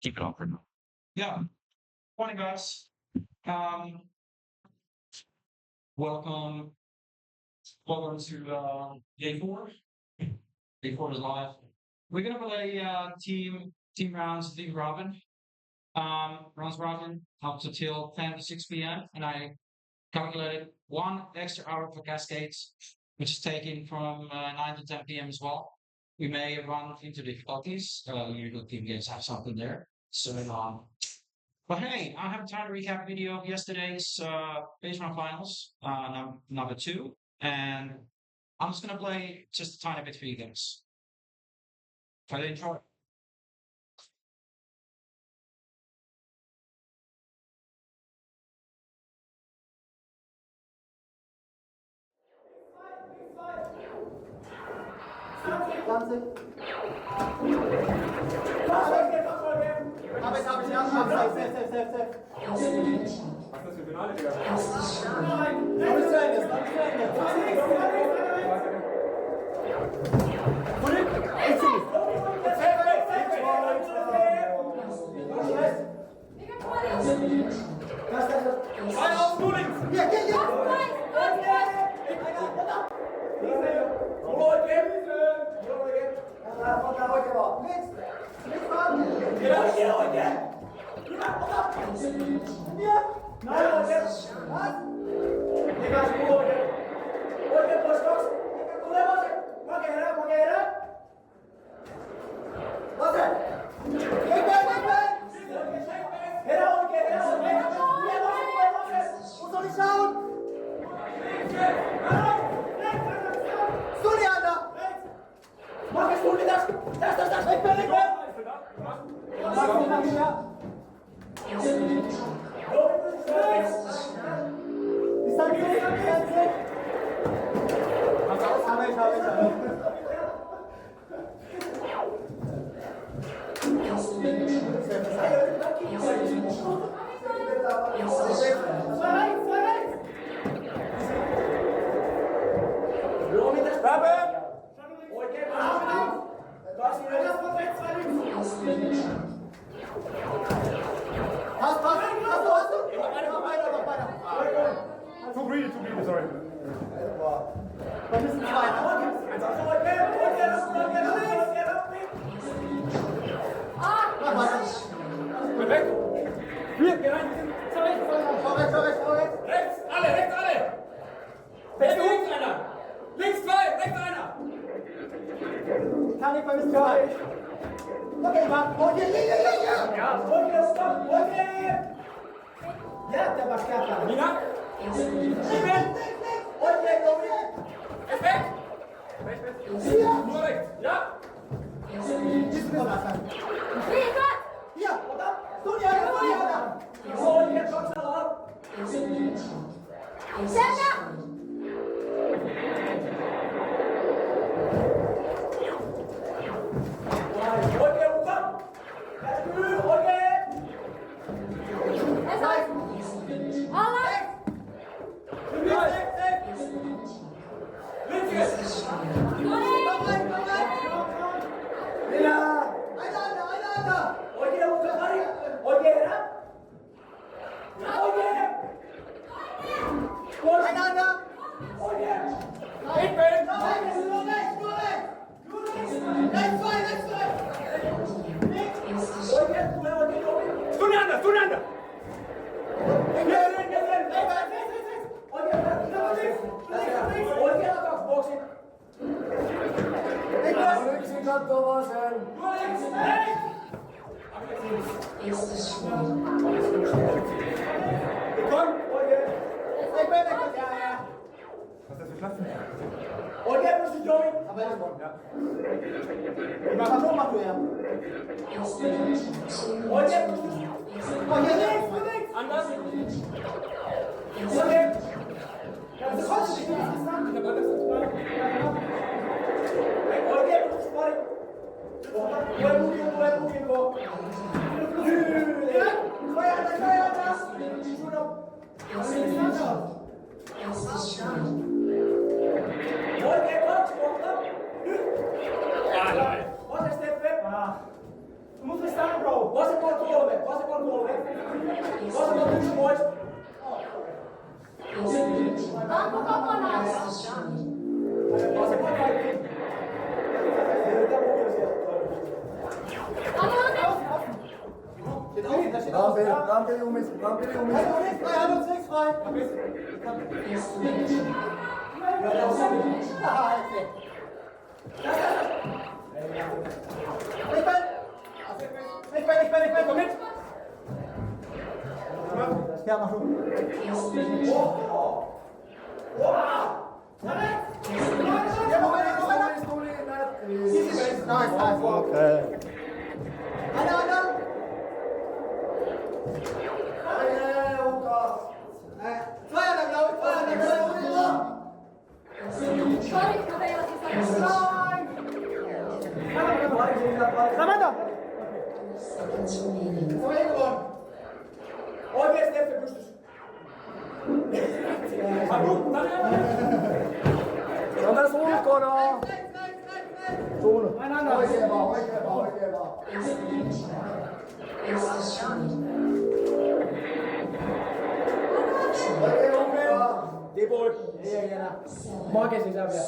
Keep it on for now. Yeah. Morning, guys. Um, welcome, welcome to day four. Day four is live. We're gonna play team rounds, team robin. Rounds robin up until 10 to 6 p.m. And I calculated 1 extra hour for cascades, which is taken from 9 to 10 p.m. as well. We may run into difficulties. Usually team games have something there. So but hey, I have a time to recap video of yesterday's base round finals, number two, and I'm just gonna play just a tiny bit for you guys. Try to enjoy. Hab ich, ja. Safe. Was ist das für Finale, Digga? Nein! Noch nicht zu Ende. Too greedy, sorry. Was ist ein Weg! Wir, geh rein! Vorwärts! Rechts, alle! Links einer! Links zwei, rechts einer! Kann ich vermissen, zwei! Okay, mach! Ja! Okay! Ja, der war stärker! Nina! Ist weg! Nur rechts! Ja! Hier, oder? Sonja! So, jetzt kommst du raus! Zueinander! Was ist das für Klasse? Und jetzt muss ich Joey. Aber er ist gewonnen, ja. Ich mach mal so, mach du ja. Und jetzt muss ich. Oh, hier links! Anders! Okay. Ja, das kostet dich nicht gesagt. Ich hab alles gesagt. Und jetzt muss ich mal. Wo. Feuer! Du musst mich Sano, bro. Vasemmal 3. Vasemmal 3. Vasemmal 1 pois. Onko kokonaan? Vasemmal kaikki. Siirrytään mukaan sieltä. Rampeli umis. Hij had 6 frei. Ich bin, komm mit! Ja, mach du. Ja, Moment. Nice. Okay. Einer. Zweierlei, glaube ich. Sorry, mä peilasin sanoa. Samantha! Se on Egon. Oikein steppi pystys. Se on tässä ulkona. Sun. Oikein vaan. Tipui. Ei enää. Make sisään vielä.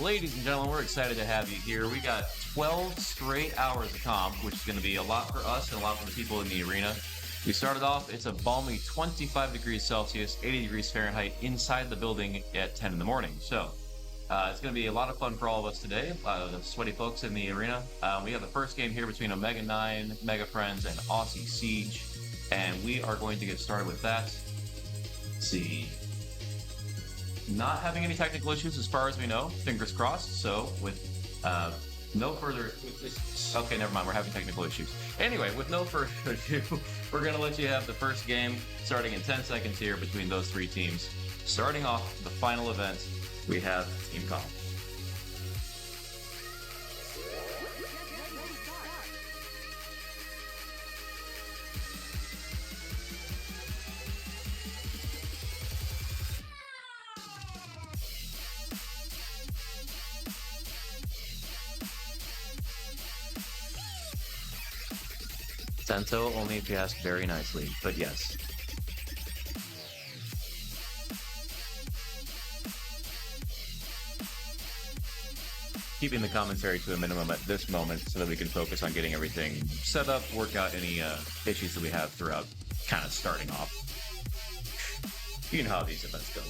Ladies and gentlemen, we're excited to have you here. We got 12 straight hours of comp, which is going to be a lot for us and a lot for the people in the arena. We started off, it's a balmy 25 degrees Celsius, 80 degrees Fahrenheit inside the building at 10 in the morning. So it's going to be a lot of fun for all of us today, the sweaty folks in the arena. We have the first game here between Omega 9, Mega Friends, and Aussie Siege. And we are going to get started with that. Let's see. Not having any technical issues as far as we know, fingers crossed. So with no further, okay, never mind, we're having technical issues. Anyway, with no further ado, we're gonna let you have the first game starting in 10 seconds here between those three teams. Starting off the final event, we have Team Comp. Sento only if you ask very nicely, but yes. Keeping the commentary to a minimum at this moment so that we can focus on getting everything set up, work out any issues that we have throughout kind of starting off. You know how these events go.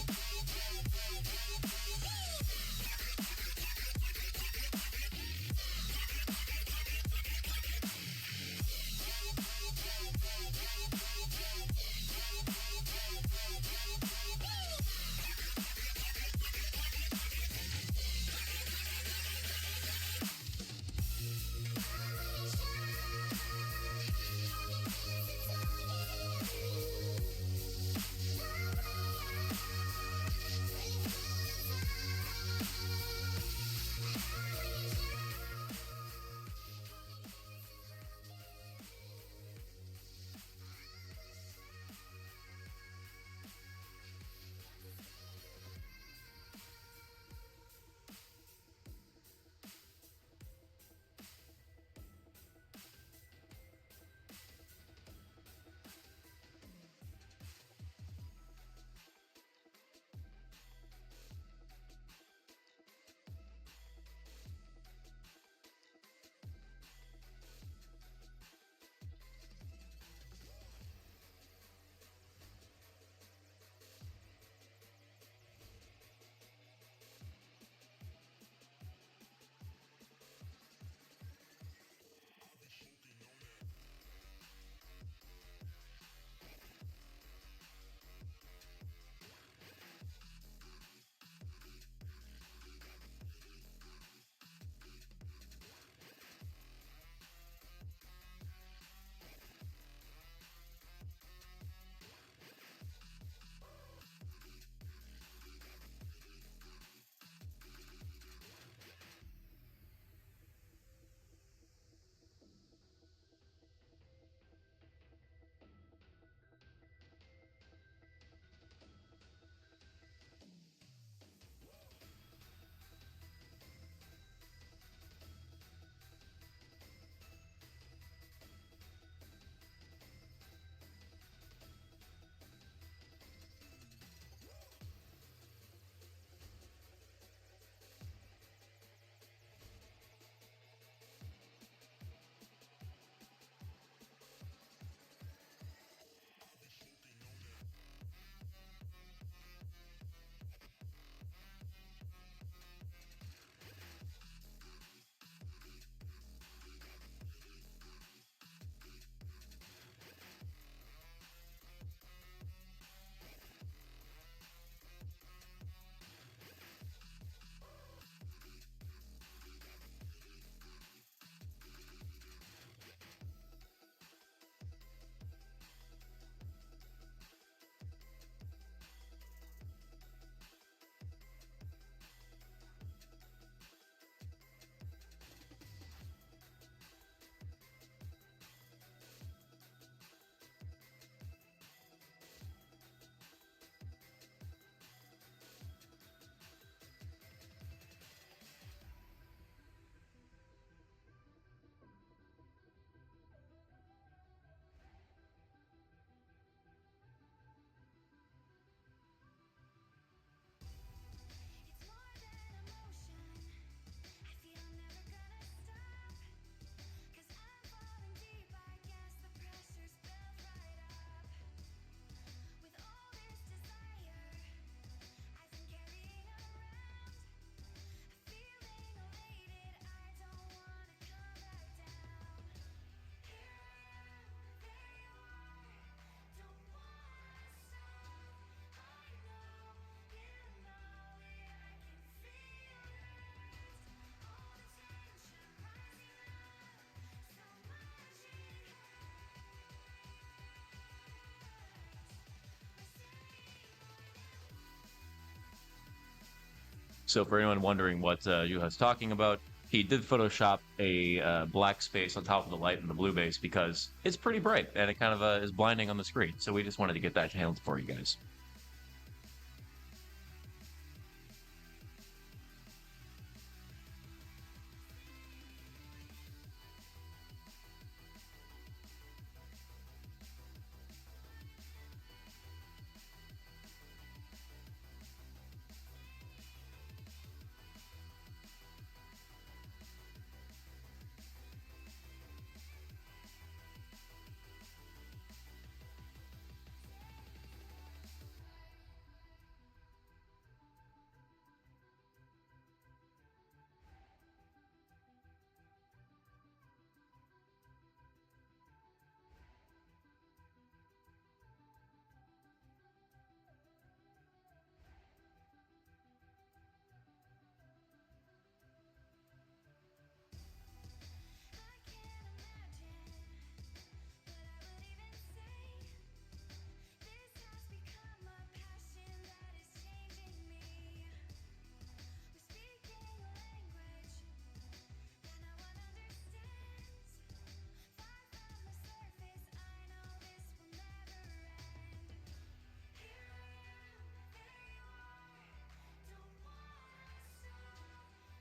So for anyone wondering what Juha's talking about, he did Photoshop a black space on top of the light in the blue base because it's pretty bright and it kind of is blinding on the screen. So we just wanted to get that handled for you guys.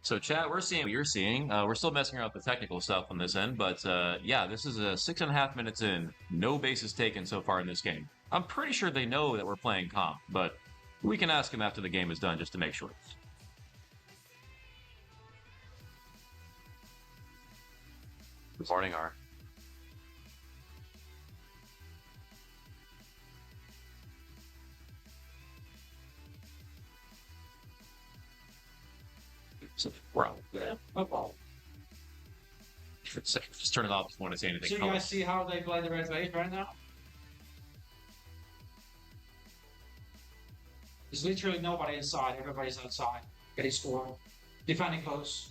So chat, we're seeing what you're seeing. We're still messing around with the technical stuff on this end, but yeah, this is 6.5 minutes in. No bases taken so far in this game. I'm pretty sure they know that we're playing comp, but we can ask them after the game is done just to make sure. Good morning, R. So we're out. Yeah. Football. Just turn it off if you want to say anything. So you guys see how they play the red base right now? There's literally nobody inside. Everybody's outside. Getting scored. Defending close.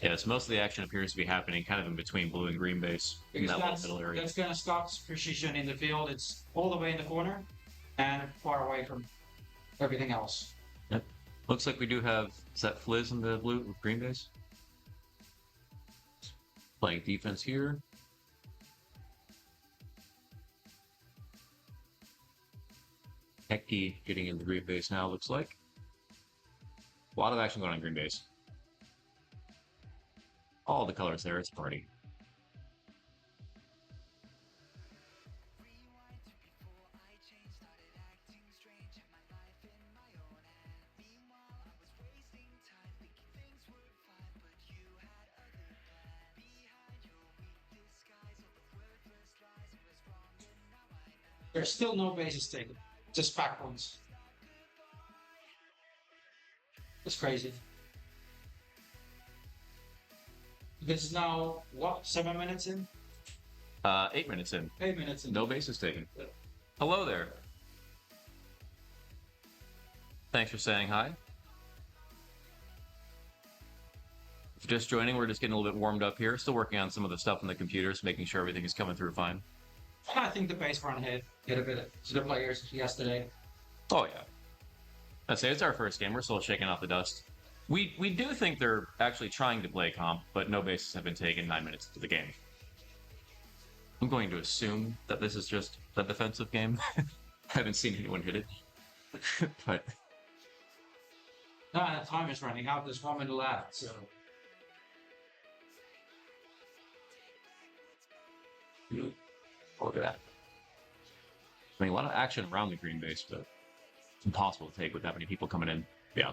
Yeah, so most of the action appears to be happening kind of in between blue and green base in Because that little middle area. that's going to stop precision in the field. It's all the way in the corner and far away from everything else. Yep. Looks like we do have, is that Fliz in the blue with green base? Playing defense here. Heki getting in the green base now, looks like. A lot of action going on green base. All the colors there, it's a party. There's still no bases taken. Just back ones. It's crazy. This is now, what, 7 minutes in? 8 minutes in. 8 minutes in. No bases taken. Hello there. Thanks for saying hi. If you're just joining, we're just getting a little bit warmed up here. Still working on some of the stuff on the computers, making sure everything is coming through fine. I think the base run hit a bit to the players yesterday. Oh yeah. I'd say it's our first game. We're still shaking off the dust. We do think they're actually trying to play comp, but no bases have been taken 9 minutes into the game. I'm going to assume that this is just a defensive game. I haven't seen anyone hit it. But No, the time is running out. There's 1 minute left, so. look at that. I mean, a lot of action around the green base, but it's impossible to take with that many people coming in. Yeah.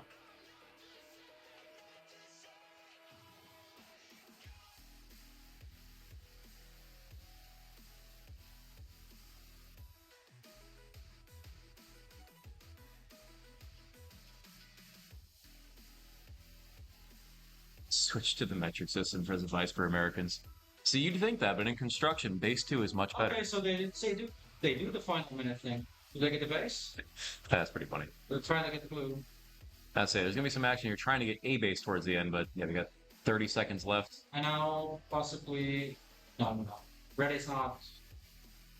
Switch to the metric system for the Vice for Americans. So you'd think that, but in construction, base 2 is much better. Okay, so they do the final minute thing. Do they get the base? That's pretty funny. They're trying to get the blue. That's it. There's gonna be some action. You're trying to get a base towards the end, but yeah, we got 30 seconds left. And now possibly no. Red is not.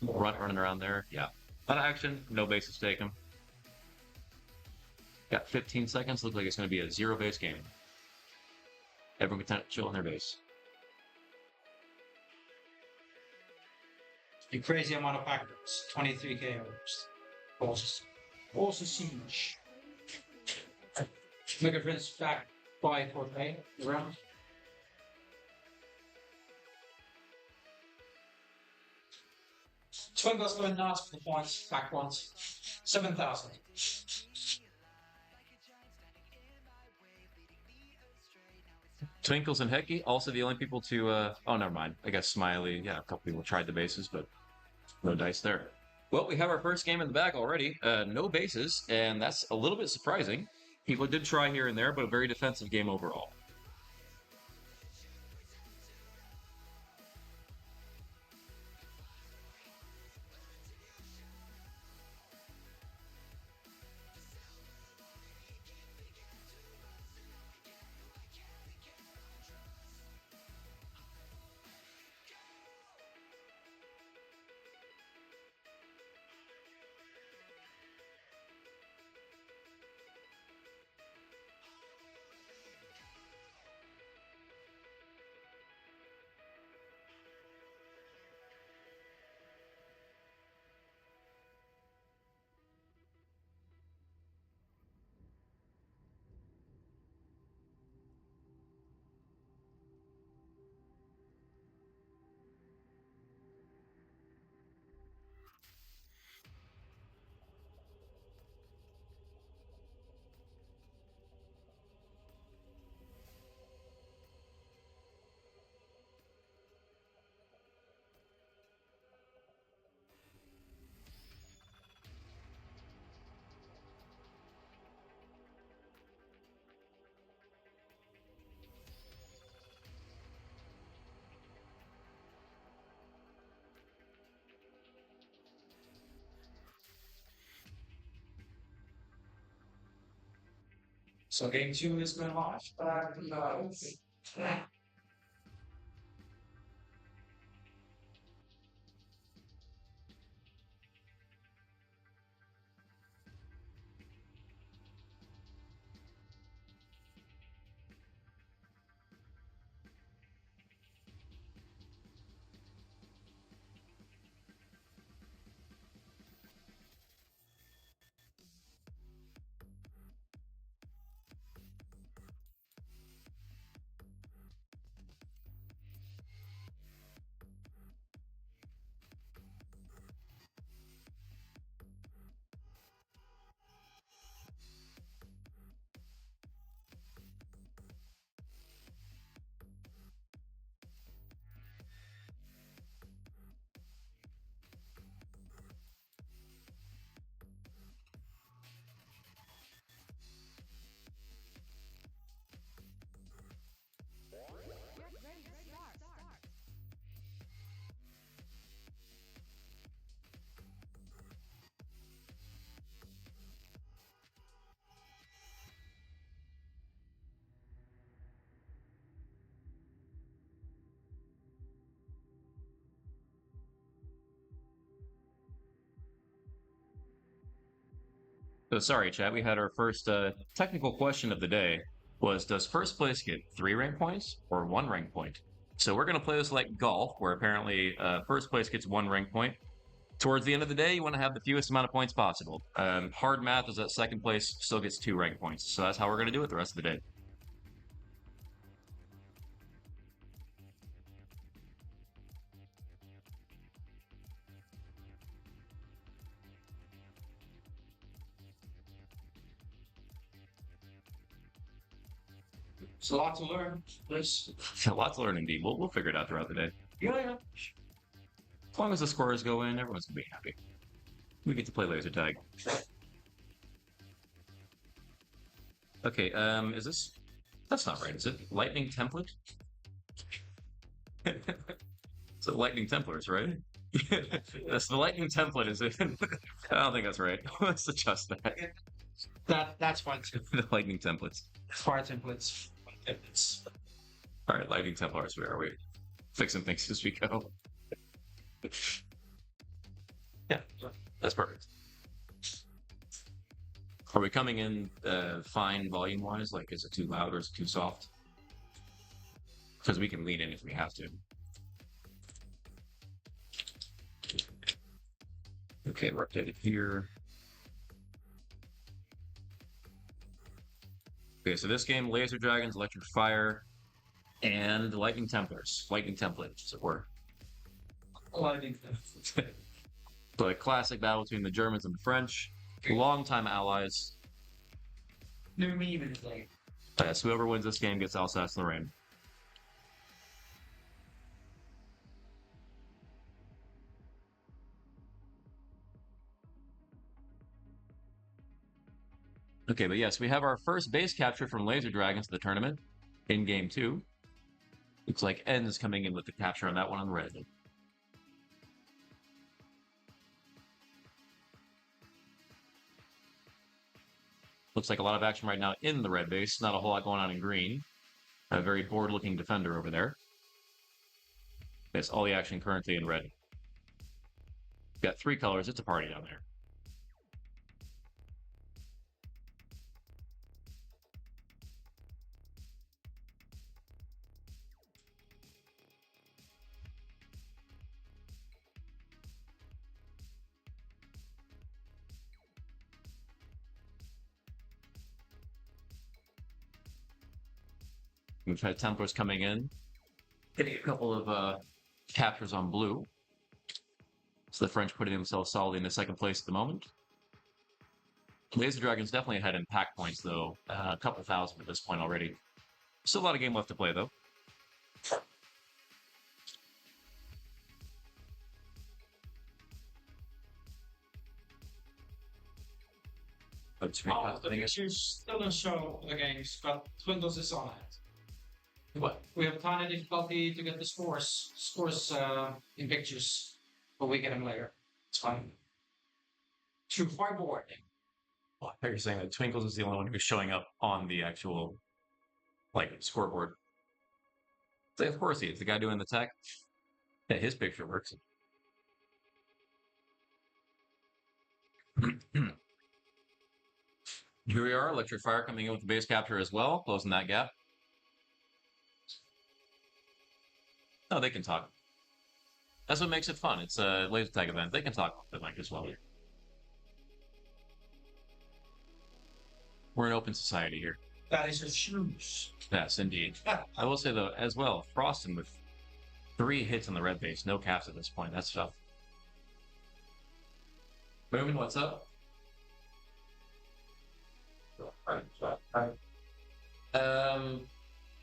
Running around there. Yeah. A lot of action. No bases taken. Got 15 seconds. Looks like it's going to be a zero-base game. Everyone can chill on their base. A crazy amount of Packers. 23 KOs. Also siege. Mega Prince back by 4K round. Twinkle's going nuts for the points. Back ones. 7,000. Twinkles and Hecky, also the only people to, oh, never mind. I guess Smiley, yeah, a couple people tried the bases, but no dice there. Well, we have our first game in the bag already. No bases, and that's a little bit surprising. People did try here and there, but a very defensive game overall. So game 2 is going live. So sorry, chat. We had our first technical question of the day. Was does first place get 3 rank points or 1 rank point? So we're going to play this like golf, where apparently first place gets 1 rank point. Towards the end of the day, you want to have the fewest amount of points possible. Hard math is that second place still gets 2 rank points. So that's how we're going to do it the rest of the day. It's a lot to learn. This. A lot to learn indeed. We'll figure it out throughout the day. Yeah. As long as the scores go in, everyone's going to be happy. We get to play laser tag. Okay, is this... That's not right, is it? Lightning Template? It's a Lightning Templars, right? That's the Lightning Template, is it? I don't think that's right. Let's adjust that. That's fine too. The Lightning Templates. Fire templates. Alright, Lightning Templars, where are we? Fixing things as we go. Yeah, that's perfect. Are we coming in fine volume wise? Like, is it too loud or is it too soft? Because we can lean in if we have to. Okay, we're updated here. Okay, so this game, Laser Dragons, Electric Fire, and Lightning Templars. Lightning Templates, as it were. Lightning. But a classic battle between the Germans and the French. Longtime allies. New meme is like. Yes, whoever wins this game gets Alsace-Lorraine. Okay, but yes, we have our first base capture from Laser Dragons to the tournament in game 2. Looks like N is coming in with the capture on that one on red. Looks like a lot of action right now in the red base. Not a whole lot going on in green. A very bored-looking defender over there. That's all the action currently in red. Got 3 colors. It's a party down there. We've had Templars coming in, getting a couple of captures on blue. So the French putting themselves solidly in the second place at the moment. Laser Dragons definitely ahead in pack points, though. A couple thousand at this point already. Still a lot of game left to play, though. The pictures still don't show the games, but Twindles is on it. What? We have tiny difficulty to get the scores in pictures, but we get them later. It's fine. True whiteboard. Oh, I thought you were saying that Twinkles is the only one who's showing up on the actual, like, scoreboard. So of course he is. The guy doing the tech. Yeah, his picture works. Here we are, Electric Fire coming in with the base capture as well, closing that gap. Oh, they can talk. That's what makes it fun. It's a laser tag event. They can talk with like as well. We're an open society here. That is his shoes. Yes, indeed. I will say though, as well, Froston with 3 hits on the red base, no caps at this point. That's tough. Moomin, what's up?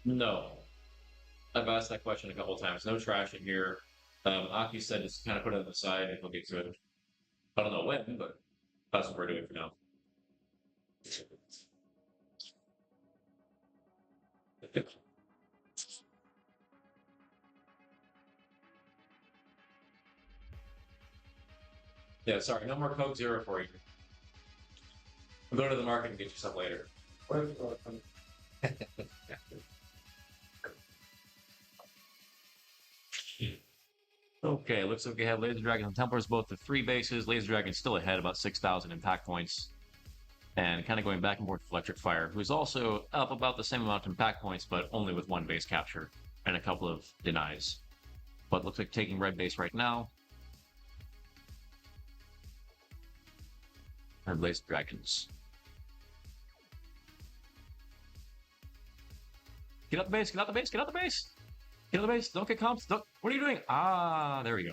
No. I've asked that question a couple of times. No trash in here. Aki said just kind of put it on the side and he'll get to it. I don't know when, but that's what we're doing for now. Yeah, sorry, no more Coke Zero for you. I'll go to the market and get you some later. Okay, looks like we have Laser Dragon and Templars both the 3 bases. Laser Dragon still ahead, about 6,000 impact points. And kind of going back and forth with Electric Fire, who's also up about the same amount in impact points, but only with 1 base capture and a couple of denies. But looks like taking red base right now. And Laser Dragons. Get out the base, get out the base, get out the base! Get out the base, don't get comps, don't, what are you doing? Ah, there we go.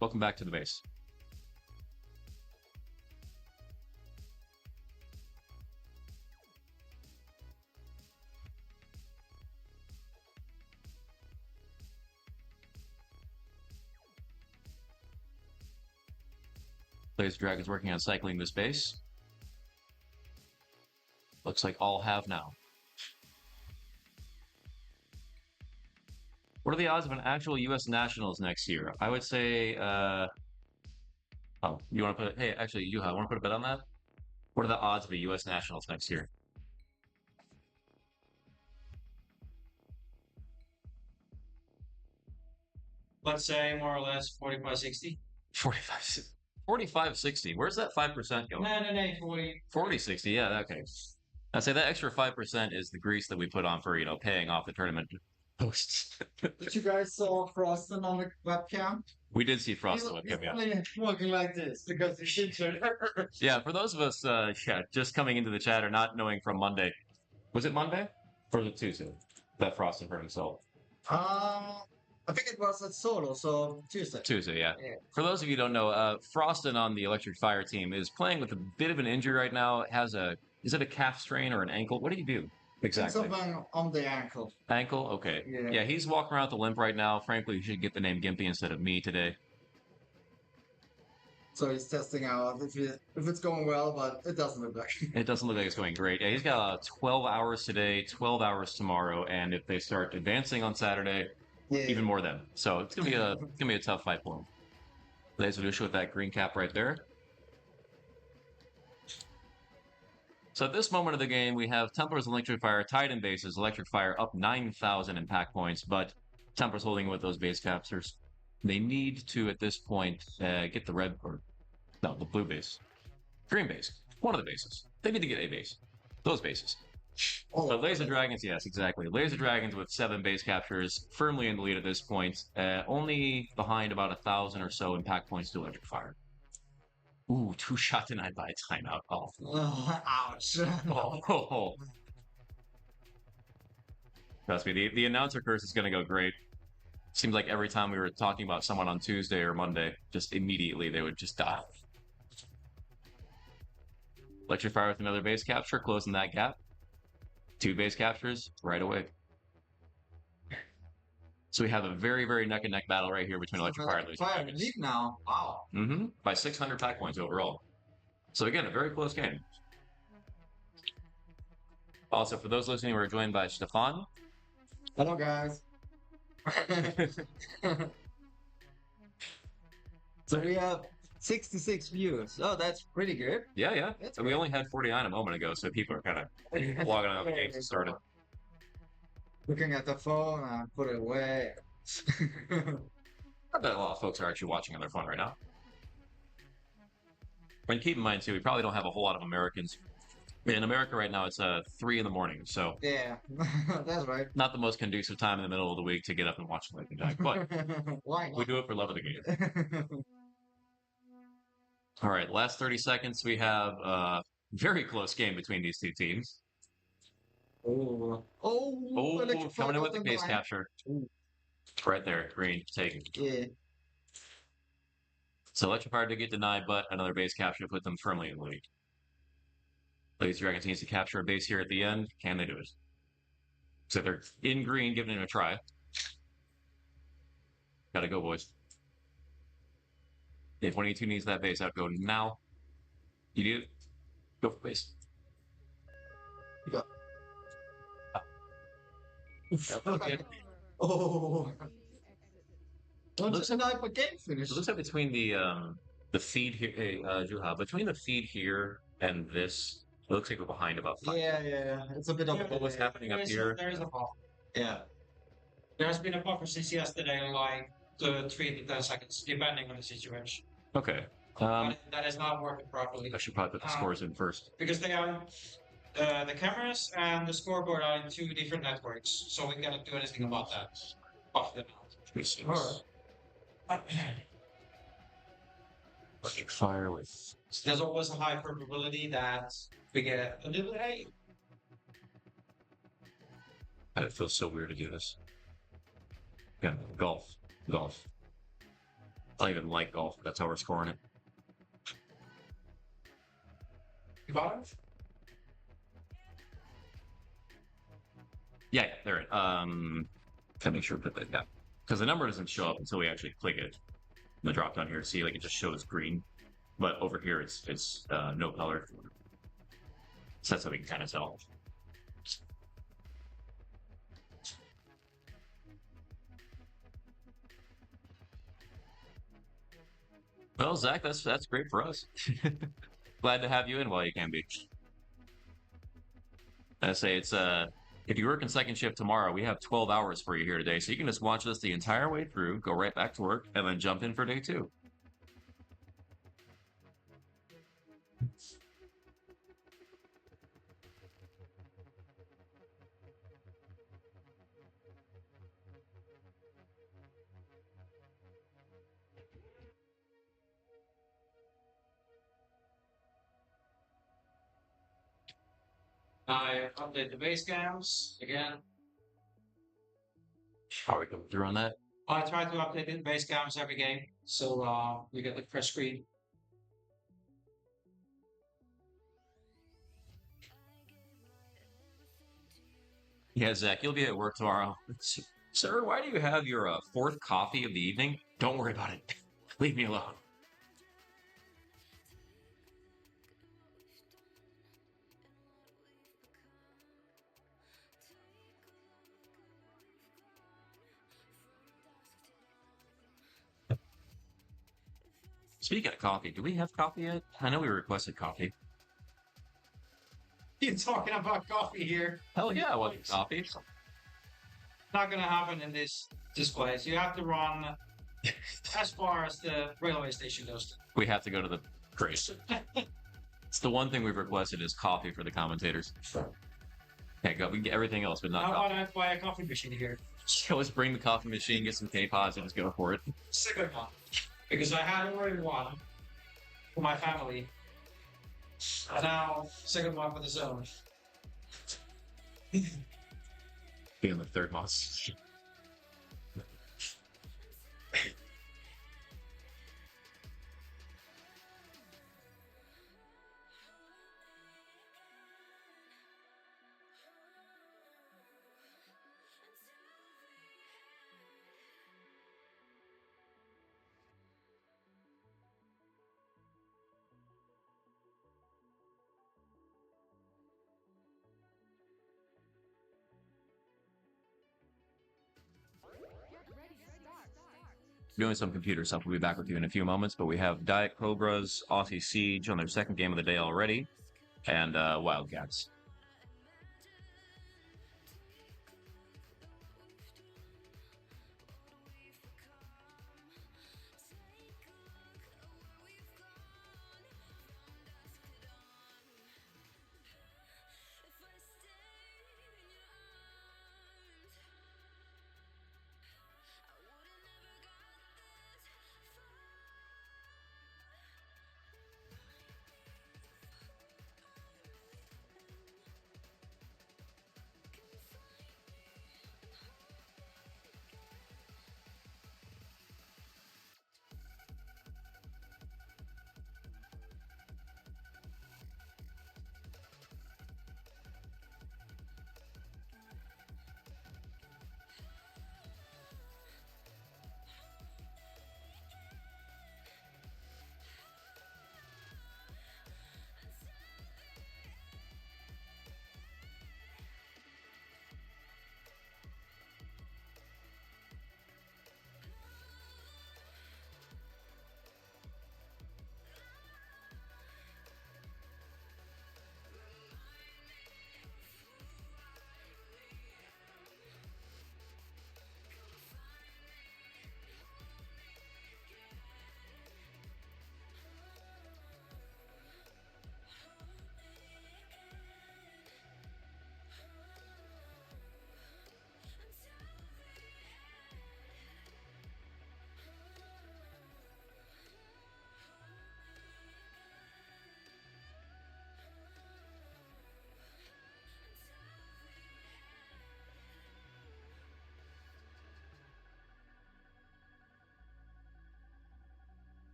Welcome back to the base. Laser Dragon's working on cycling this base. Looks like all have now. What are the odds of an actual U.S. Nationals next year? I would say, oh, you want to put, hey, actually, Yuha, want to put a bet on that? What are the odds of a U.S. Nationals next year? let's say more or less 45, 60. 45, 45, 60. Where's that 5% going? No, 40. 40, 60. Yeah, okay. I'd say that extra 5% is the grease that we put on for, paying off the tournament hosts. Did you guys saw Froston on the webcam? We did see Frost on the He's webcam, yeah. only walking like this because he's injured. Yeah, for those of us, just coming into the chat or not knowing from Monday. Was it Monday? Or was it Tuesday that Froston hurt himself? I think it was at solo, so Tuesday. Tuesday, yeah. Yeah. For those of you who don't know, Froston on the Electric Fire team is playing with a bit of an injury right now. Is it a calf strain or an ankle? What do you do exactly? Something on the ankle. Ankle? Okay. Yeah. He's walking around with a limp right now. Frankly, you should get the name Gimpy instead of me today. So he's testing out if it's going well, but it doesn't look like. It doesn't look like it's going great. Yeah, he's got 12 hours today, 12 hours tomorrow, and if they start advancing on Saturday, Yeah. even more then. So it's gonna be a tough fight for him. Laser Dusha with that green cap right there. So at this moment of the game, we have Templars and Electric Fire tied in bases. Electric Fire up 9,000 in pack points, but Templars holding with those base captures. They need to, at this point, get the the blue base. Green base. One of the bases. They need to get a base. Those bases. So Laser Dragons, yes, exactly. Laser Dragons with 7 base captures, firmly in the lead at this point. Only behind about 1,000 or so in pack points to Electric Fire. Ooh, 2 shot denied by a timeout. Oh. Ouch. Oh. Trust me, the announcer curse is going to go great. Seems like every time we were talking about someone on Tuesday or Monday, just immediately they would just die. Electric Fire with another base capture, closing that gap. 2 base captures right away. So we have a very, very neck and neck battle right here between Electric Fire and Laser Fire Dragons. lead now. Wow. By 600 pack points overall. So again, a very close game. Also, for those listening, we're joined by Stefan. Hello, guys. So we have 66 views. Oh, that's pretty good. Yeah. That's And we only had 49 a moment ago, so people are kind of logging on the games that started. Looking at the phone, I put it away. I bet a lot of folks are actually watching on their phone right now. And keep in mind, too, we probably don't have a whole lot of Americans. In America right now, it's 3 in the morning, so Yeah, that's right. not the most conducive time in the middle of the week to get up and watch the Lightning Jack, but Why we do it for love of the game. All right, last 30 seconds, we have a very close game between these two teams. Oh, Oh, coming in with the base capture. Ooh. Right there, green, taken. Yeah. So Electric Fire did get denied, but another base capture to put them firmly in the lead. Laser Dragons needs to capture a base here at the end. Can they do it? So they're in green, giving it a try. Gotta go, boys. If 182 needs that base, I'd go now. You do it. Go for base. Yeah. Okay. Oh. Looks- Looks like a game finish. So it looks like between the feed here, Juha, between the feed here and this, it looks like we're behind about 5. Yeah. It's a bit of What was happening up here? There is a buffer. Yeah. There has been a buffer since yesterday, like 3 to 10 seconds, depending on the situation. Okay. But that is not working properly. I should probably put the scores in first. Because they are the cameras and the scoreboard are in 2 different networks, so we cannot do anything about that. Buff them out. Alright. Electric Fire with. There's always a high probability that we get a little A. God, it feels so weird to do this. Yeah, golf. I don't even like golf. That's how we're scoring it. Yeah, there. Gotta make sure that yeah, because the number doesn't show up until we actually click it. The drop down here, see, like it just shows green, but over here it's no color. So that's how we can kind of tell. Well, Zach, that's great for us. Glad to have you in while you can be. I say it's If you're working second shift tomorrow, we have 12 hours for you here today. So you can just watch us the entire way through, go right back to work, and then jump in for day 2. I update the base cams again. How are we coming through on that? I try to update the base cams every game, so we get the fresh screen. Yeah, Zach, you'll be at work tomorrow. Sir, why do you have your 4th coffee of the evening? Don't worry about it. Leave me alone. Speaking of coffee, do we have coffee yet? I know we requested coffee. You're talking about coffee here. Hell yeah, I want coffee. Not gonna happen in this place. You have to run as far as the railway station goes. We have to go to the Grace. It's the one thing we've requested is coffee for the commentators. Yeah, go. We can get everything else, but not How coffee. about I buy a coffee machine here? So let's bring the coffee machine, get some K-Pods, and just go for it. Second one. Because I had already one for my family. And now, second one for the zone. Being the third boss. Doing some computer stuff. We'll be back with you in a few moments, but we have Diet Cobras, Aussie Siege on their second game of the day already, and Wildcats.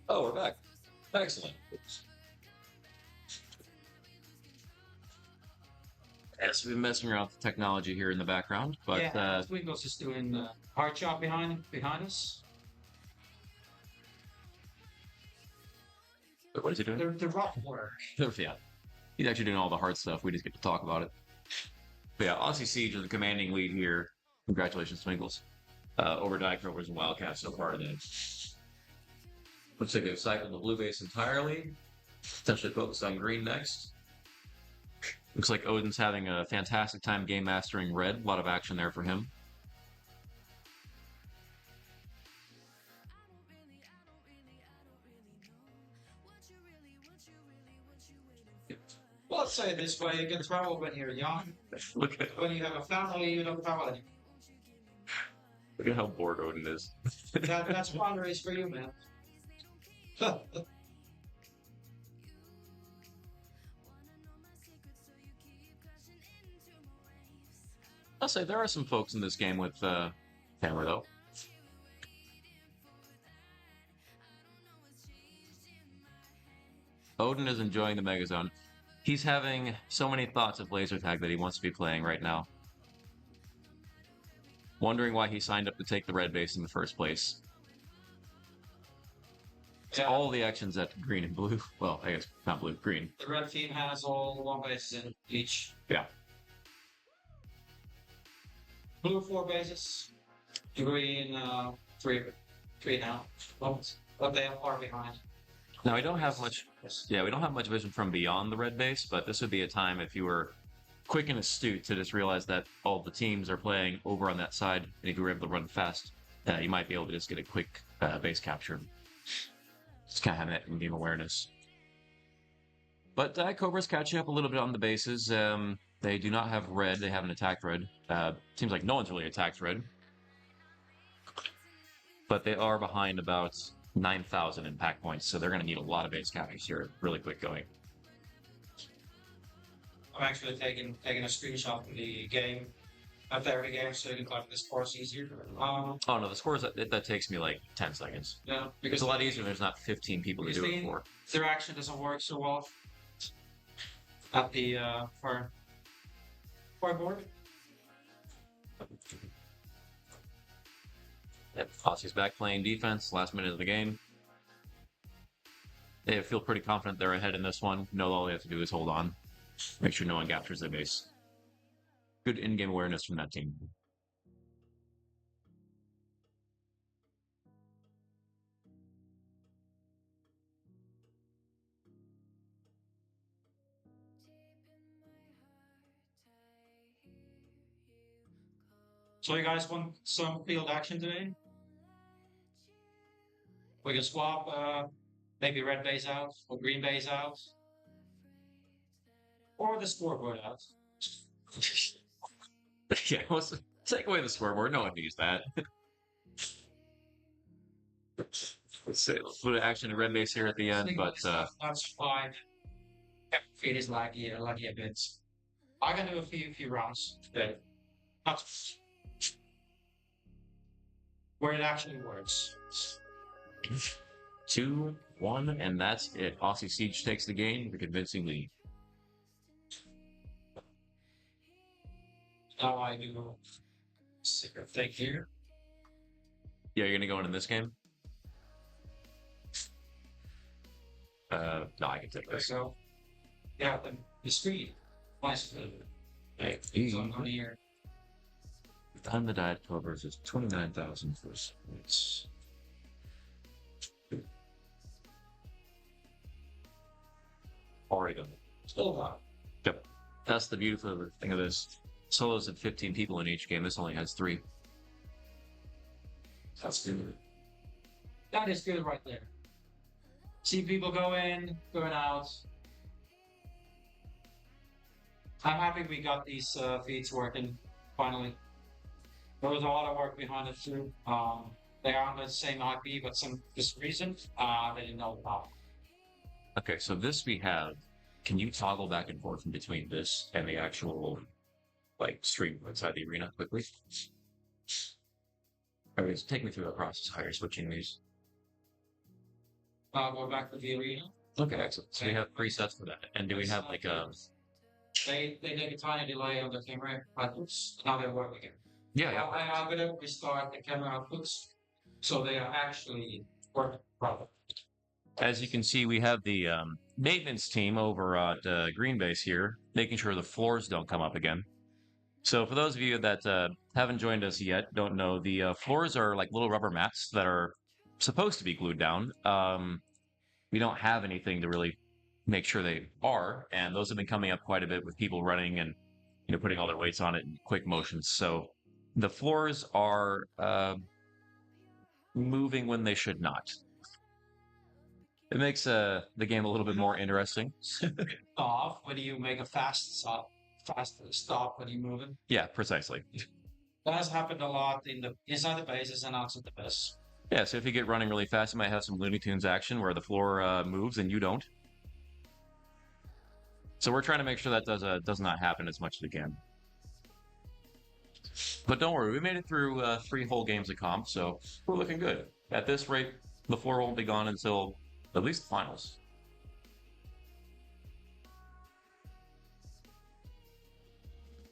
Oh, we're back. Excellent. Yes, we've been messing around with the technology here in the background, but yeah, Wiggles is doing hard job behind us. what is he doing? The rough work. Yeah, he's actually doing all the hard stuff. We just get to talk about it. But yeah, Aussie Siege is the commanding lead here. Congratulations, Wiggles. Over Diet Rovers and Wildcats so far today. Looks like they've cycled the blue base entirely. Potentially focus on green next. Looks like Odin's having a fantastic time game mastering red. A lot of action there for him. Well, let's say it this way: you can travel when you're young. Look at When you have a family, you don't travel anymore. look at how bored Odin is. That's boundaries for you, man. I'll say there are some folks in this game with hammer though. Odin is enjoying the Mega Zone. He's having so many thoughts of laser tag that he wants to be playing right now. Wondering why he signed up to take the red base in the first place. Yeah. All the actions at green and blue. Well, I guess not blue, green. The red team has all one bases in each. Yeah. Blue 4 bases. Green 3 now. But they are far behind. Now we don't have much. Yeah, we don't have much vision from beyond the red base, but this would be a time if you were quick and astute to just realize that all the teams are playing over on that side, and if you were able to run fast, you might be able to just get a quick base capture. Just kind of have that in-game awareness. But Cobra's catching up a little bit on the bases. They do not have red. They haven't attacked red. Seems like no one's really attacked red. But they are behind about 9,000 in pack points, so they're going to need a lot of base captures here. Really quick going. I'm actually taking a screenshot of the game, of the game, so you can collect the scores easier. Oh no, the scores that takes me like 10 seconds. Yeah, It's because a lot easier. There's not 15 people to do it for. their action doesn't work so well at the for board. Yep, Aussie's back playing defense, last minute of the game. They feel pretty confident they're ahead in this one. No, all they have to do is hold on. Make sure no one captures their base. Good in-game awareness from that team. So you guys want some field action today? We can swap maybe red base out or green base out. Or the scoreboard out. Yeah, let's take away the scoreboard. No one needs that. Let's see. Let's put an action in red base here at the end, but That's fine. Feed is laggy a bit. I can do a few rounds today. Not where it actually works. 2-1, and that's it. Aussie Siege takes the game with a convincing lead. Now I do secret thing here. Yeah, you're gonna go in this game? No, I can take this. So yeah, the speed. Nice. Hey, So I'm going here. time the diet 12 versus 29,000 first points. Already done. Still not. Yep. That's the beautiful thing of this. Solos had 15 people in each game. This only has 3. That's good. That is good right there. See people go in, going out. I'm happy we got these feeds working finally. There was a lot of work behind it too. They are on the same IP, but some this reason they didn't know about. Okay, so this we have. Can you toggle back and forth in between this and the actual like stream inside the arena quickly? Alright, take me through the process how you're switching these. go back to the arena. Okay, excellent. So we have presets for that. And do we have like a? They take a tiny delay on the camera outputs. Now they're working. Yeah, yeah. I'm gonna restart the camera outputs so they are actually working properly. As you can see, we have the maintenance team over at Green Base here, making sure the floors don't come up again. So for those of you that haven't joined us yet, don't know, the floors are like little rubber mats that are supposed to be glued down. We don't have anything to really make sure they are, and those have been coming up quite a bit with people running and putting all their weights on it in quick motions. So the floors are moving when they should not. It makes the game a little bit more interesting. Off when you make a fast stop when you're moving. Yeah, precisely. That has happened a lot inside the bases and outside the base. Yeah, so if you get running really fast, you might have some Looney Tunes action where the floor moves and you don't. So we're trying to make sure that does not happen as much as we can. But don't worry, we made it through 3 whole games of comp, so we're looking good. At this rate, the floor won't be gone until at least the finals.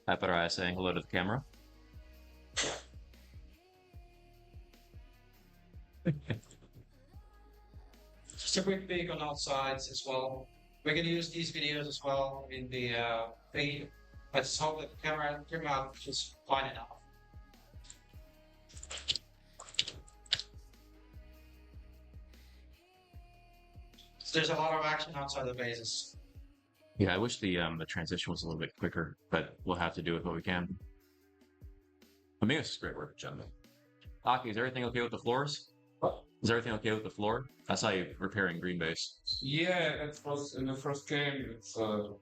Apparai saying hello to the camera. Just a quick peek on outsides as well. We're gonna use these videos as well in the feed. I just hope that the camera turned out just fine enough. So there's a lot of action outside the bases. Yeah, I wish the transition was a little bit quicker, but we'll have to do with what we can. I mean, it's great work, gentlemen. Aki, is everything okay with the floors? Is everything okay with the floor? I saw you repairing Green Base. Yeah, it was in the first game. It's The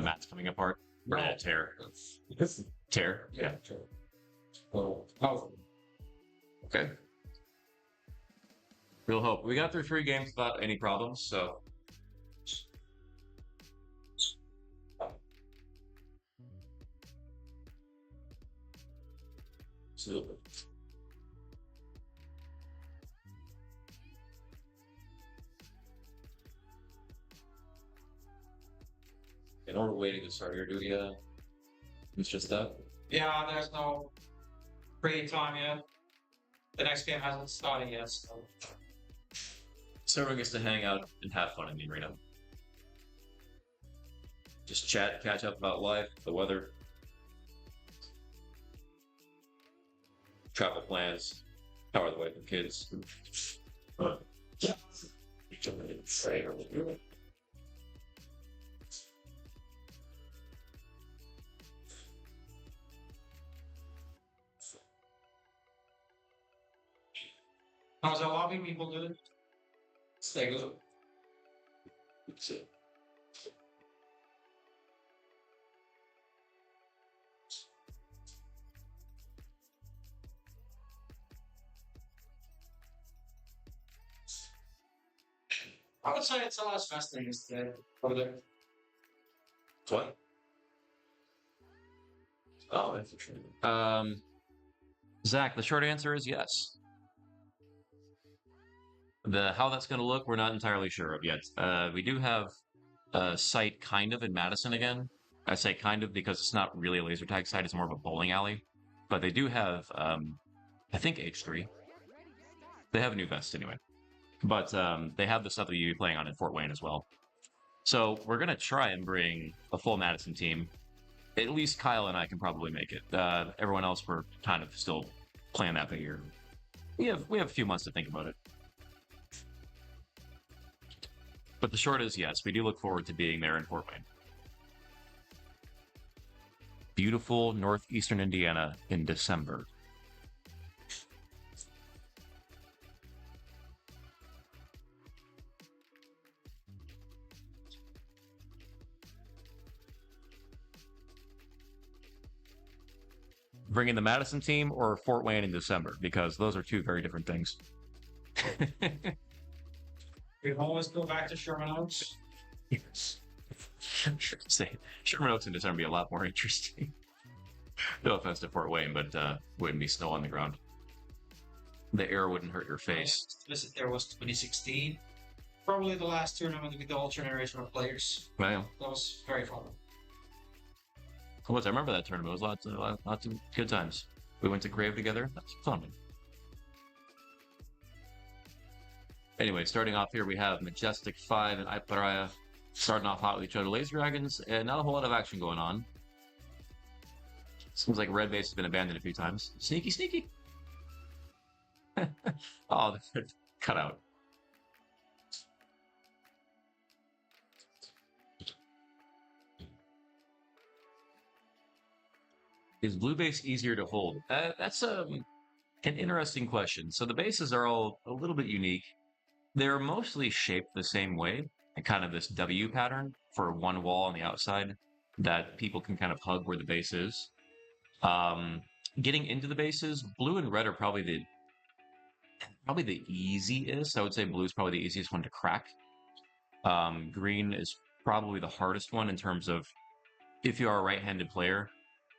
mat's coming apart. Or a tear. It's Tear? yeah. Sure. So oh, Okay. Real hope. We got through 3 games without any problems, so. Absolutely. In order waiting to start your duty, it's just that. Yeah, there's no free time yet. The next game hasn't started yet, so. So everyone gets to hang out and have fun in the arena. Just chat, catch up about life, the weather, travel plans, how are the wife and kids. How's the lobby people doing? Stay good. I would say it's a less fascinating today over there. What? Oh, that's true. Zach, the short answer is yes. How that's going to look, we're not entirely sure of yet. We do have a site kind of in Madison again. I say kind of because it's not really a laser tag site; it's more of a bowling alley. But they do have, I think H3. They have a new vest anyway. But they have the stuff that you'd be playing on in Fort Wayne as well. So we're going to try and bring a full Madison team. At least Kyle and I can probably make it. Everyone else, we're kind of still playing that by ear. We have a few months to think about it. But the short is yes, we do look forward to being there in Fort Wayne. Beautiful northeastern Indiana in December. Bringing the Madison team or Fort Wayne in December, because those are 2 very different things. We always go back to Sherman Oaks. Yes. Say Sherman Oaks in December would be a lot more interesting. No offense to Fort Wayne, but wouldn't be snow on the ground. the air wouldn't hurt your face. Visit there was 2016. Probably the last tournament with the whole generation of players. Wow. That was very fun. I remember that tournament. It was lots of good times. We went to Grave together. That's fun. Anyway, starting off here, we have Majestic 5 and Aiparaya starting off hot with each other. Laser Dragons, and not a whole lot of action going on. Seems like red base has been abandoned a few times. Sneaky, sneaky. Oh, cut out. Is blue base easier to hold? That's an interesting question. So the bases are all a little bit unique. They're mostly shaped the same way, and kind of this W pattern for one wall on the outside that people can kind of hug where the base is. Getting into the bases, blue and red are probably the easiest. I would say blue is probably the easiest one to crack. Green is probably the hardest one in terms of if you are a right-handed player.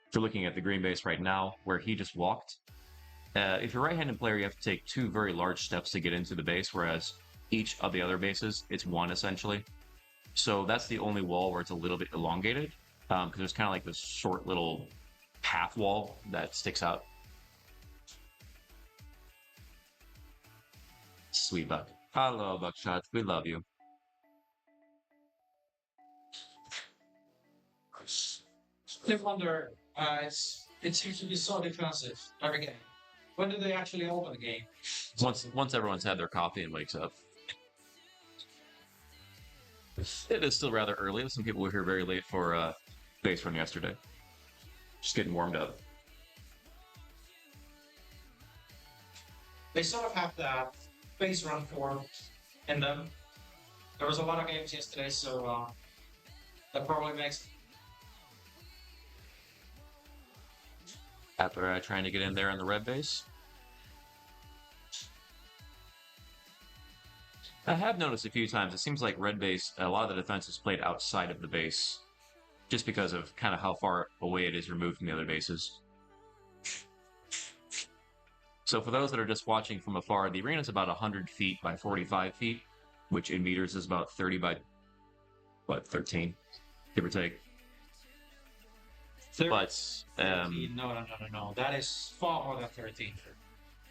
If you're looking at the green base right now, where he just walked, if you're a right-handed player, you have to take 2 very large steps to get into the base, whereas each of the other bases, it's 1 essentially. So that's the only wall where it's a little bit elongated, because there's kind of like this short little half wall that sticks out. Sweet Buck. Hello, Buckshot. We love you. I wonder, it seems to be so defensive every game. When do they actually open the game? Once everyone's had their coffee and wakes up. It is still rather early. Some people were here very late for base run yesterday. Just getting warmed up. They sort of have that base run form in them. There was a lot of games yesterday, so that probably makes. After trying to get in there on the red base. I have noticed a few times, it seems like red base, a lot of the defense is played outside of the base, just because of kind of how far away it is removed from the other bases. So for those that are just watching from afar, the arena is about 100 feet by 45 feet, which in meters is about 30 by, 13, give or take. 13, But, no. That is far more than 13.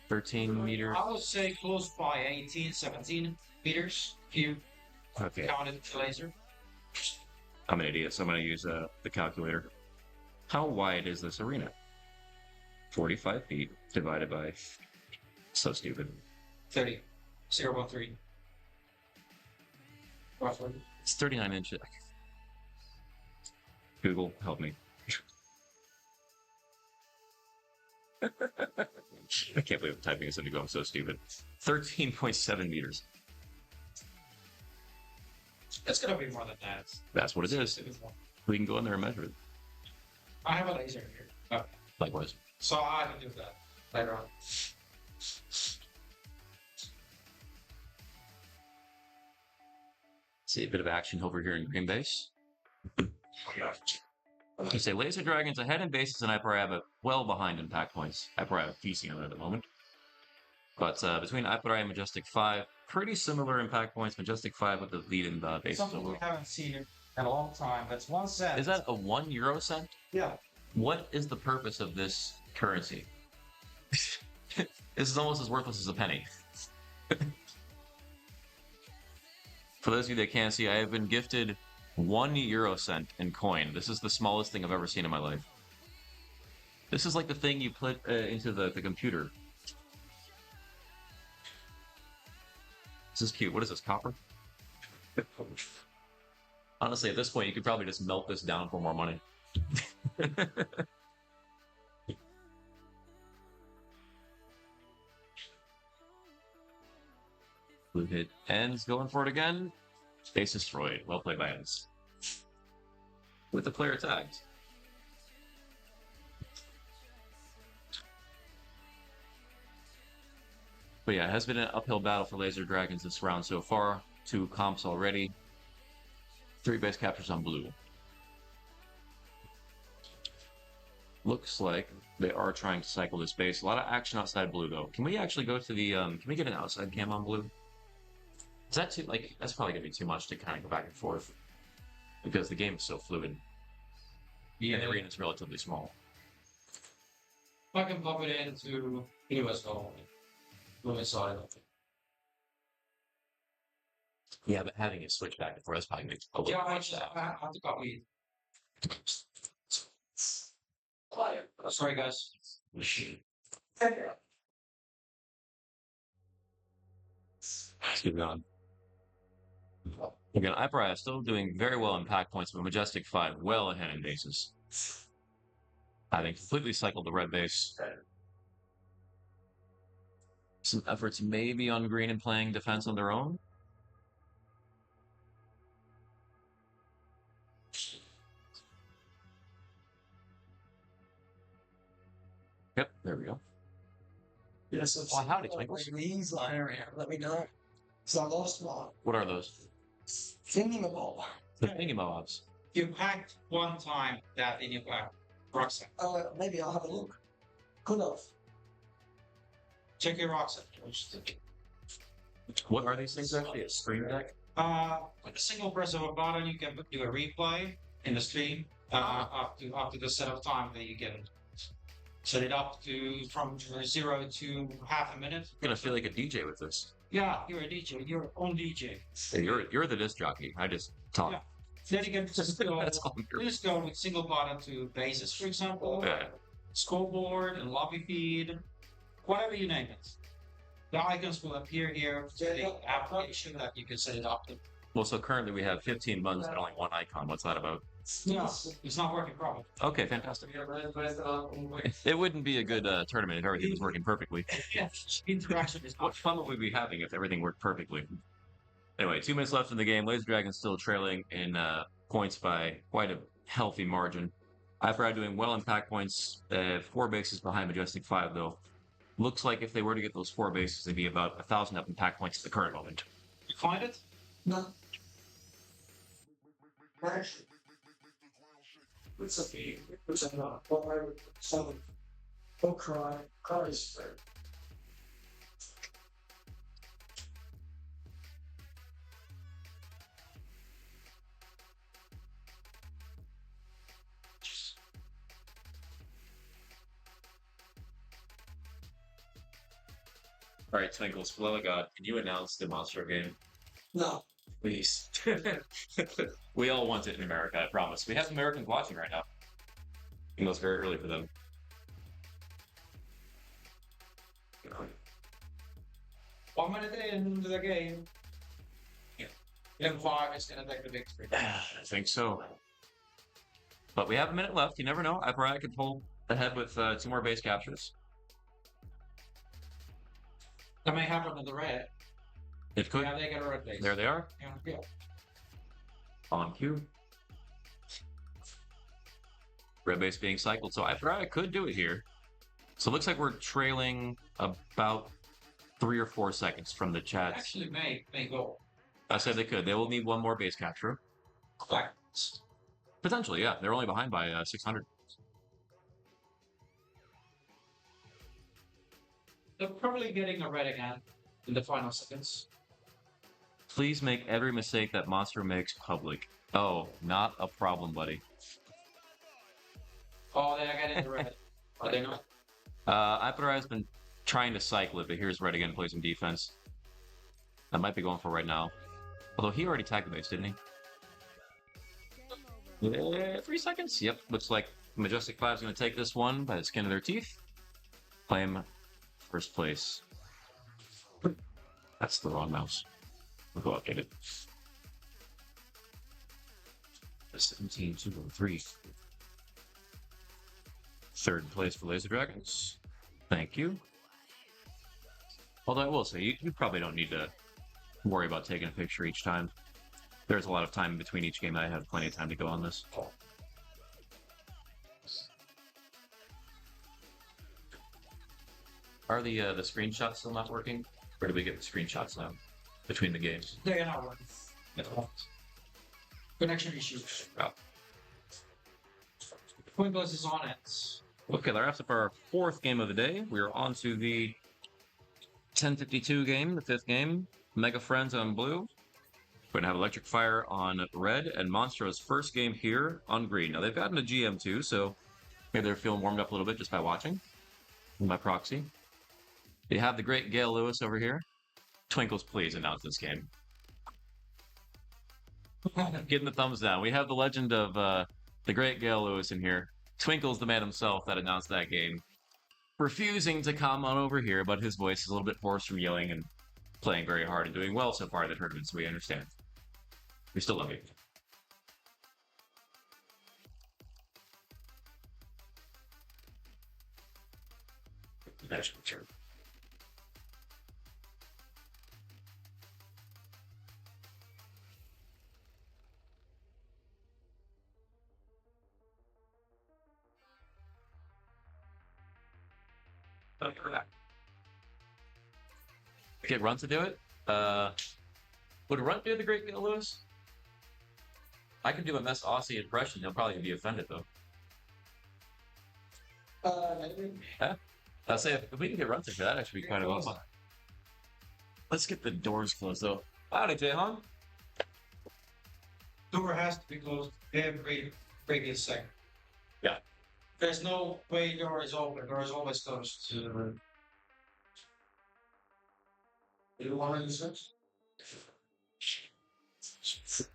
13 meters. I would say close by 18, 17 meters if you Okay. counted the laser. I'm an idiot, so I'm going to use the calculator. How wide is this arena? 45 feet divided by... So stupid. 30. 0.3. Roughly. It's 39 inches. Google, help me. I can't believe I'm typing this into Go. I'm so stupid. 13.7 meters. It's gonna be more than that. That's what it is. We can go in there and measure it. I have a laser here. Oh, Likewise. so I can do that later on. See a bit of action over here in green base. You say Laser Dragons ahead in bases and Aiparaya well behind in pack points. Aiparaya feasting on it at the moment. But between Aiparaya and Majestic 5, pretty similar in pack points. Majestic 5 with the lead in the bases. Something we haven't seen in a long time. That's 1 cent. Is that a €1 cent? Yeah. What is the purpose of this currency? This is almost as worthless as a penny. For those of you that can't see, I have been gifted €1 cent in coin. This is the smallest thing I've ever seen in my life. This is like the thing you put into the computer. This is cute. What is this, copper? Honestly, at this point, you could probably just melt this down for more money. Blue hit. Ends going for it again. Base destroyed. Well played by Ends. With the player tagged. But yeah, it has been an uphill battle for Laser Dragons this round so far. 2 comps already. 3 base captures on blue. Looks like they are trying to cycle this base. A lot of action outside blue, though. Can we actually go to the, can we get an outside cam on blue? Is that too, like, that's probably gonna be too much to kind of go back and forth. Because the game is so fluid. Yeah, And the arena is relatively small. I can pop it into blue as well. Blue inside. Yeah, but having it switch back and forth, that's probably makes a little Yeah, much that. I have to copy. Quiet. Sorry, guys. Keep going. Again, Ipraya still doing very well in pack points, but Majestic 5 well ahead in bases. Having completely cycled the red base. Some efforts maybe on green and playing defense on their own. Yep, there we go. Yes, Well, howdy, Twinkles. Knees lying around. Let me know. So I lost one. What are those? Thingamabobs. The thingamabobs. You packed one time that in your pack. Rucksack. Maybe I'll have a look. Could have. Check your rucksack. What are these things actually? A stream deck? With a single press of a button, you can do a replay in the stream up to the set of time that you get. Set it up to from 0 to half a minute. I'm gonna feel like a DJ with this. Yeah, you're a DJ. You're your own DJ. Hey, you're the disc jockey. I just talk. Yeah. Then you can just go, That's all I'm you just go with single button to bases, for example, Yeah. scoreboard and lobby feed, whatever you name it. The icons will appear here to the application that you can set it up to. Well, so currently we have 15 buttons and only one icon. What's that about? No, it's not working properly. Okay, fantastic. It wouldn't be a good tournament if everything was working perfectly. Yeah, interaction is What not. fun would we be having if everything worked perfectly? Anyway, 2 minutes left in the game. Laser Dragon's still trailing in points by quite a healthy margin. Iprad doing well in pack points. 4 bases behind Majestic 5, though. Looks like if they were to get those 4 bases, they'd be about 1,000 up in pack points at the current moment. You find it? No. Actually. It's okay. It's not. But I would summon. Oh, cry. Cry is fair. All right, Twinkles, below God, can you announce the Monster game? No. Please. We all want it in America, I promise. We have Americans watching right now. Even though it's very early for them. 1 minute into the game. Yeah. M5 is going to take the victory. I think so. But we have a minute left. You never know. Iprad could pull ahead with 2 more base captures. That may happen in the red. It could. Yeah, they get a red base. There they are. Yeah. On cue. Red base being cycled. So Iprad could do it here. So it looks like we're trailing about 3 or 4 seconds from the chat. Actually, may go. I said they could. They will need 1 more base capture. Facts. Potentially, yeah. They're only behind by 600. They're probably getting a red again in the final seconds. Please make every mistake that Monster makes public. Oh, not a problem, buddy. Oh, they're getting the red. Are they not? Ipadora has been trying to cycle it, but here's red again, play some defense. That might be going for right now. Although he already tagged the base, didn't he? 3 seconds? Yep, looks like Majestic 5 is going to take this one by the skin of their teeth. Claim first place. That's the wrong mouse. We'll go update it. 17-203. Third place for Laser Dragons. Thank you. Although I will say, you probably don't need to worry about taking a picture each time. There's a lot of time in between each game. I have plenty of time to go on this. Are the screenshots still not working? Or do we get the screenshots now between the games? They're not working. Connection issues. Oh. Twinkles is on it. Okay, that wraps up our fourth game of the day. We are on to the 10:52 game, the fifth game. Mega Friends on blue. We're gonna have Electric Fire on red, and Monstro's first game here on green. Now they've gotten a GM too, so maybe they're feeling warmed up a little bit just by watching by proxy. You have the great Gail Lewis over here. Twinkles, please announce this game. Getting the thumbs down. We have the legend of the great Gail Lewis in here. Twinkles, the man himself that announced that game, refusing to come on over here, but his voice is a little bit hoarse from yelling and playing very hard and doing well so far in the tournament, so we understand. We still love you. That's true. Get Runt to do it? Would Runt do the Great Gail Lewis? I can do a Mess Aussie impression. He'll probably be offended though. Yeah. I'll say if we can get Runt to do that, actually be kind of awesome. Let's get the doors closed though. Howdy, Jahan. Door has to be closed every previous second. Yeah. There's no way door is open. Door is always closed. You want to use it?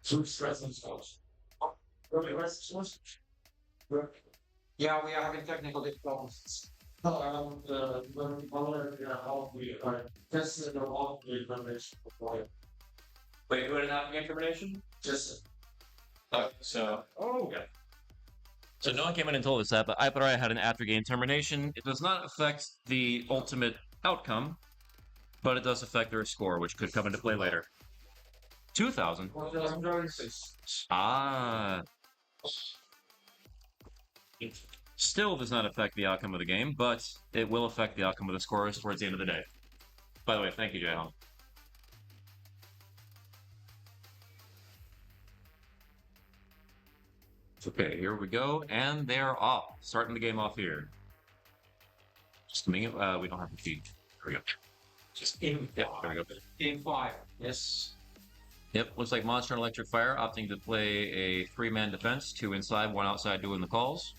Two stress themselves. Okay, where's Yeah, we are having technical difficulties. when all we are testing the all the information before Wait, who didn't have information? just Oh, so. Oh, yeah. So no one came in and told us that, but I had an after-game termination. It does not affect the ultimate outcome, but it does affect their score, which could come into play later. 2,000. 1,036. Ah. Still does not affect the outcome of the game, but it will affect the outcome of the scores towards the end of the day. By the way, thank you, Jahan. Okay, here we go, and they're off. Starting the game off here. Just a minute. We don't have the feed. Here we go. Just in Yep, there we go. Game 5. Yes. Yep, looks like Monster and Electric Fire opting to play a 3-man defense, 2 inside, 1 outside doing the calls.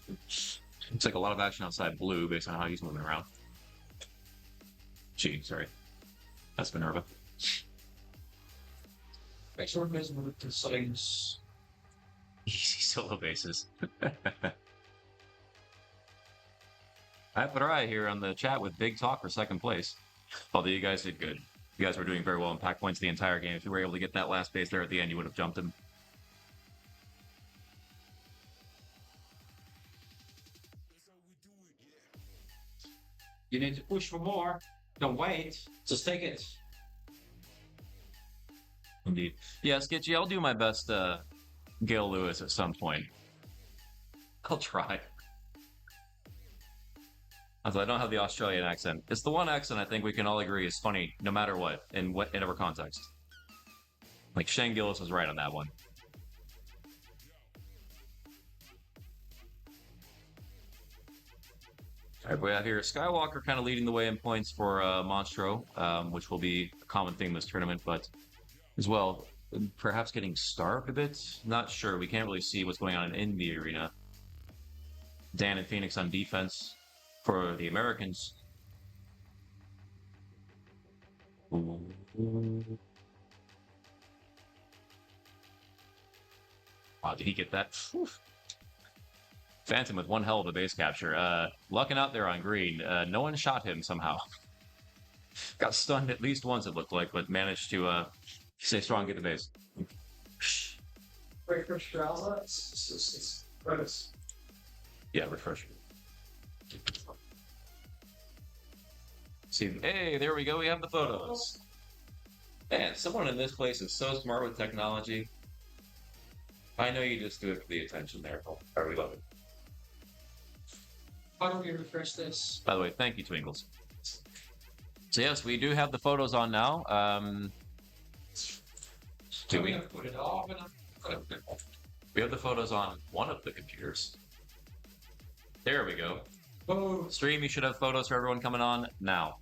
Looks like a lot of action outside blue based on how he's moving around. Gee, sorry. That's Minerva. Make sure it is moved to settings. Easy solo bases. I put our eye here on the chat with big talk for second place. Although you guys did good. You guys were doing very well in pack points the entire game. If you were able to get that last base there at the end, you would have jumped him. You need to push for more. Don't wait. Just take it. Indeed. Yeah, Skitchy, I'll do my best, Gail Lewis at some point. I'll try. Although I don't have the Australian accent. It's the one accent I think we can all agree is funny, no matter what, in whatever context. Like, Shane Gillis was right on that one. Alright, we have here Skywalker kind of leading the way in points for Monstro, which will be a common theme this tournament, but as well, perhaps getting starved a bit? Not sure. We can't really see what's going on in the arena. Dan and Phoenix on defense for the Americans. Ooh. Wow, did he get that? Whew. Phantom with one hell of a base capture. Lucking out there on green. No one shot him somehow. Got stunned at least once, it looked like, but managed to stay strong, get the base. Wait for Strauza. It's Yeah, refresh. See, hey, there we go. We have the photos. Man, someone in this place is so smart with technology. I know you just do it for the attention there. Or we love it. How do we refresh this? By the way, thank you, Twinkles. So yes, we do have the photos on now. Do we put it off and We have the photos on one of the computers. There we go. Oh, Stream, you should have photos for everyone coming on now.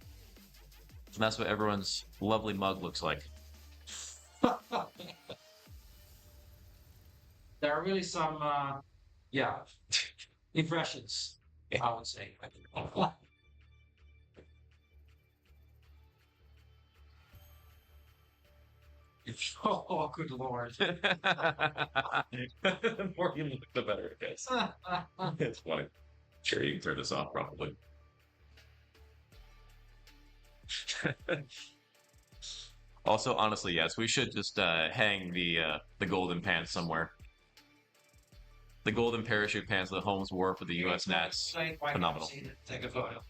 And that's what everyone's lovely mug looks like. there are really some, yeah, impressions, I would say. Oh, good lord. The more you look, the better it gets. It's funny. Sure, you can turn this off probably. Also, honestly, yes, we should just hang the golden pants somewhere. The golden parachute pants that Holmes wore for the U.S. Nats. Phenomenal. Take a photo.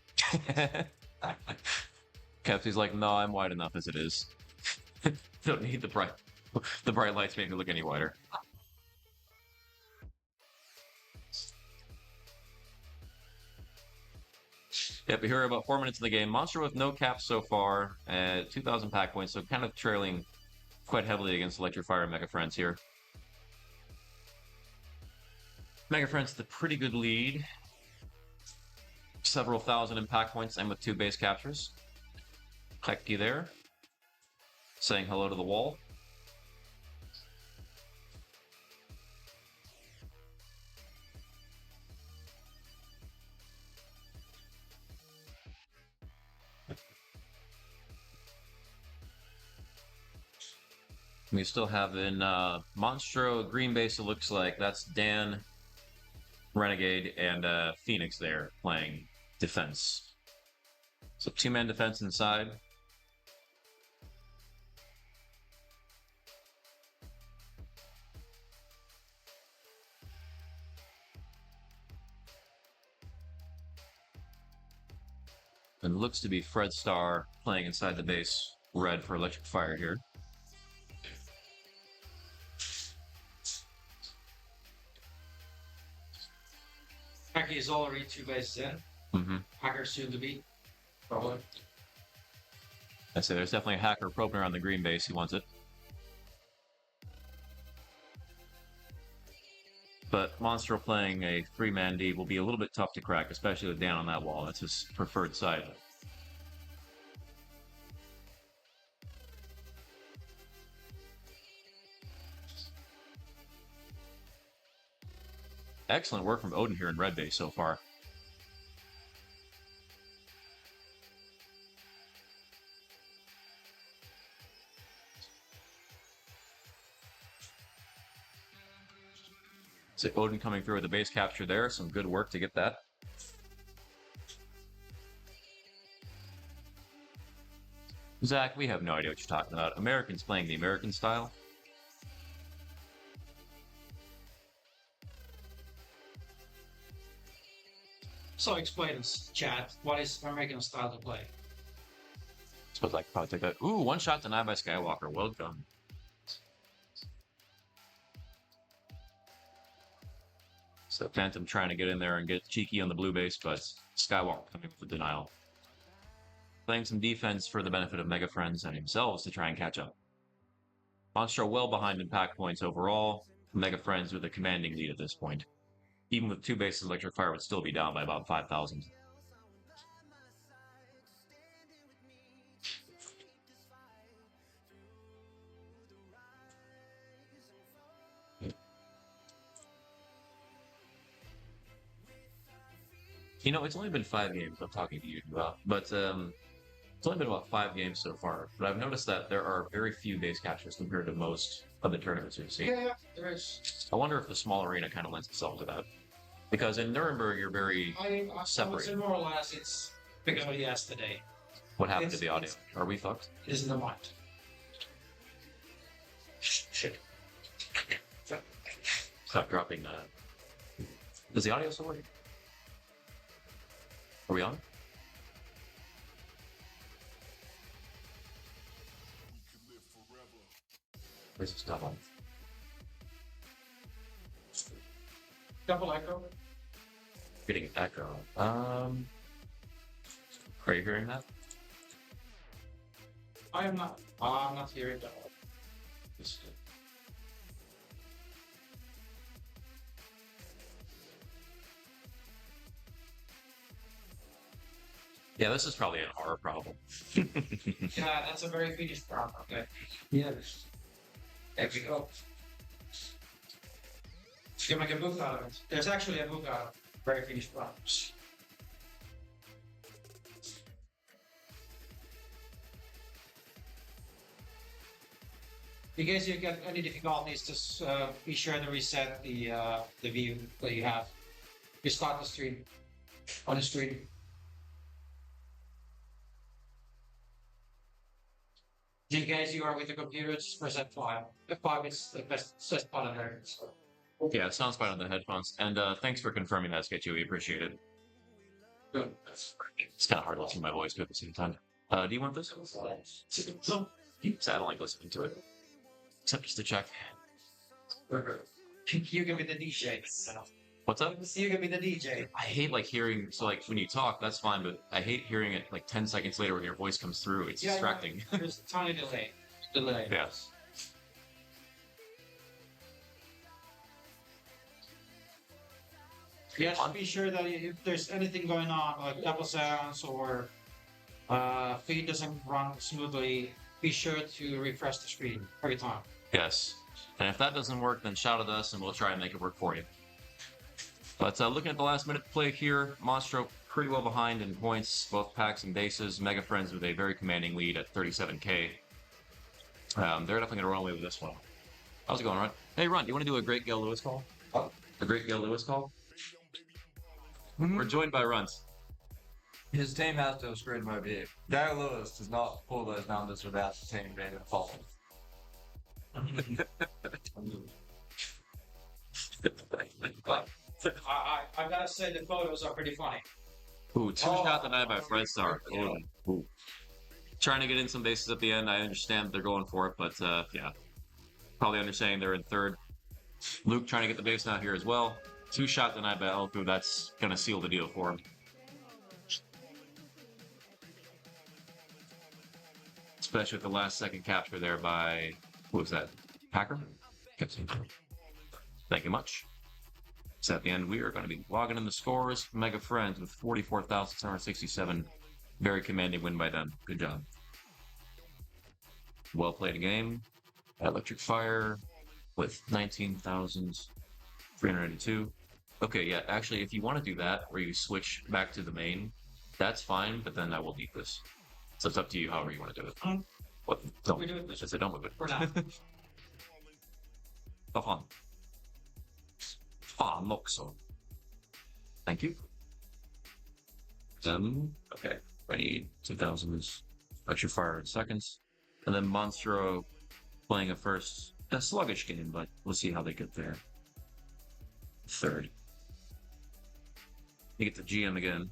Kepsi's like, no, I'm wide enough as it is. Don't need the bright lights make me look any wider. Yep, here are about 4 minutes of the game. Monster with no caps so far at 2,000 pack points, so kind of trailing quite heavily against Electric Fire and Mega Friends here. Mega Friends with a pretty good lead. Several thousand in pack points and with 2 base captures. Heki there. Saying hello to the wall. We still have in Monstro green base, it looks like that's Dan, Renegade, and Phoenix there playing defense. So 2-man defense inside. And looks to be Fred Star playing inside the base red for Electric Fire here. Hacker is already 2 bases in. Hacker soon to be. Probably. I say there's definitely a hacker probing around the green base. He wants it. But Monstro playing a 3-man D will be a little bit tough to crack, especially with Dan on that wall. That's his preferred side. Excellent work from Odin here in red base so far. So Odin coming through with the base capture there. Some good work to get that. Zach, we have no idea what you're talking about. Americans playing the American style. So explain us, chat, what is American style to play? Suppose I could probably take that. Ooh, 1 shot denied by Skywalker. Well done. So Phantom trying to get in there and get cheeky on the blue base, but Skywalker coming with the denial. Playing some defense for the benefit of Mega Friends and themselves to try and catch up. Monstro well behind in pack points overall. Mega Friends with a commanding lead at this point. Even with 2 bases, Electric Fire would still be down by about 5,000. You know, it's only been 5 games I'm talking to you about, but it's only been about 5 games so far. But I've noticed that there are very few base captures compared to most of the tournaments we've seen. Yeah, there is. I wonder if the small arena kind of lends itself to that. Because in Nuremberg, you're very I would say separated. more or less it's because of yesterday. What happened to the audio? Are we fucked? It is in the mind. Shit. Stop dropping Does the audio still work? Are we on? Where's the stuff on? Double echo. Getting an echo. Are you hearing that? I'm not hearing that. Yeah, this is probably an R problem. Yeah, that's a very Finnish problem. Okay. Yes. There we go. You can make a book out of it. There's actually a book out of very Finnish problems. In case you get any difficulties, just be sure to reset the view that you have. You start the stream on the screen. In case you are with the computer, just press F5. F5 is the best button there. Yeah, it sounds fine on the headphones. And thanks for confirming that, Sketchy. We appreciate it. Good. It's kind of hard listening to my voice, but at the same time. Do you want this? So, I don't like listening to it. Except just to check. You can be the DJ. What's up? You can be the DJ. I hate like hearing, so like when you talk, that's fine, but I hate hearing it like 10 seconds later when your voice comes through. It's distracting. There's a tiny delay. Yes. Yeah, just be sure that if there's anything going on, like double sounds or feed doesn't run smoothly, be sure to refresh the screen every time. Yes. And if that doesn't work, then shout at us and we'll try and make it work for you. But looking at the last minute play here, Monstro pretty well behind in points, both packs and bases. Mega Friends with a very commanding lead at 37k. They're definitely going to run away with this one. How's it going, Ron? Hey, Ron, do you want to do a Great Gail Lewis call? A Great Gail Lewis call? We're joined by Runs. His team has to have screwed my view. Gary Lewis does not pull those numbers without the team being involved. I gotta say the photos are pretty funny. Ooh, two-shot denied by Fred Star. Ooh. Trying to get in some bases at the end. I understand that they're going for it, but yeah. Probably understanding they're in third. Luke trying to get the base out here as well. Two-shot denied by Elku. That's going to seal the deal for him. Especially with the last second capture there by, who was that? Packer? Thank you much. So at the end, we are going to be logging in the scores. Mega Friends with 44,767. Very commanding win by them. Good job. Well played game. Electric Fire with 19,392. Okay, yeah, actually, if you want to do that, where you switch back to the main, that's fine, but then I will beat this. So it's up to you, however you want to do it. What? Don't. We do it. I said don't move it. For now. Have fun. Moxo. Thank you. Okay. I need 2,000 Electric Fire in seconds. And then Monstro playing a sluggish game, but we'll see how they get there. Third. You get the GM again.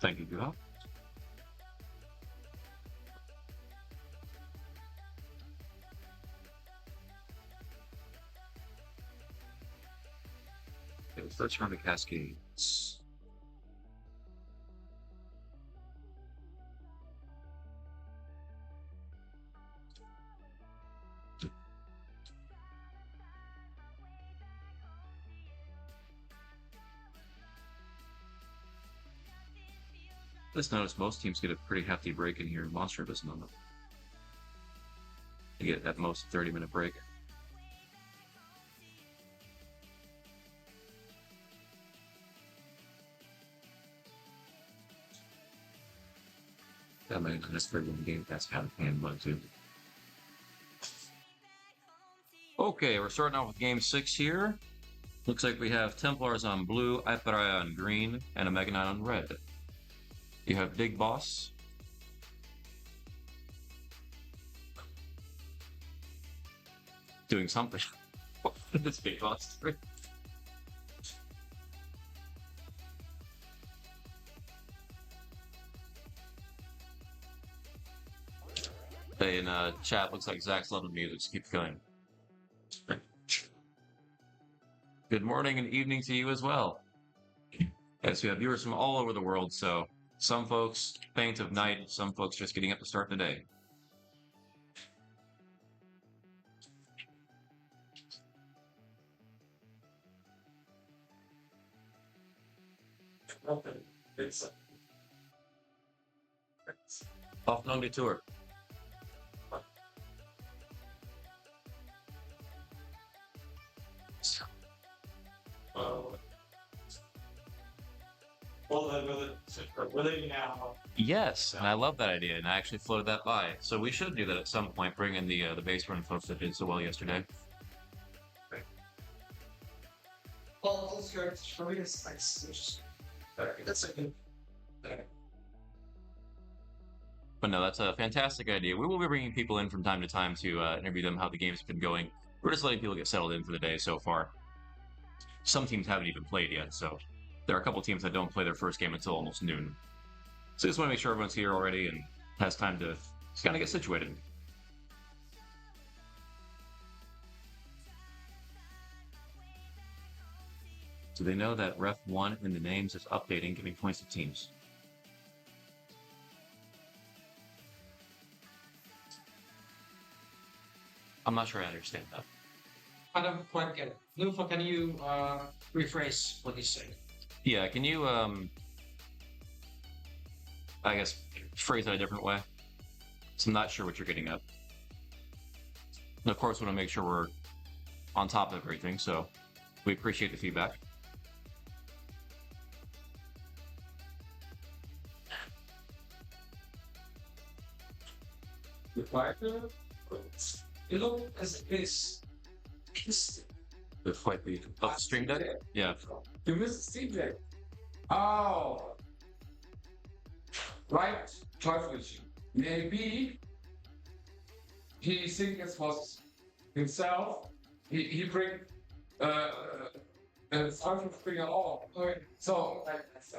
Thank you, Guha. Okay, let's run the cascades. Let's notice most teams get a pretty hefty break in here. Monster does not. You get at most 30-minute break. That might be a very good game. That's kind of hand one too. Okay, we're starting off with game 6 here. Looks like we have Templars on blue, Iparai on green, and a Mega Knight on red. You have Big Boss. Doing something. This Big Boss. say in chat, looks like Zach's loving the music, so keep it going. Good morning and evening to you as well. Yes, we have viewers from all over the world, so some folks faint of night, some folks just getting up to start the day. It's Off long tour. will it now? Yes, and I love that idea, and I actually floated that by. So we should do that at some point, bring in the base run folks that did so well yesterday. Well, those characters for me is nice. That's a good. But no, that's a fantastic idea. We will be bringing people in from time to time to interview them how the game's been going. We're just letting people get settled in for the day so far. Some teams haven't even played yet, so there are a couple teams that don't play their first game until almost noon. So just want to make sure everyone's here already and has time to just kind of get situated. So they know that Ref 1 in the names is updating, giving points to teams. I'm not sure I understand that. I don't quite get it. Lufa, can you rephrase what he's saying? Yeah, can you, I guess, phrase that a different way? So I'm not sure what you're getting at. And of course, we want to make sure we're on top of everything, so we appreciate the feedback. The fighter? You look as this. The fight the upstream deck? Yeah. You missed the CJ. Oh. Right, Teufelsche. Maybe he thinks it was himself. He bring Teufelsbringer all. Okay. So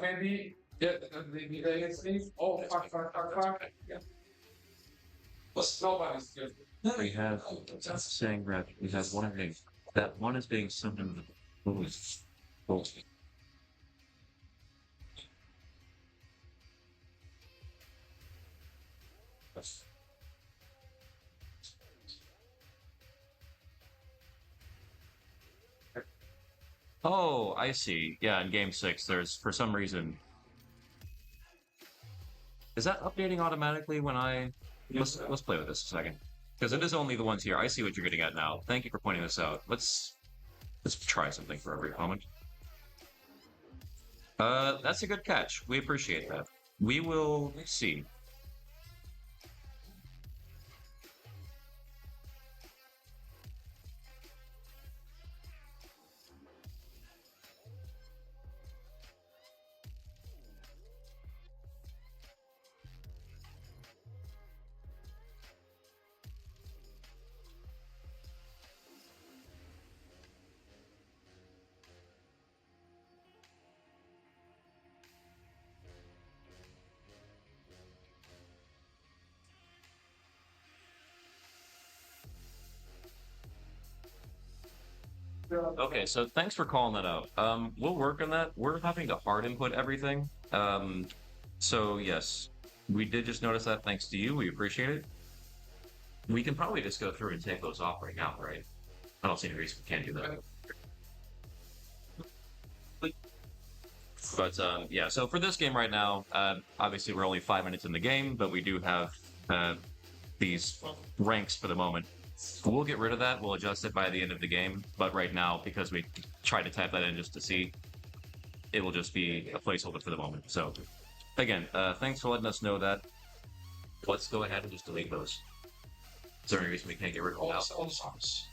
maybe it's things. Oh fuck. Yeah. But nobody's good. We have saying rep. We have one thing. That one is being summoned. Oh, I see. Yeah, in game 6, there's for some reason. Is that updating automatically when I? Let's play with this a second. Because it is only the ones here. I see what you're getting at now. Thank you for pointing this out. Let's try something for every moment. That's a good catch. We appreciate that. We will see. Okay, so thanks for calling that out. We'll work on that. We're having to hard input everything. So yes, we did just notice that. Thanks to you, we appreciate it. We can probably just go through and take those off right now, right? I don't see any reason we can't do that. But yeah, so for this game right now, obviously we're only 5 minutes in the game, but we do have these ranks for the moment. We'll get rid of that. We'll adjust it by the end of the game. But right now, because we tried to type that in just to see, it will just be a placeholder for the moment. So, again, thanks for letting us know that. Let's go ahead and just delete those. Is there any reason we can't get rid of them now? All the songs.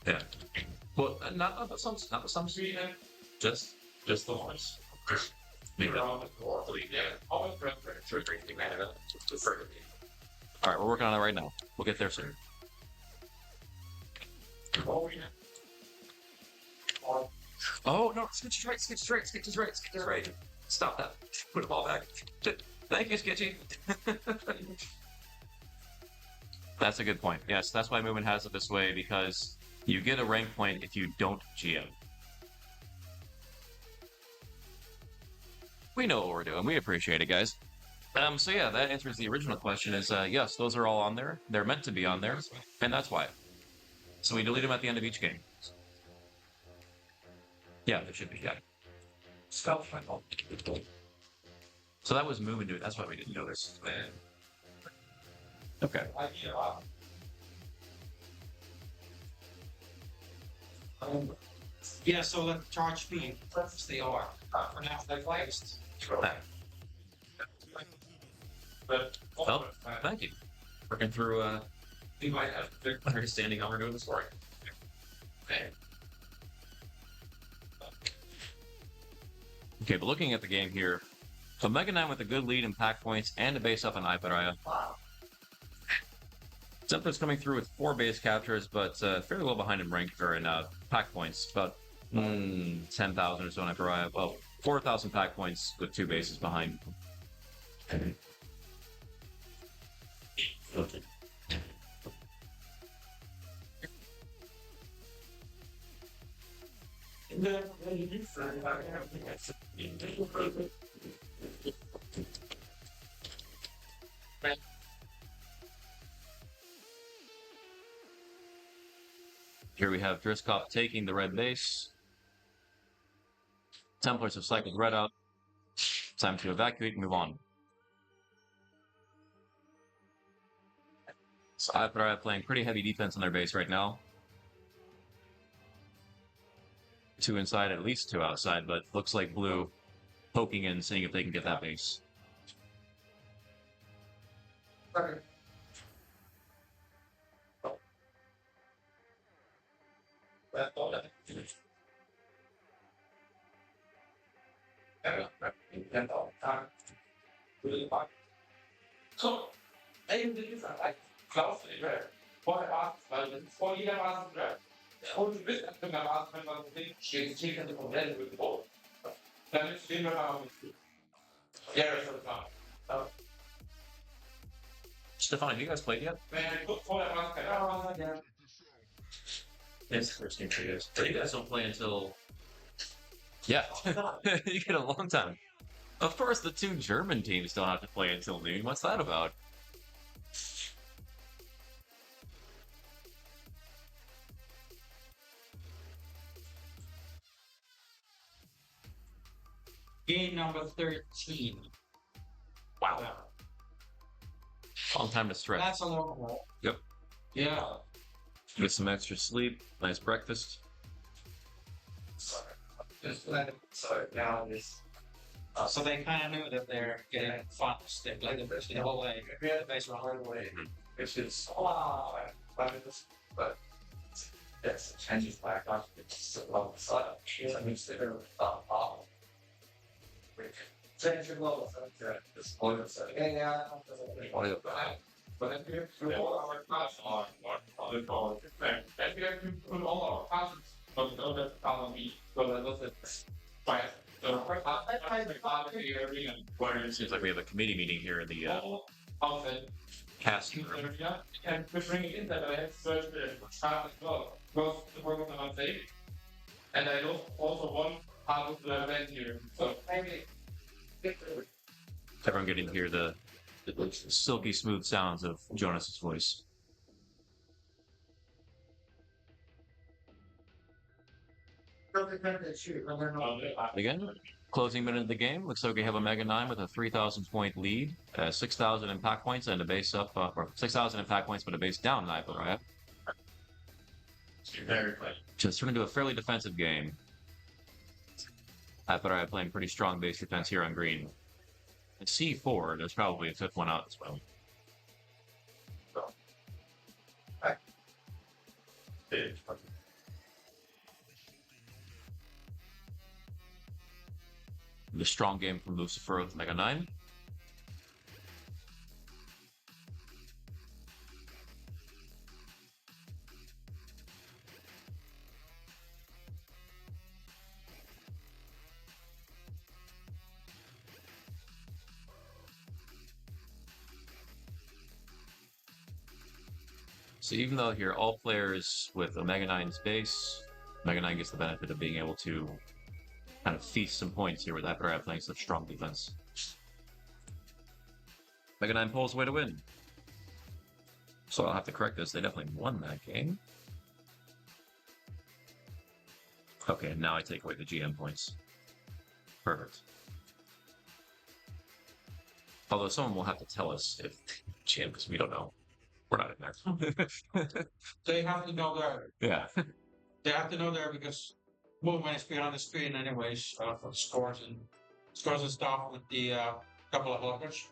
Yeah. Well, not the songs. Not the songs. Just the ones. Just leave it. Delete. All right, we're working on it right now. We'll get there soon. Oh no! Sketchy's right. Sketchy's right. Sketchy's right. Sketchy's right. Stop that. Put the ball back. Thank you, Sketchy. That's a good point. Yes, that's why Movement has it this way, because you get a rank point if you don't GM. We know what we're doing. We appreciate it, guys. So yeah, that answers the original question is, yes, those are all on there. They're meant to be on there, and that's why. So we delete them at the end of each game. Yeah, there should be, yeah. So that was moving to it. That's why we didn't notice. Okay. Yeah, so let the charge be as they are. For now, they're placed. Well, thank you. Working through, we might have understanding how we're doing this work. Okay, but looking at the game here, so Mega 9 with a good lead in pack points and a base up on Iparaya. Zempla's coming through with 4 base captures, but fairly well behind in rank or in pack points. About 10,000 or so on Iparaya. Well, 4,000 pack points with 2 bases behind. Here we have Driscoll taking the red base. Templars have cycled red out. Time to evacuate and move on. So Iparaya playing pretty heavy defense on their base right now. 2 inside, at least 2 outside, but looks like Blue poking in, seeing if they can get that base. So, eigentlich ist das eigentlich Klaus vorher war es, weil das vor jeder Maße und du bist in der Maße, wenn man denkt, steht das komplett irgendwo. Dann stehen wir mal mit. Ja, das ist klar. Stefan, have you guys played yet? Vorher war es keine Maße, ja. It's interesting for you guys. But you guys don't play until... Yeah, you get a long time. Of course, the 2 German teams don't have to play until noon. What's that about? Game number 13. Wow. Long time to stretch. That's a long roll. Yep. Yeah. Get some extra sleep, nice breakfast. Just let it, so now this. So they kind of knew that they're getting funnels. They played the whole way. We had the base run right away, which is but it's changes back on it's a lot of side. I mean, they're change your level, this point of setting. Yeah. But if you put all our classes on the phone, and we have to put all our classes on the column B, so that was it. Fine. So, Seems like we have a committee meeting here in the cast room. and we're bringing in that I have searched the chart as well. Both the work on safe, and I also want part of the event here. So maybe. Everyone getting to hear the silky smooth sounds of Jonas's voice. Again, closing minute of the game. Looks like we have a Mega 9 with a 3,000 point lead, 6,000 impact points, and a base up, or 6,000 impact points, but a base down in Iparaya. Just turned into a fairly defensive game. Iparaya playing pretty strong base defense here on green. And C4, there's probably a 5th one out as well. The strong game from Lucifer with Mega 9. So even though here all players with Omega 9's base, Omega 9 gets the benefit of being able to kind of feast some points here with Epirab playing such strong defense. Mega 9 pulls away to win. So I'll have to correct this. They definitely won that game. Okay, now I take away the GM points. Perfect. Although someone will have to tell us if GM, because we don't know. We're not in there. They have to know there. Yeah. They have to know there because movement is behind the screen anyways for scores and stuff with the couple of helpers.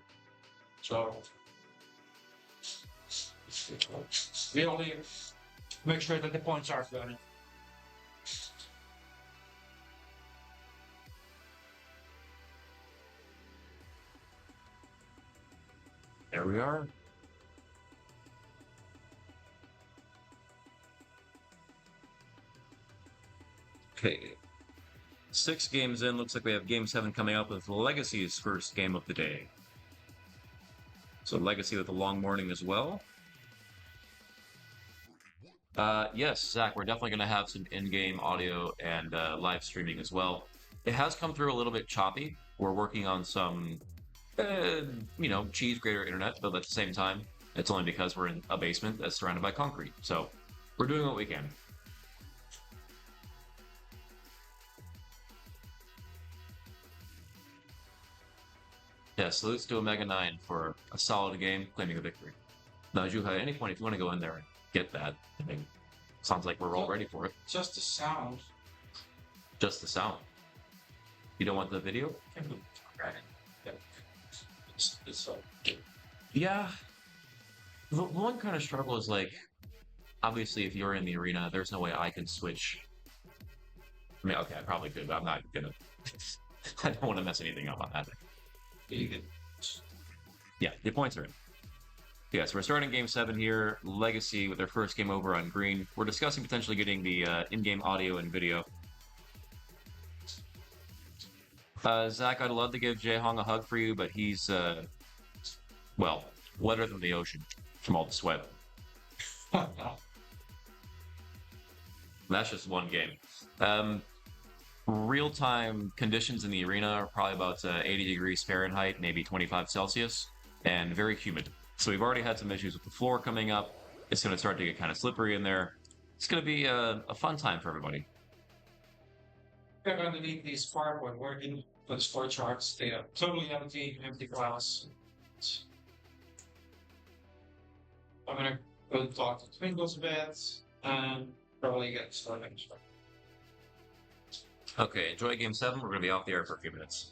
So we only make sure that the points are done. There we are. Okay. 6 games in, looks like we have game 7 coming up with Legacy's first game of the day. So Legacy with a long morning as well. Yes, Zach, we're definitely going to have some in-game audio and live streaming as well. It has come through a little bit choppy. We're working on some, cheese grater internet, but at the same time, it's only because we're in a basement that's surrounded by concrete. So we're doing what we can. Yeah, salutes to Omega 9 for a solid game, claiming a victory. Now, Juha, at any point, if you want to go in there and get that, I mean, sounds like we're all ready for it. Just the sound. Just the sound. You don't want the video? Yeah. The one kind of struggle is like, obviously, if you're in the arena, there's no way I can switch. I mean, okay, I probably could, but I'm not gonna. I don't want to mess anything up on that. Yeah, the points are in. Yeah, so we're starting game 7 here. Legacy with their first game over on green. We're discussing potentially getting the in-game audio and video. Zach, I'd love to give Jae Hong a hug for you, but he's, well, wetter than the ocean from all the sweat. That's just one game. Real-time conditions in the arena are probably about 80 degrees Fahrenheit, maybe 25 Celsius, and very humid. So we've already had some issues with the floor coming up. It's going to start to get kind of slippery in there. It's going to be a fun time for everybody. Underneath these fireboard working for the score charts, they are totally empty glass. I'm gonna go talk to Twinkles a bit and probably get started. Okay, enjoy game 7. We're going to be off the air for a few minutes.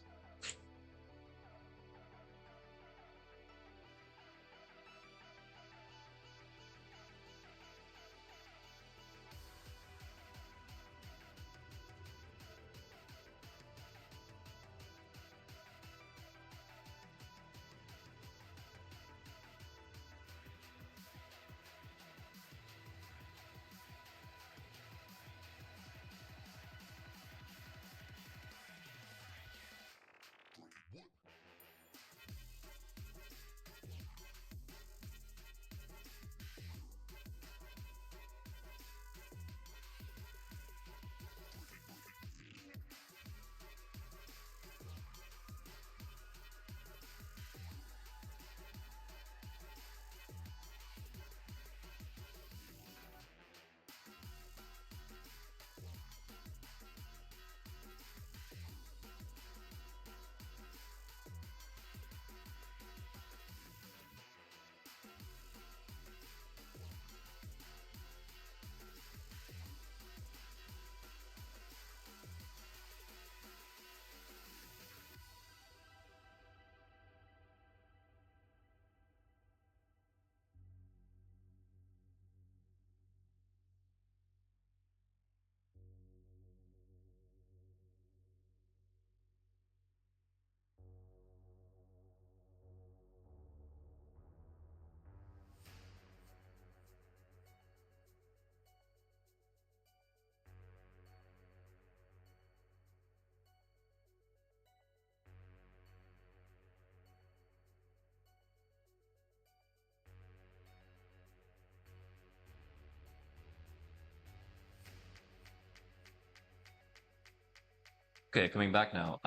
Okay, coming back now.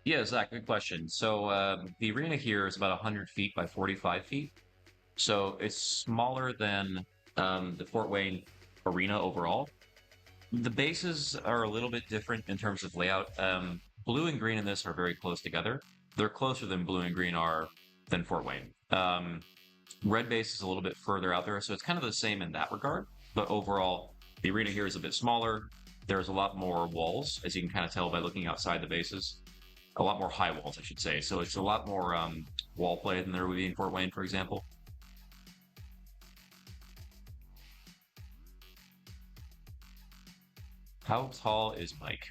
Yeah, Zach, good question. So the arena here is about 100 feet by 45 feet. So it's smaller than the Fort Wayne arena overall. The bases are a little bit different in terms of layout. Blue and green in this are very close together. They're closer than blue and green are than Fort Wayne. Red base is a little bit further out there, so it's kind of the same in that regard. But overall, the arena here is a bit smaller. There's a lot more walls, as you can kind of tell by looking outside the bases. A lot more high walls, I should say. So it's a lot more wall play than there would be in Fort Wayne, for example. How tall is Mike?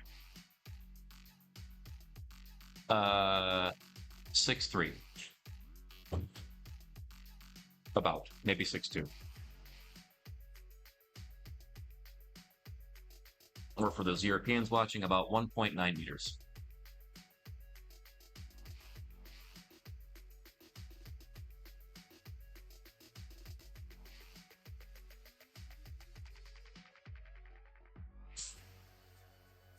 6'3". About, maybe 6'2". Or for those Europeans watching, about 1.9 meters.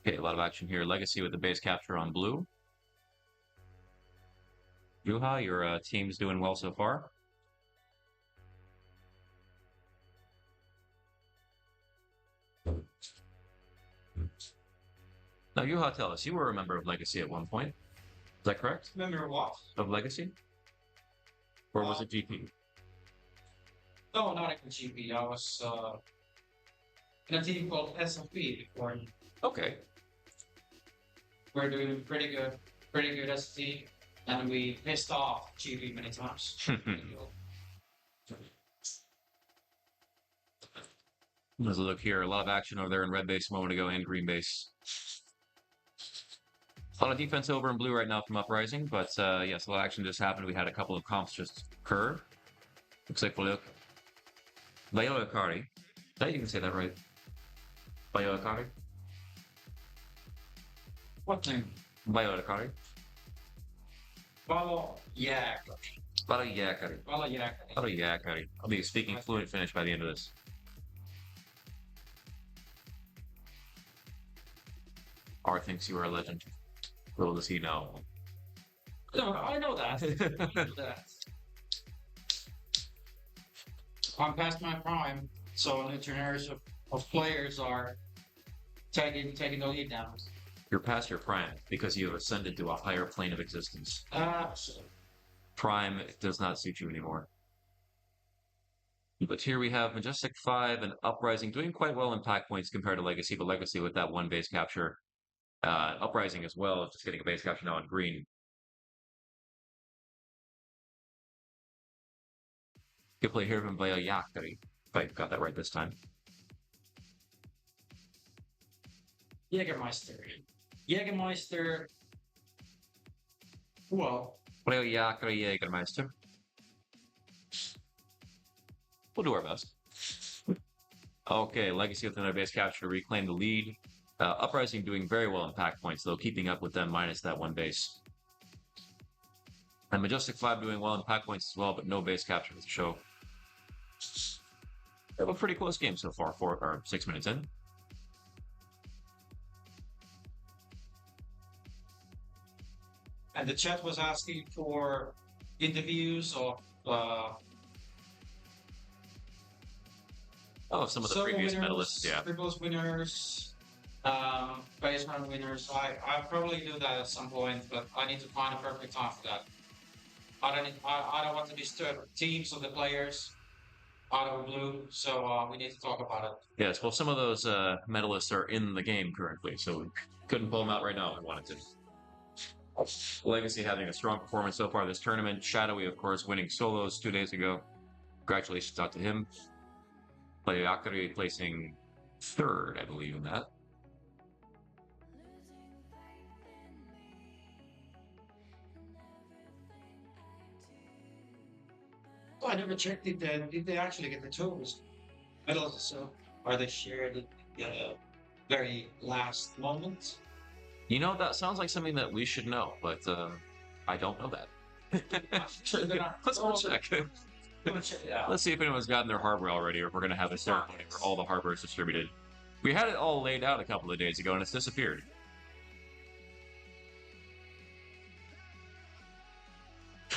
Okay, a lot of action here. Legacy with the base capture on blue. Juha, your team's doing well so far. Now, Juha, tell us, you were a member of Legacy at one point. Is that correct? Member of what? Of Legacy? Or was it GP? No, not in GP. I was in a team called SFP before. Okay. We're doing pretty good as a team, and we pissed off GP many times. Let's look here. A lot of action over there in red base a moment ago and green base. A lot of defense over in blue right now from Uprising, but yes, a lot of action just happened. We had a couple of comps just occur. Looks like Viola Akari. I think you can say that right. Viola Akari? What name? Viola Akari. Valo Yak. Viola Yakari. Valo Yak. Viola Yakari. I'll be speaking fluent Finnish by the end of this. R thinks you are a legend. Little does he know. No, I know that. I know that. I'm past my prime, so new generation of players are taking the lead now. You're past your prime because you have ascended to a higher plane of existence. Prime does not suit you anymore. But here we have Majestic 5 and Uprising doing quite well in pack points compared to Legacy, but Legacy with that one base capture. Uprising as well, just getting a base capture now on green. Good play here from Yakari, if I got that right this time. Jägermeister. Well, Yakari Jägermeister. We'll do our best. Okay, Legacy with another base capture to reclaim the lead. Uprising doing very well in pack points, though, keeping up with them minus that one base. And Majestic 5 doing well in pack points as well, but no base capture to show. We have a pretty close game so far, 6 minutes in. and the chat was asking for interviews of some of the silver previous winners, medalists, yeah. triples winners, base round winners. I probably do that at some point, but I need to find a perfect time for that. I don't want to disturb teams or the players out of the blue, so we need to talk about it. Yes, well, some of those medalists are in the game currently, so we couldn't pull them out right now if we wanted to. Legacy having a strong performance so far this tournament. Shadowy, of course, winning solos 2 days ago. Congratulations out to him. Yakari placing third, I believe, in that. Oh, I never checked. Did they actually get the totals? Medals, so are they shared at the very last moment? You know, that sounds like something that we should know, but I don't know that. Let's go check. Yeah. Let's see if anyone's gotten their hardware already, or if we're going to have a ceremony where all the hardware is distributed. We had it all laid out a couple of days ago, and it's disappeared.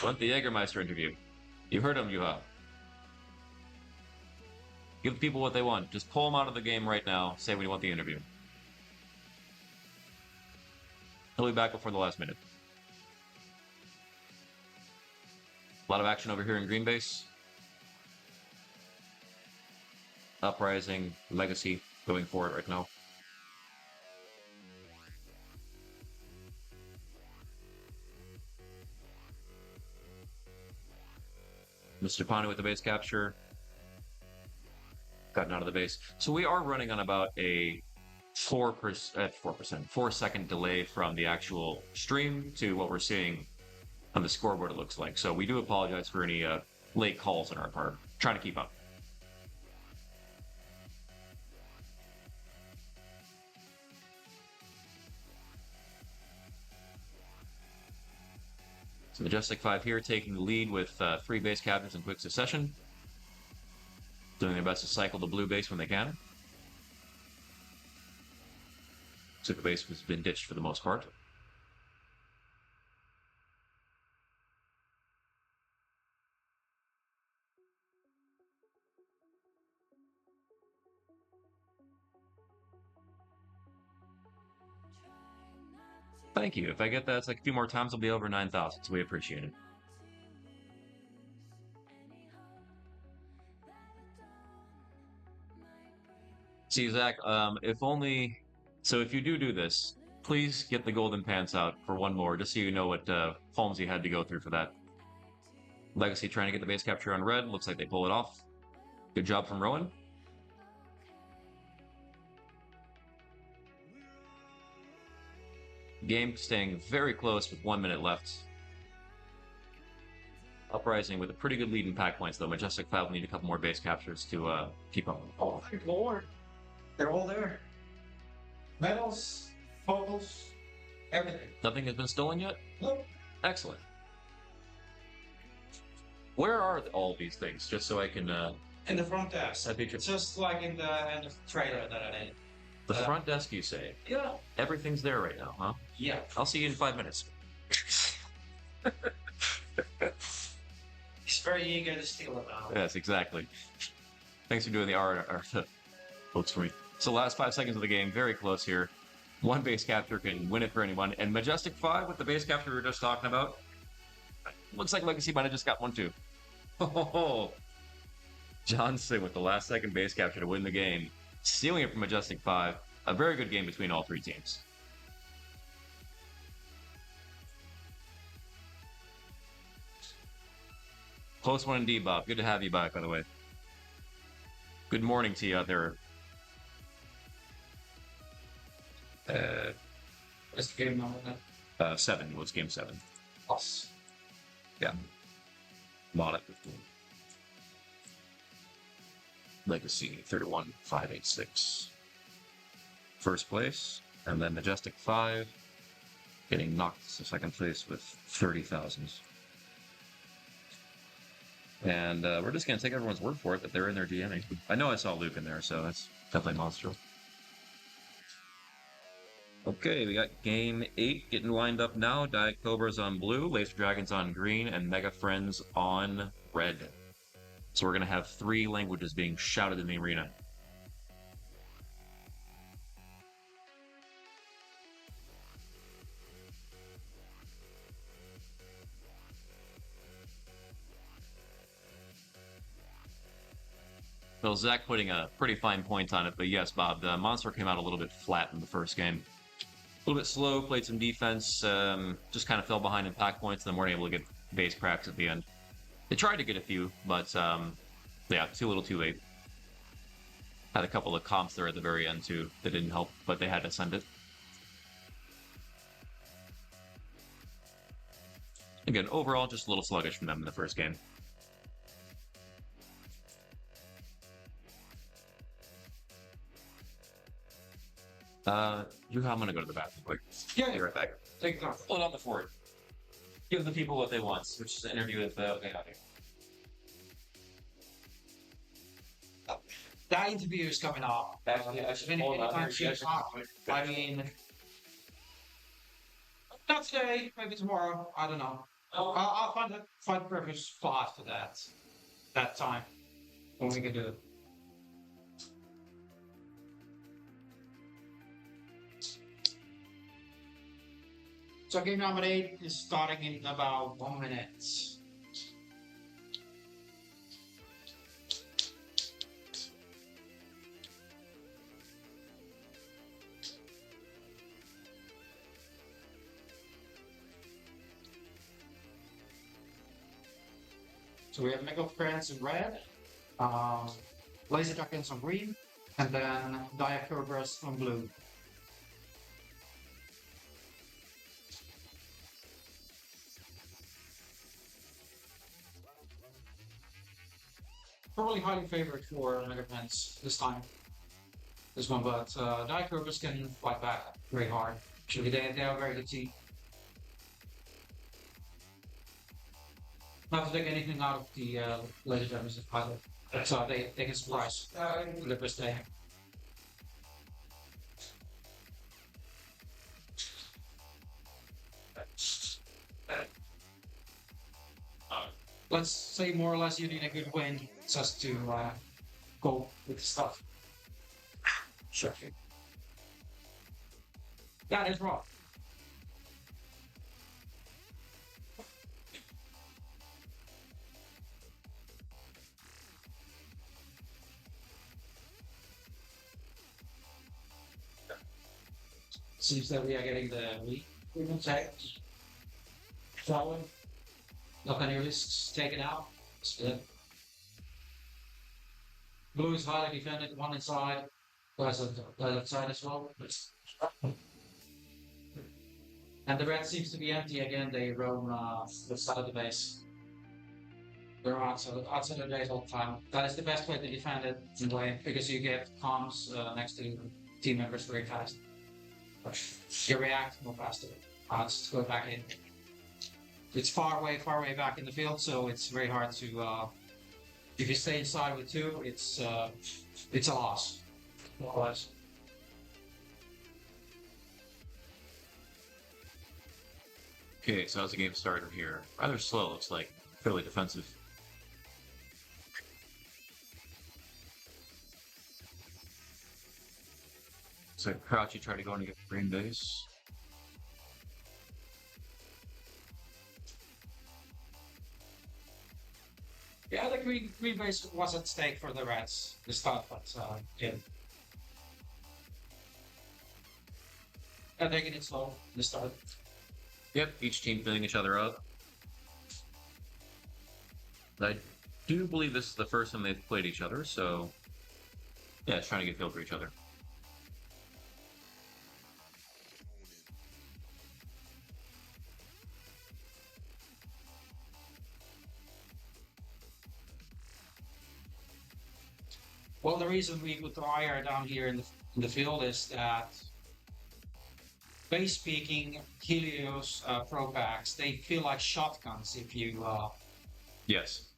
Want the Jägermeister interview. You heard him, Yuha. Give people what they want. Just pull them out of the game right now. Say we want the interview. He'll be back before the last minute. A lot of action over here in Green Base. Uprising, Legacy, going for it right now. Mr. Pani with the base capture. Gotten out of the base. So we are running on about a 4% delay from the actual stream to what we're seeing on the scoreboard, it looks like. So we do apologize for any late calls on our part. Trying to keep up. So Majestic 5 here taking the lead with 3 base captains in quick succession. Doing their best to cycle the blue base when they can. So the base has been ditched for the most part. Thank you. If I get that, it's like a few more times, I'll be over 9,000. So we appreciate it. See, Zach, if only... So if you do this, please get the golden pants out for one more, just so you know what Holmesy had to go through for that. Legacy trying to get the base capture on red. Looks like they pull it off. Good job from Rowan. Game staying very close with 1 minute left. Uprising with a pretty good lead in pack points, though. Majestic 5 will need a couple more base captures to keep up. Oh, thank Lord. They're all there. Medals, photos, everything. Nothing has been stolen yet? Nope. Excellent. Where are all these things? Just so I can... In the front desk. I picture... Just like in the end of the trailer that I did. The front desk, you say? Yeah. Everything's there right now, huh? Yeah. I'll see you in 5 minutes. He's very eager to steal it now. Yes, exactly. Thanks for doing the art folks for me. So last 5 seconds of the game, very close here. 1 base capture can win it for anyone. And Majestic 5 with the base capture we were just talking about. Looks like Legacy might have just got one too. Oh, Johnson with the last second base capture to win the game. Stealing it from Majestic 5. A very good game between all 3 teams. Close one indeed, Bob. Good to have you back, by the way. Good morning to you out there. What's the game number then? 7 was game 7. Plus. Yeah. Bought it. Legacy 31,586. First place, and then Majestic 5 getting knocked to second place with 30,000. And we're just going to take everyone's word for it that they're in there DMing. I know I saw Luke in there, so that's definitely monstrous. Okay, we got game 8 getting lined up now. Diet Cobra's on blue, Laser Dragons on green, and Mega Friends on red. So we're going to have 3 languages being shouted in the arena. Well, Zach putting a pretty fine point on it, but yes, Bob, the monster came out a little bit flat in the first game. A little bit slow, played some defense, just kind of fell behind in pack points, and then weren't able to get base cracks at the end. They tried to get a few, but yeah, too little too late. Had a couple of comps there at the very end too that didn't help, but they had to send it. Again, overall, just a little sluggish from them in the first game. I'm gonna go to the bathroom quick. Yeah, Be right back. take it off. Hold on the fort. Give the people what they want, which is an interview with That interview is coming up. Anytime soon. I mean, not today, maybe tomorrow. I don't know. I'll find a perfect spot for that time when we can do it. So game number 8 is starting in about 1 minute. So we have Mega Friends in red, Laser Dragons on green, and then Diacobras on blue. Probably highly favored for Mega Friends this time. This one, but Diacobras can fight back very hard. Actually, they are a very good team. Not to take anything out of the laser dragons of pilot. So they can surprise the first day. Let's say more or less you need a good wind just to go with the stuff. Sure. That is wrong. Seems that we are getting the lead. We can take forward. Not any risks taken out. It's good. Blue is highly defended, one inside. There's the other side as well. And the red seems to be empty again. They roam the side of the base. They're outside the base all the time. That is the best way to defend it in a way, because you get comms next to team members very fast. You react more faster. Just go back in. It's far away back in the field, so it's very hard to. If you stay inside with 2, it's a loss. More or less. Okay, so how's the game started here? Rather slow, looks like. Fairly defensive. So Crouchy tried to go in to get the green base. Yeah, the green base was at stake for the Reds to start, but yeah. They're taking it slow to start. Yep, each team filling each other up. I do believe this is the first time they've played each other, so yeah, it's trying to get feel for each other. Well, the reason we put the wire down here in the field is that, base speaking, Helios Pro Packs, they feel like shotguns if you Yes.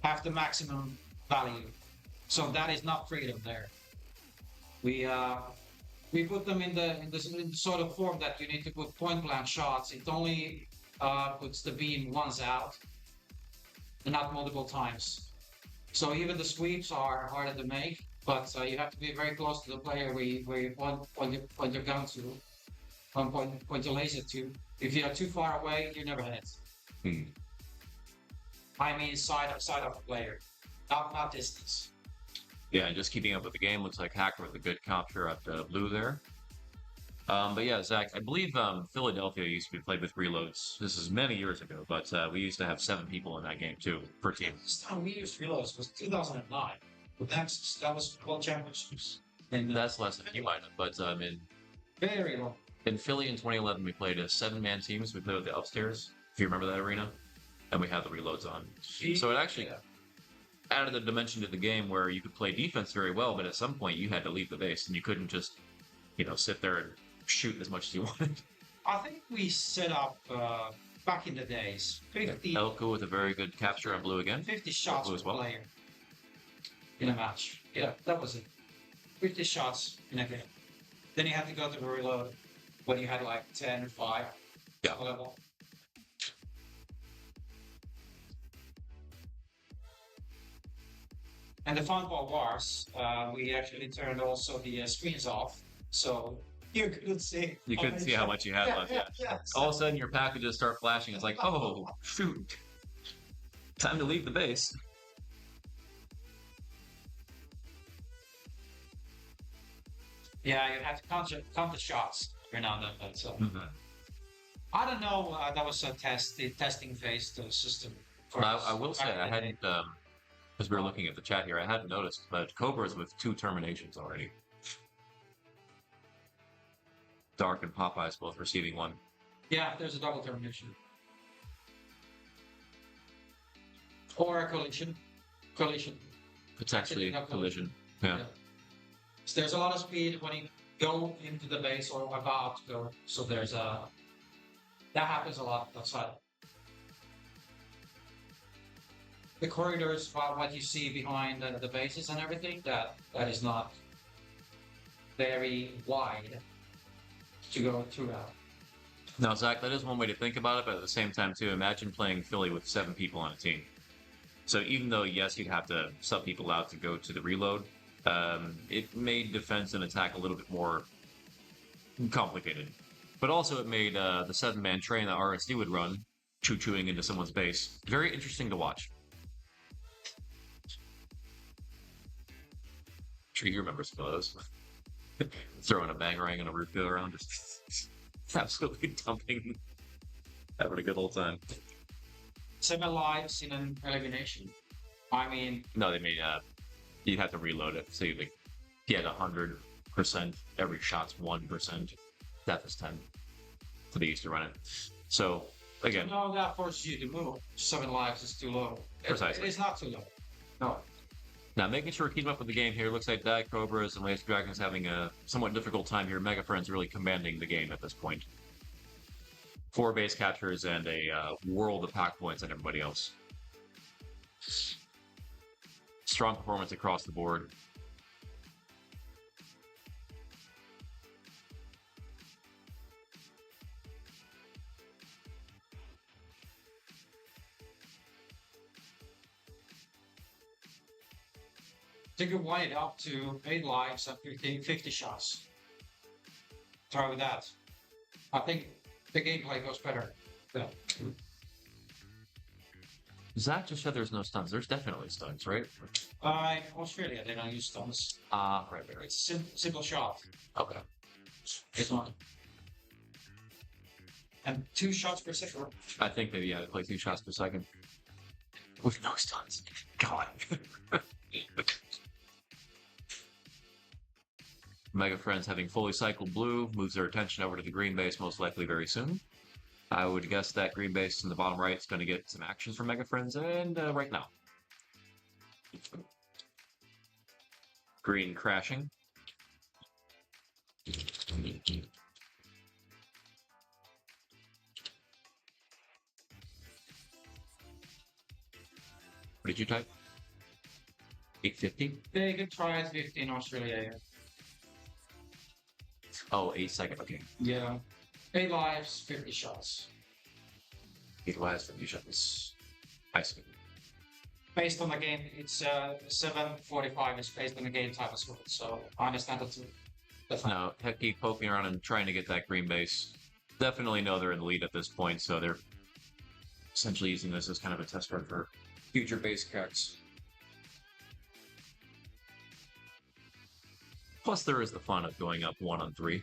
have the maximum value. So that is not freedom there. We put them in the sort of form that you need to put point blank shots. It only puts the beam once out, and not multiple times. So even the sweeps are harder to make, but you have to be very close to the player where you point your gun to, point your laser to. If you are too far away, you never hit. I mean side of the player, not distance. Yeah, and just keeping up with the game. Looks like Hacker with a good capture at blue there. But yeah, Zach, I believe Philadelphia used to be played with reloads. This is many years ago, but we used to have 7 people in that game too, per team. Last time we used reloads was 2009. But that was World Championships. And that's less than you might have, but Very long. in Philly in 2011, we played a 7-man teams. We played with the upstairs, if you remember that arena, and we had the reloads on. So it actually added a dimension to the game where you could play defense very well, but at some point you had to leave the base, and you couldn't just, sit there and shoot as much as you wanted. I think we set up back in the days 50, Elko with a very good capture on blue again. 50 shots Blue per as well. player in a match. Yeah, that was it. 50 shots in a game. Then you had to go to the reload when you had like 10, 5 Yeah. level. And the fun part was, we actually turned also the screens off, so you couldn't see. You couldn't see how much you had left. Yeah. All of a sudden, your packages start flashing. It's like, oh, shoot. Time to leave the base. Yeah, you have to count the shots every now and then. But, Mm-hmm. I don't know. That was a the testing phase to the system. for us I will say, back in I the day. hadn't, because we were looking at the chat here, I hadn't noticed, but Cobra's with 2 terminations already. Dark and Popeyes both receiving 1. Yeah, there's a double termination. Or a collision. Collision. Potentially Accidental collision. Yeah. So there's a lot of speed when you go into the base or about to go. So there's a... That happens a lot outside. The corridors, what you see behind the bases and everything, that is not very wide to go through that. Now, Zach, that is one way to think about it, but at the same time, too, imagine playing Philly with 7 people on a team. So even though, yes, you'd have to sub people out to go to the reload, it made defense and attack a little bit more complicated. But also it made the 7-man train that RSD would run, choo-chooing into someone's base, very interesting to watch. I'm sure you remember some of those. Throwing a bangerang and a root beer around, just absolutely dumping. Having a good old time. 7 lives in an elimination. I mean, No, they made you'd have to reload it. So you had 100%, every shot's 1%, death is 10. So they used to run it. So again, no, that forces you to move. 7 lives is too low. Precisely. It is not too low. No. now making sure we're keeping up with the game here. Looks like Dag Cobras and Lace Dragons having a somewhat difficult time here. Mega Friends really commanding the game at this point. 4 base captures and a world of pack points on everybody else. Strong performance across the board. They could wind it up to 8 lives and 50 shots. Try with that. I think the gameplay goes better. Yeah. Zach just said there's no stuns. There's definitely stuns, right? In Australia, they don't use stuns. Right. It's a simple shot. Okay. It's one. And 2 shots per second. I think maybe they play 2 shots per second. With no stuns. God. Mega Friends having fully cycled blue moves their attention over to the green base most likely very soon. I would guess that green base in the bottom right is going to get some actions from Mega Friends and right now. Green crashing. What did you type? 850? They could try at 50 in Australia. Oh, 8 second. Okay. Yeah. 8 lives, 50 shots. 8 lives, 50 shots. I see. Based on the game, it's 7:45 is based on the game time as well. So I understand that too. Now, keep poking around and trying to get that green base. Definitely know they're in the lead at this point, so they're essentially using this as kind of a test run for future base cards. Plus, there is the fun of going up 1 on 3.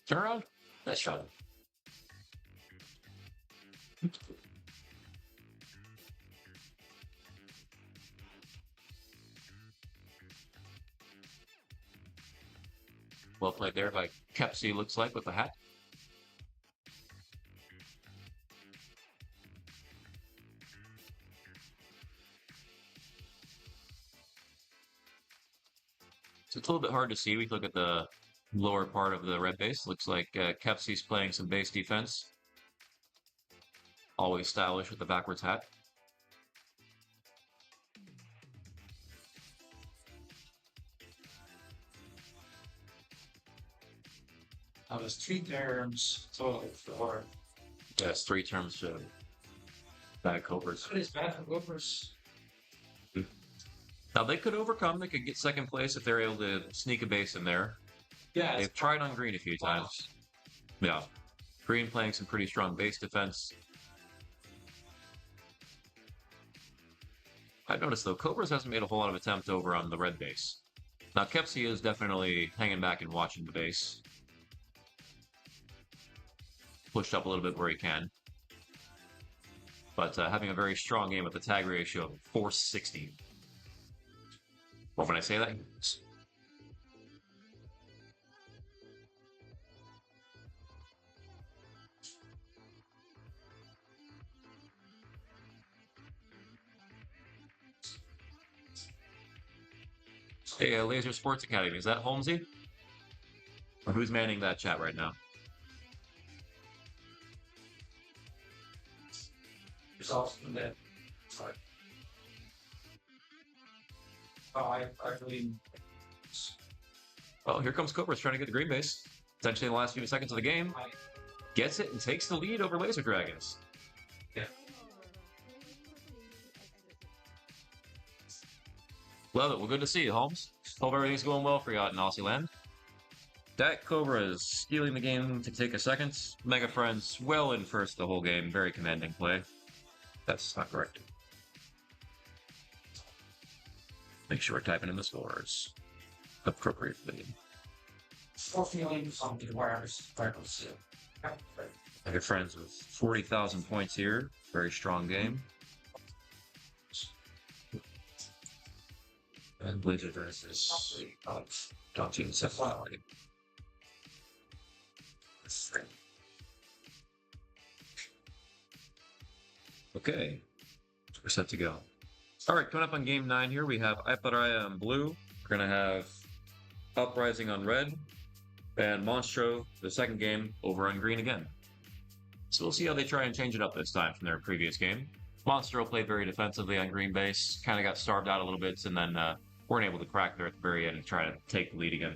Turn around. Nice shot. Well played there by Kepsi, looks like, with the hat. So it's a little bit hard to see. We look at the lower part of the red base. Looks like Kepsi's playing some base defense. Always stylish with the backwards hat. there's 3 terms total for. That's 3 terms to bad Cobras. It is bad for Gophers. Now they could overcome. They could get second place if they're able to sneak a base in there. Yeah, They've tried on green a few times. Yeah, green playing some pretty strong base defense. I've noticed though, Cobras hasn't made a whole lot of attempt over on the red base. Now Kepsi is definitely hanging back and watching the base. Pushed up a little bit where he can. But having a very strong game with a tag ratio of 460. Well, when I say that, hey, Laser Sports Academy, is that Holmesy? Or who's manning that chat right now? results from that. Sorry. Oh, I believe. Well, here comes Cobras trying to get the green base. Essentially in the last few seconds of the game. Gets it and takes the lead over Laser Dragons. Love it. Well, good to see you, Holmes. Hope everything's going well for you out in Aussie land. That Cobra is stealing the game to take a second. Mega Friends well in first the whole game. Very commanding play. That's not correct. Make sure we're typing in the scores appropriately. For feeling something wireless, wireless. Mega Friends with 40,000 points here. Very strong game. And Blizzard versus Dodging Safari. Okay, we're set to go. All right, coming up on game 9 here, we have Iparaya on blue. We're gonna have Uprising on red, and Monstro, the second game, over on green again. So we'll see how they try and change it up this time from their previous game. Monstro played very defensively on green base, kind of got starved out a little bit, and then weren't able to crack there at the very end and try to take the lead again.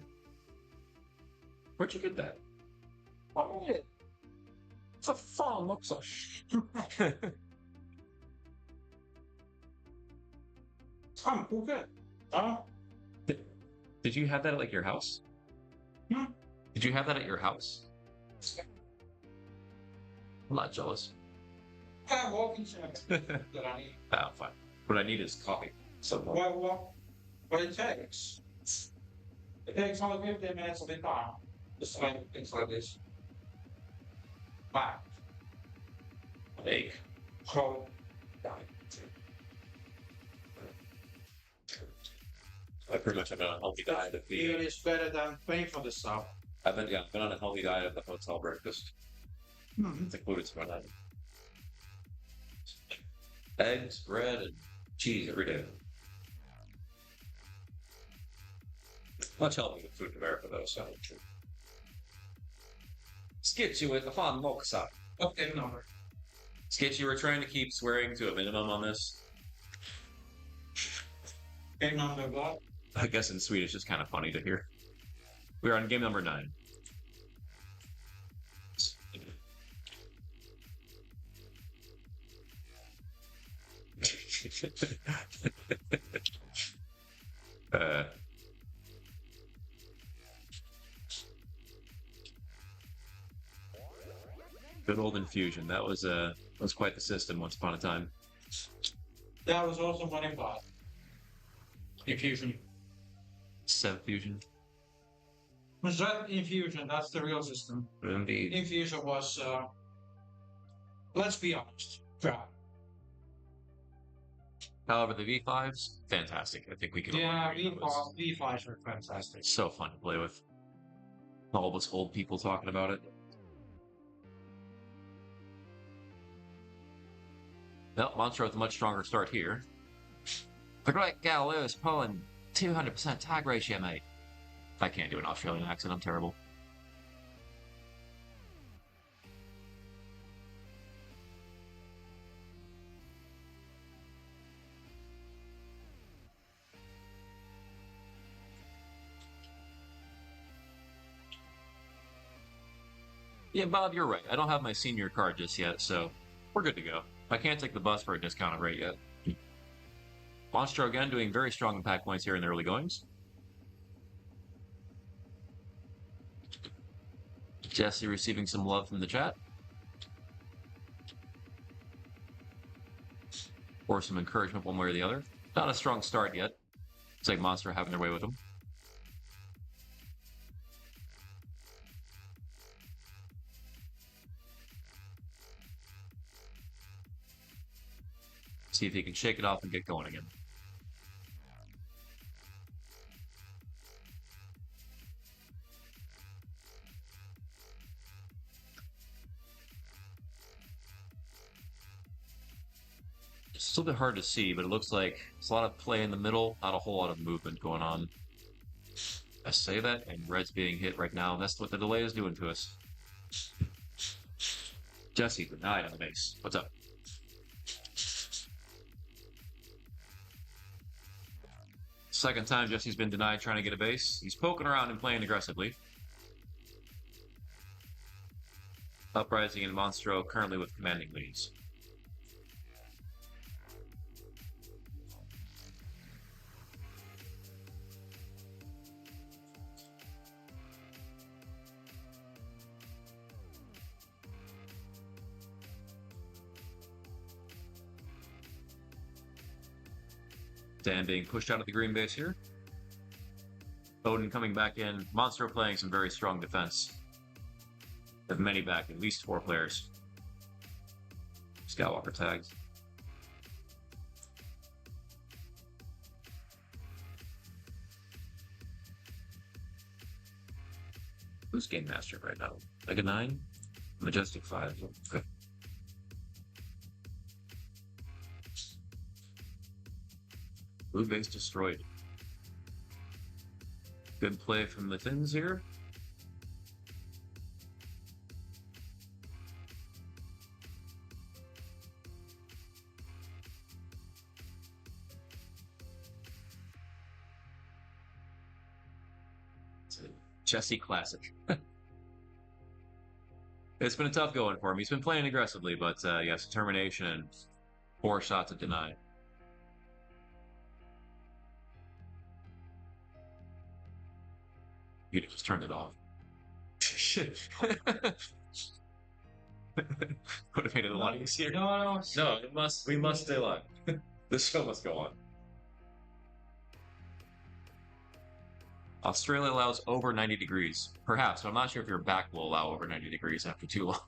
Where'd you get that? Oh, yeah. It's a fun looks like. Okay. Did you have that at like your house? Hmm? Did you have that at your house? I'm not jealous. I'm walking that I need. Oh, fine. What I need is coffee. So What it takes. It takes only 15 minutes of the time. Just to make things like this. Back. bake. So, I pretty much have been on a healthy diet at even the. is better than paying for the stuff. I've been on a healthy diet at the hotel breakfast. It's included some of that. Eggs, bread, and cheese every day. Much healthier than food in America, though, so. Skitch, you with the fun moksa. Okay, number. Skitch, you were trying to keep swearing to a minimum on this. Game number what? I guess in Swedish it's kind of funny to hear. We're on game number 9. Good old infusion. That was quite the system once upon a time. That was also money bot. Infusion. 7 fusion. Was that infusion? That's the real system. Indeed. Infusion was, let's be honest, crap. However, the V5s, fantastic. I think we can. all Yeah, agree on those. V5s were fantastic. So fun to play with. All of us old people talking about it. Well, Monstro with a much stronger start here. The great Galileo is pulling 200% tag ratio, mate. I can't do an Australian accent, I'm terrible. Yeah, Bob, you're right. I don't have my senior card just yet, so we're good to go. I can't take the bus for a discounted rate yet. Monstro again doing very strong impact points here in the early goings. Jesse receiving some love from the chat. Or some encouragement one way or the other. Not a strong start yet. It's like Monster having their way with him. See if he can shake it off and get going again. It's a little bit hard to see, but it looks like there's a lot of play in the middle, not a whole lot of movement going on. I say that, and red's being hit right now, and that's what the delay is doing to us. Jesse denied on the base. What's up? Second time Jesse's been denied trying to get a base. He's poking around and playing aggressively. Uprising and Monstro currently with commanding leads. Dan being pushed out of the green base here. Odin coming back in. Monstro playing some very strong defense. Have many back, at least 4 players. Skywalker tags. Who's Game Master right now? Mega 9? Majestic 5. Okay. Blue base destroyed. Good play from the Thins here. It's a Jesse classic. It's been a tough going for him. He's been playing aggressively, but yes, determination and 4 shots of deny. You just turned it off. Shit. Would have made it a lot easier. No, No, we must stay live. The show must go on. Australia allows over 90 degrees. Perhaps, but I'm not sure if your back will allow over 90 degrees after too long.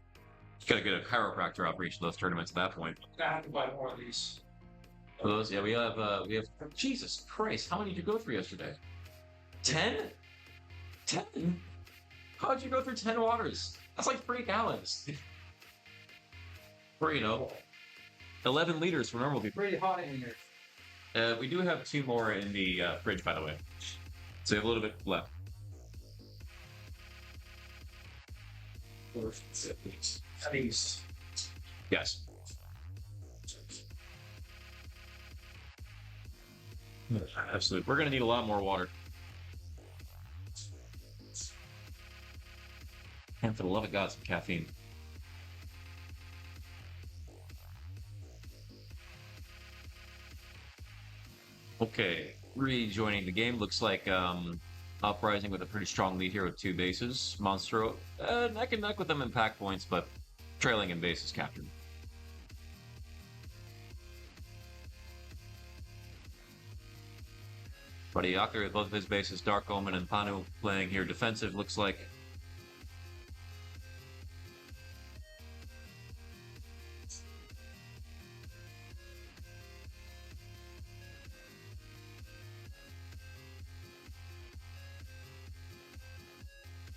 You gotta get a chiropractor out for each of those tournaments at that point. I have to buy more of these. For those, yeah, we have Jesus Christ, how many did you go through yesterday? 10? 10? How'd you go through 10 waters? That's like 3 gallons. Or, 11 liters for normal people. Pretty hot in here. We do have 2 more in the fridge, by the way. So we have a little bit left. At least. Yes. Absolutely. We're going to need a lot more water. And for the love of God, some caffeine. Okay, rejoining the game. Looks like Uprising with a pretty strong lead here with 2 bases. Monstro neck and neck with them in pack points, but trailing in bases captured. Buddy Yaker with both of his bases. Dark Omen and Panu playing here defensive. Looks like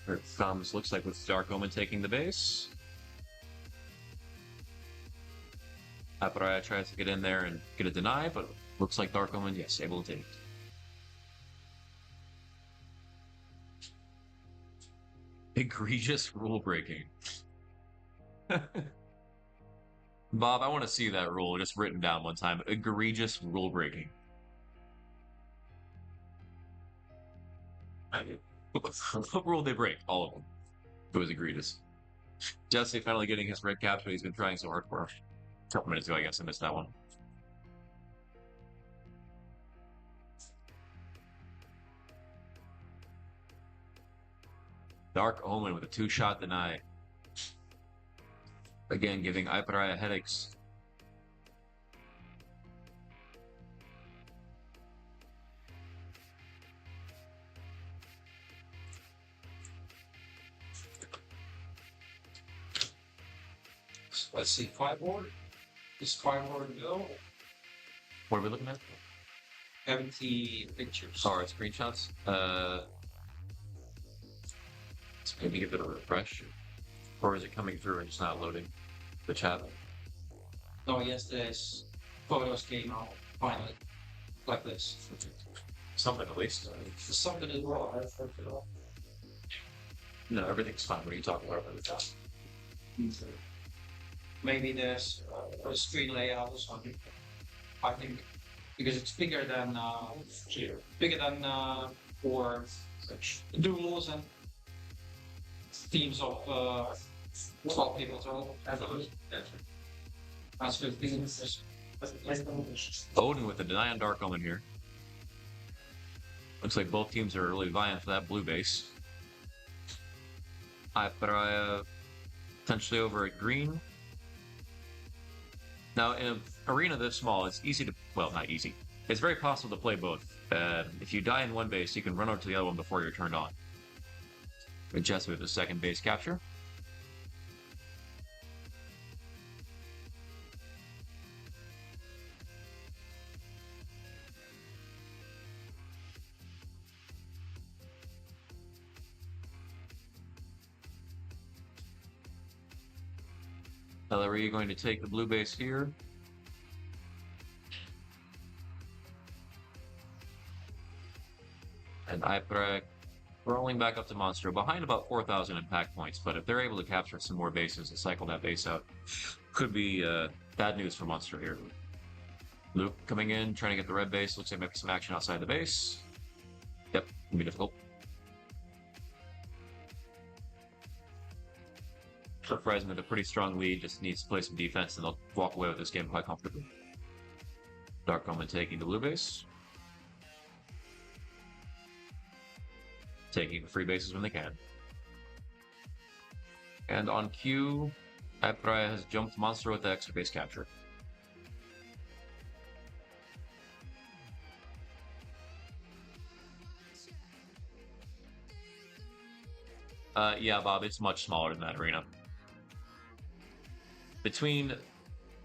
here it comes, looks like with Dark Omen taking the base. Aparaya tries to get in there and get a deny, but looks like Dark Omen, yes, able to take it. Egregious rule breaking. Bob, I want to see that rule just written down one time. Egregious rule breaking. What rule did they break? All of them. It was egregious. Jesse finally getting his red capture he's been trying so hard for. A couple minutes ago, I guess I missed that one. Dark Omen with a 2-shot deny. Again, giving Iparaya headaches. Let's see, 5 board. Is 5 board go? What are we looking at? Empty pictures. Sorry, screenshots. Let's maybe give it a refresh. Or is it coming through and just not loading the chat? No, yesterday's photos came out finally. Like this. Something at least. Something is wrong. I fucked it up. No, everything's fine. What are you talking about? Maybe there's a screen layout or something. I think because it's bigger than for duels and teams of 12 people total. That's 15. Odin with the deny on Dark Omen here. Looks like both teams are really vying for that blue base. Iparaya potentially over at green. Now, in an arena this small, it's easy to, well, not easy. It's very possible to play both. If you die in one base, you can run over to the other one before you're turned on. Jesse with the second base capture. Ellery going to take the blue base here. And Iprek rolling back up to Monstro, behind about 4,000 impact points, but if they're able to capture some more bases and cycle that base out, could be bad news for Monstro here. Luke coming in, trying to get the red base. Looks like maybe some action outside the base. Yep, gonna be difficult. Surprising with a pretty strong lead, just needs to play some defense and they'll walk away with this game quite comfortably. Dark Omen taking the blue base. Taking the free bases when they can. And on cue, Ipraya has jumped Monster with the extra base capture. Yeah, Bob, it's much smaller than that arena. Between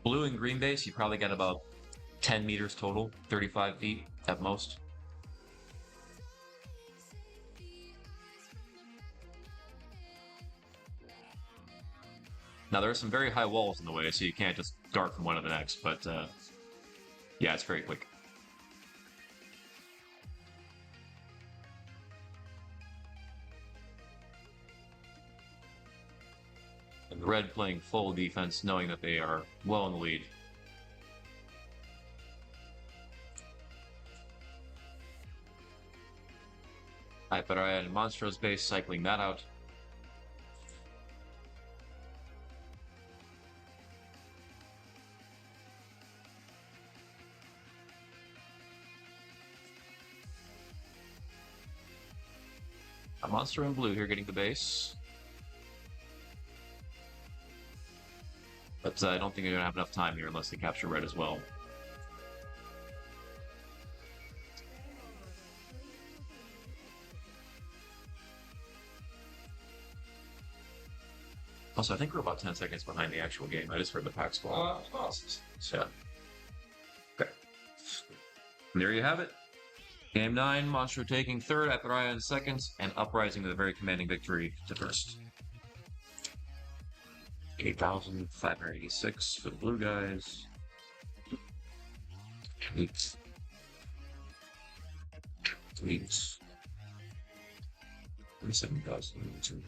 blue and green base, you probably got about 10 meters total, 35 feet at most. Now, there are some very high walls in the way, so you can't just dart from one to the next, but yeah, it's very quick. And Red playing full defense, knowing that they are well in the lead. Iparaya and Monstro's base cycling that out. A Monster in blue here getting the base. But I don't think they're going to have enough time here unless they capture red as well. Also, I think we're about 10 seconds behind the actual game. I just heard the pack squad. Yeah. Okay. And there you have it. Game 9, Monstro taking third, Iparaya in second, and Uprising with a very commanding victory to first. 8,586 for the blue guys. 8. 37,000.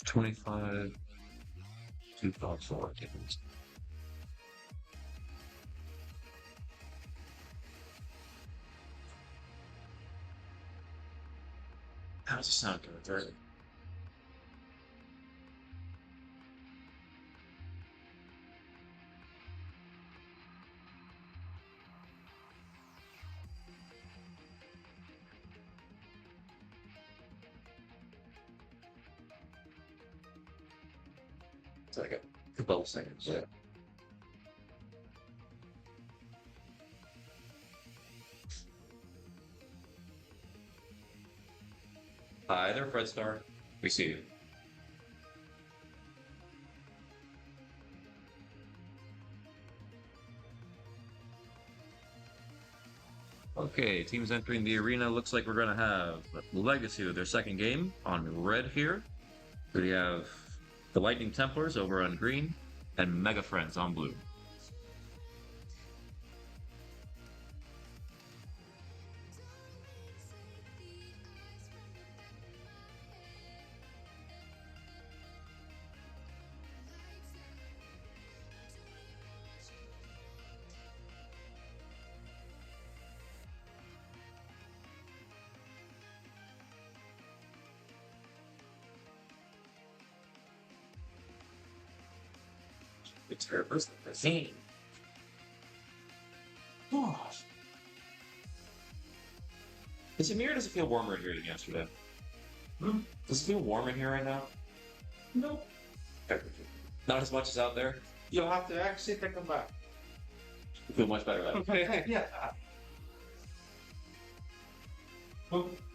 25. 2,400. How's the sound coming through? It's like a couple of seconds. Yeah. Hi there, Fred Star. We see you. Okay, teams entering the arena. Looks like we're going to have Legacy with their second game on red here. We have the Lightning Templars over on green and Mega Friends on blue. It's her first scene. Gosh. Is it me or does it feel warmer in here than yesterday? Does it feel warm in here right now? No. Not as much as out there? You'll have to actually take them back. You feel much better out Okay, yeah.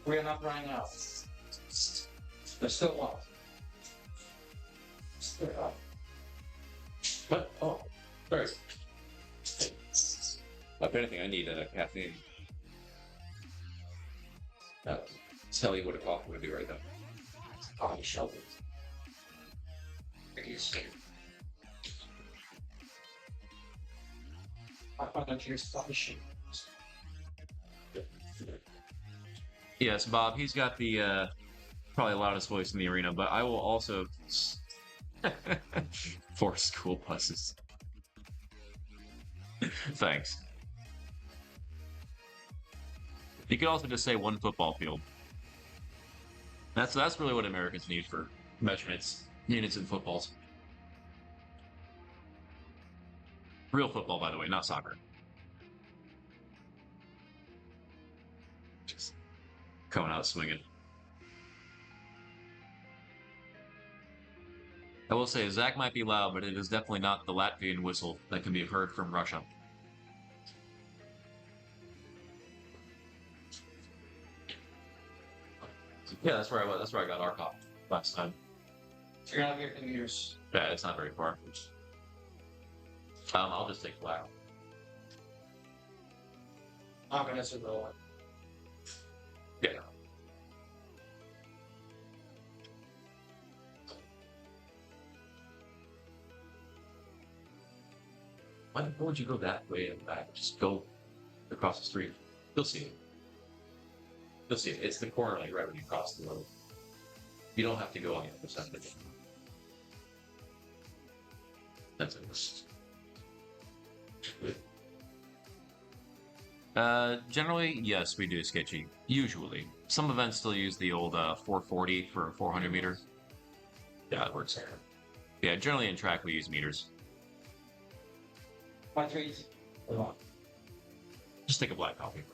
We're not right now. There's still one. Still up. What? Oh, sorry. If anything, I need caffeine. Tell you what a coffee would do right now. Coffee shelter. I find out here's coffee shelter. Yes, Bob, he's got the probably loudest voice in the arena, but I will also for school buses. Thanks. You could also just say one football field. That's really what Americans need for measurements, units, and footballs. Real football, by the way, not soccer. Just coming out swinging. I will say, Zach might be loud, but it is definitely not the Latvian whistle that can be heard from Russia. Yeah, that's where I got our cop last time. So you're not here for years. Yeah, it's not very far. I'll just take black. I'm gonna say the one. Yeah. Why would you go that way and back? Just go across the street. You'll see it. You'll see it. It's the corner like right when you cross the road. You don't have to go on the other side of it. That's it. Generally, yes, we do sketchy. Usually. Some events still use the old 440 for a 400 meter. Yeah, it works. Yeah, generally in track we use meters. My treat. Just take a black coffee.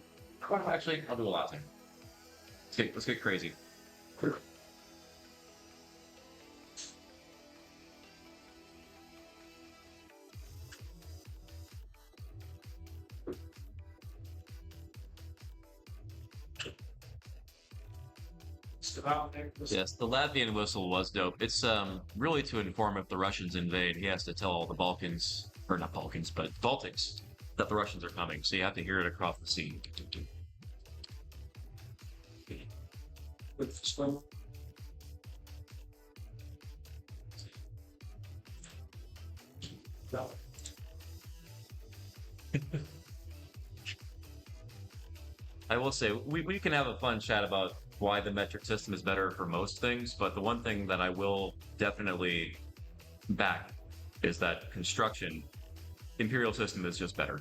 Actually, I'll do a latte. Let's get crazy. Yes, the Latvian whistle was dope. It's really to inform if the Russians invade. He has to tell all the Balkans, or not Balkans, but Baltics, that the Russians are coming. So you have to hear it across the sea. I will say, we can have a fun chat about why the metric system is better for most things, but the one thing that I will definitely back is that construction, Imperial system is just better.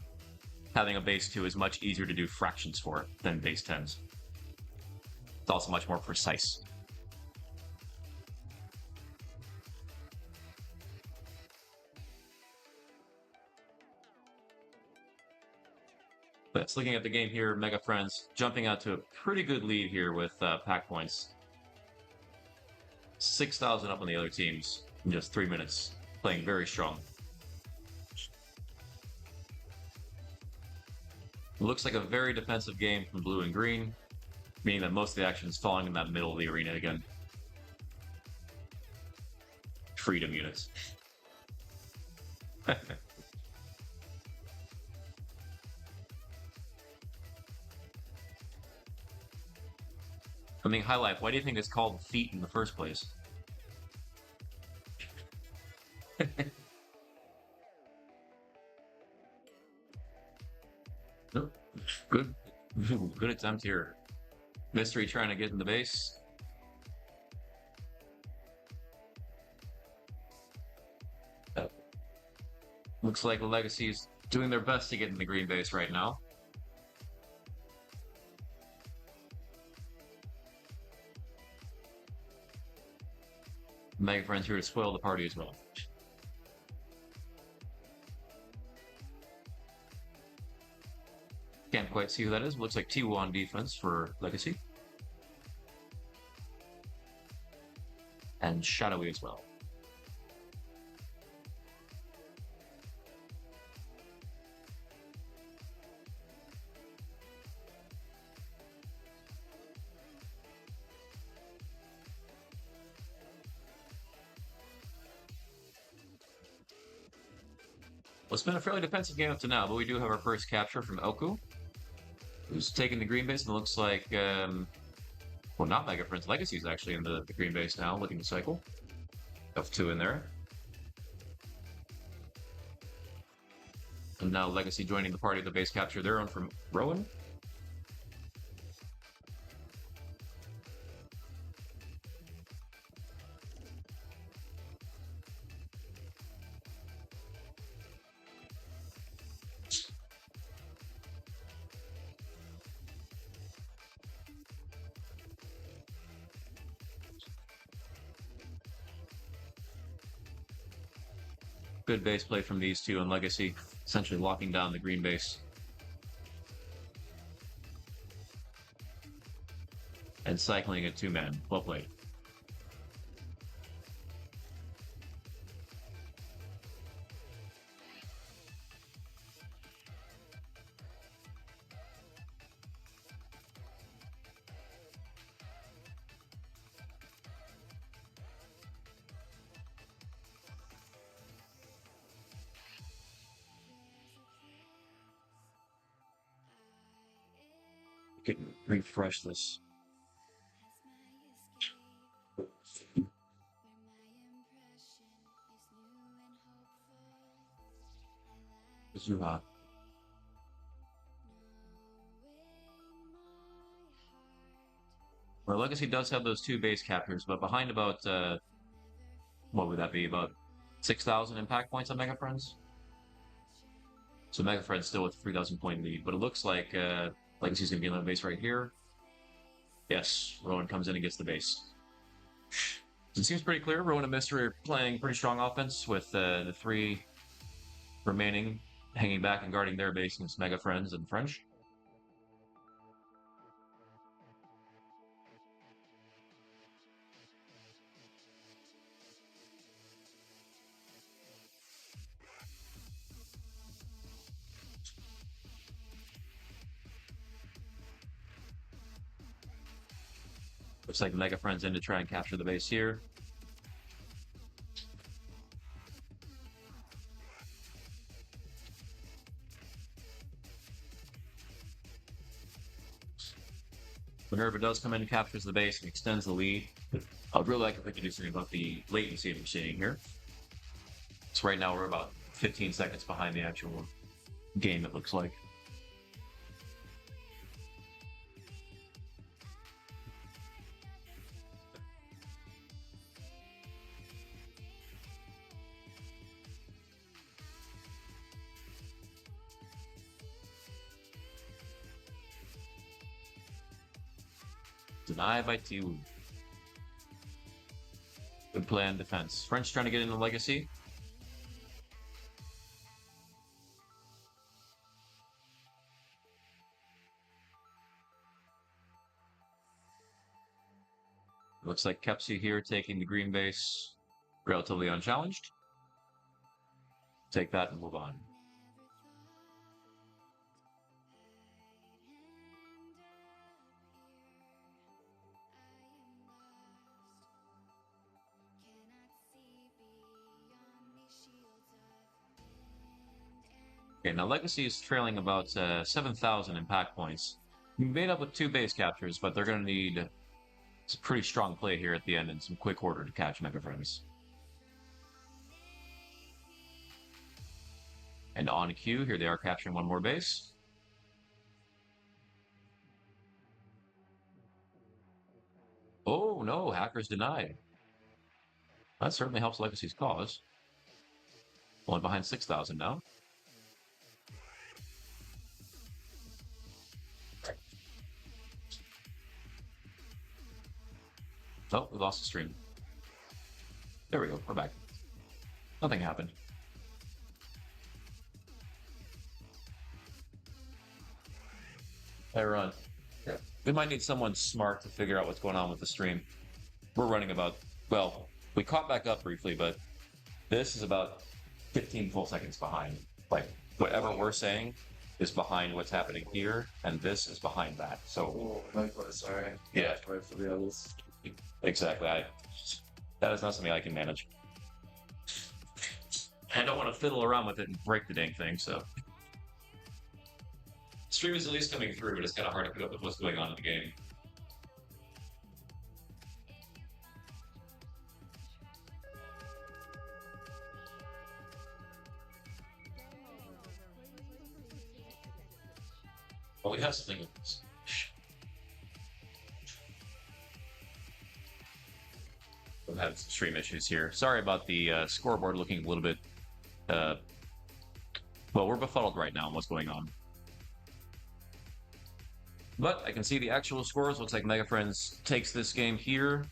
Having a base 2 is much easier to do fractions for than base 10s. It's also much more precise. But looking at the game here, Mega Friends jumping out to a pretty good lead here with pack points. 6,000 up on the other teams in just 3 minutes, playing very strong. It looks like a very defensive game from blue and green, meaning that most of the action is falling in that middle of the arena again. Freedom units. I mean, High Life, why do you think it's called feet in the first place? Nope. Good. Good attempt here. Mystery trying to get in the base. Looks like Legacy's doing their best to get in the green base right now. Mega Friends here to spoil the party as well. Can't quite see who that is. Looks like T1 on defense for Legacy. And Shadowy as well. Well, it's been a fairly defensive game up to now, but we do have our first capture from Elku, who's taking the green base, and it looks like, well, not Mega Friends, Legacy's actually in the green base now, looking to cycle. F2 in there. And now Legacy joining the party of the base capture. They're on from Rowan. Good base play from these two on Legacy, essentially locking down the green base. And cycling a two-man. Well played. Can refresh this. Zuha. Well, Legacy does have those two base captures, but behind about, what would that be? About 6,000 impact points on Mega Friends? So Mega Friends still with a 3,000 point lead, but it looks like Legacy's going to be on the base right here. Yes, Rowan comes in and gets the base. It seems pretty clear. Rowan and Mystery are playing pretty strong offense with the three remaining hanging back and guarding their base against Mega Friends and French. Looks like Mega Friends in to try and capture the base here. Minerva does come in and captures the base and extends the lead. I'd really like if we could do something about the latency we're seeing here. So right now we're about 15 seconds behind the actual game, it looks like. Denied by 2. Good play on defense. French trying to get into Legacy. Looks like Kepsi here taking the green base relatively unchallenged. Take that and move on. Okay, now Legacy is trailing about 7,000 impact points. Made up with 2 base captures, but they're going to need some pretty strong play here at the end and some quick order to catch Mega Friends. And on cue, here they are capturing 1 more base. Oh no, hackers denied. That certainly helps Legacy's cause. Only behind 6,000 now. Oh, we lost the stream. There we go, we're back. Nothing happened. Hey, Ron. Yeah. We might need someone smart to figure out what's going on with the stream. We're running about, well, we caught back up briefly, but this is about 15 full seconds behind. Like, whatever we're saying is behind what's happening here, and this is behind that. So, Sorry. yeah, Wait for the others. exactly. That is not something I can manage. I don't want to fiddle around with it and break the dang thing, so. Stream is at least coming through, but it's kind of hard to put up with what's going on in the game. Well, we have something with this. We've had some stream issues here. Sorry about the scoreboard looking a little bit. Well, we're befuddled right now on what's going on. But I can see the actual scores. Looks like Mega Friends takes this game here.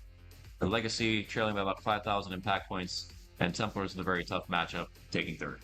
The Legacy trailing by about 5,000 impact points. And Templars in a very tough matchup, taking 3rd.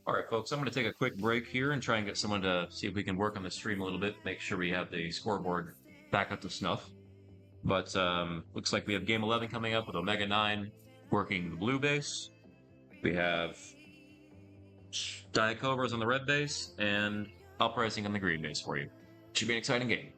All right, folks, I'm going to take a quick break here and try and get someone to see if we can work on the stream a little bit, make sure we have the scoreboard back up to snuff. But looks like we have Game 11 coming up with Omega 9 working the blue base. We have Diet Cobras on the red base and Uprising on the green base for you. Should be an exciting game.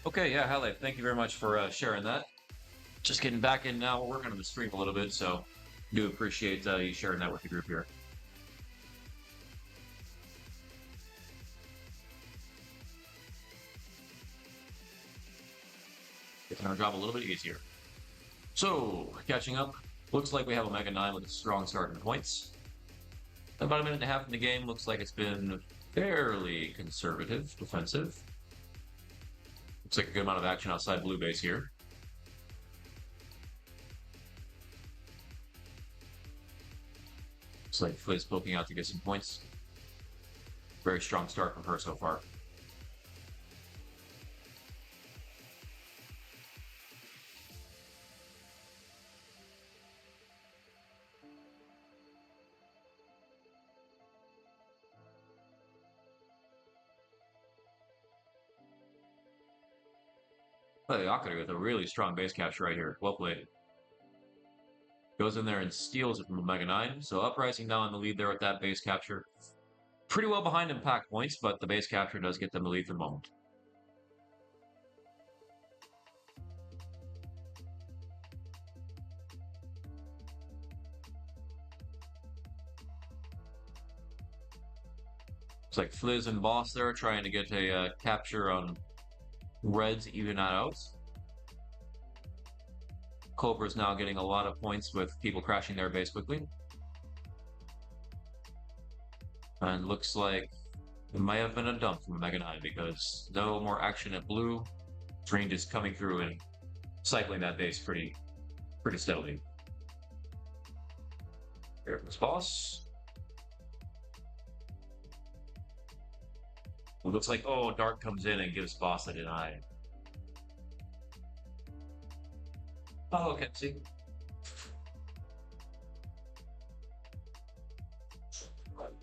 Okay, yeah, Halle, thank you very much for sharing that. Just getting back in now. We're working on the stream a little bit, so do appreciate you sharing that with the group here. It's gonna drop a little bit easier. So, catching up. Looks like we have a Mega 9 with a strong start in points. About a minute and a half in the game. Looks like it's been fairly conservative, defensive. Looks like a good amount of action outside blue base here. Looks like Fliz poking out to get some points. Very strong start from her so far. Play Akari with a really strong base capture right here. Well played. Goes in there and steals it from the Mega 9. So Uprising now in the lead there with that base capture. Pretty well behind impact points, but the base capture does get them the lead for the moment. Looks like Fliz and Boss there trying to get a capture on Reds, even that out. Cobra's now getting a lot of points with people crashing their base quickly. And looks like it might have been a dump from Mega 9 because no more action at blue. Drain just coming through and cycling that base pretty steadily. Here comes Boss. It looks like, oh, Dark comes in and gives Boss a deny. Oh, Kepsi.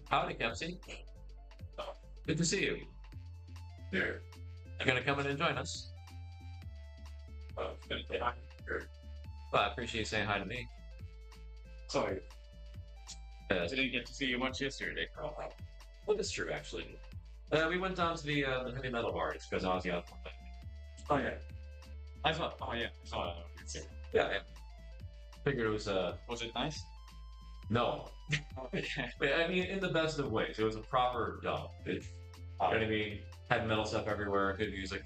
Howdy, Kepsi. Good to see you. There. You gonna come in and join us? Well, Well, I appreciate you saying hi to me. sorry. I Didn't get to see you much yesterday. Well, that's true, actually. We went down to the heavy metal bar. It's because Ozzy out. Oh yeah. I saw. Oh yeah. I saw it. Yeah. Figured it was Was it nice? no. I mean, in the best of ways. It was a proper dump. You know what I mean? Had metal stuff everywhere, good music,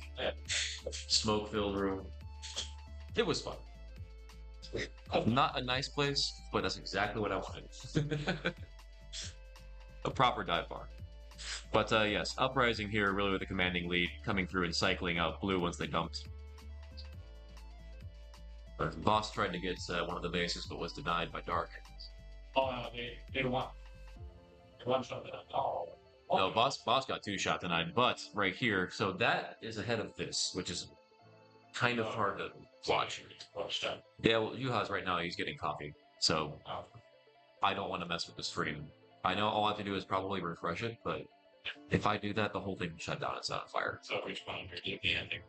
smoke-filled room. It was fun. Not a nice place, but that's exactly what I wanted. A proper dive bar. But yes, Uprising here really with a commanding lead, coming through and cycling out blue once they dumped. Boss tried to get one of the bases, but was denied by Dark. Oh no, they won. They one shot that. Oh. No, Boss got 2-shot denied, but right here, so that is ahead of this, which is kind of hard to watch. Yeah, well, Yuha's right now, he's getting coffee, so I don't want to mess with the stream. I know all I have to do is probably refresh it, but if I do that, the whole thing will shut down. It's on fire. So which one are you the ending?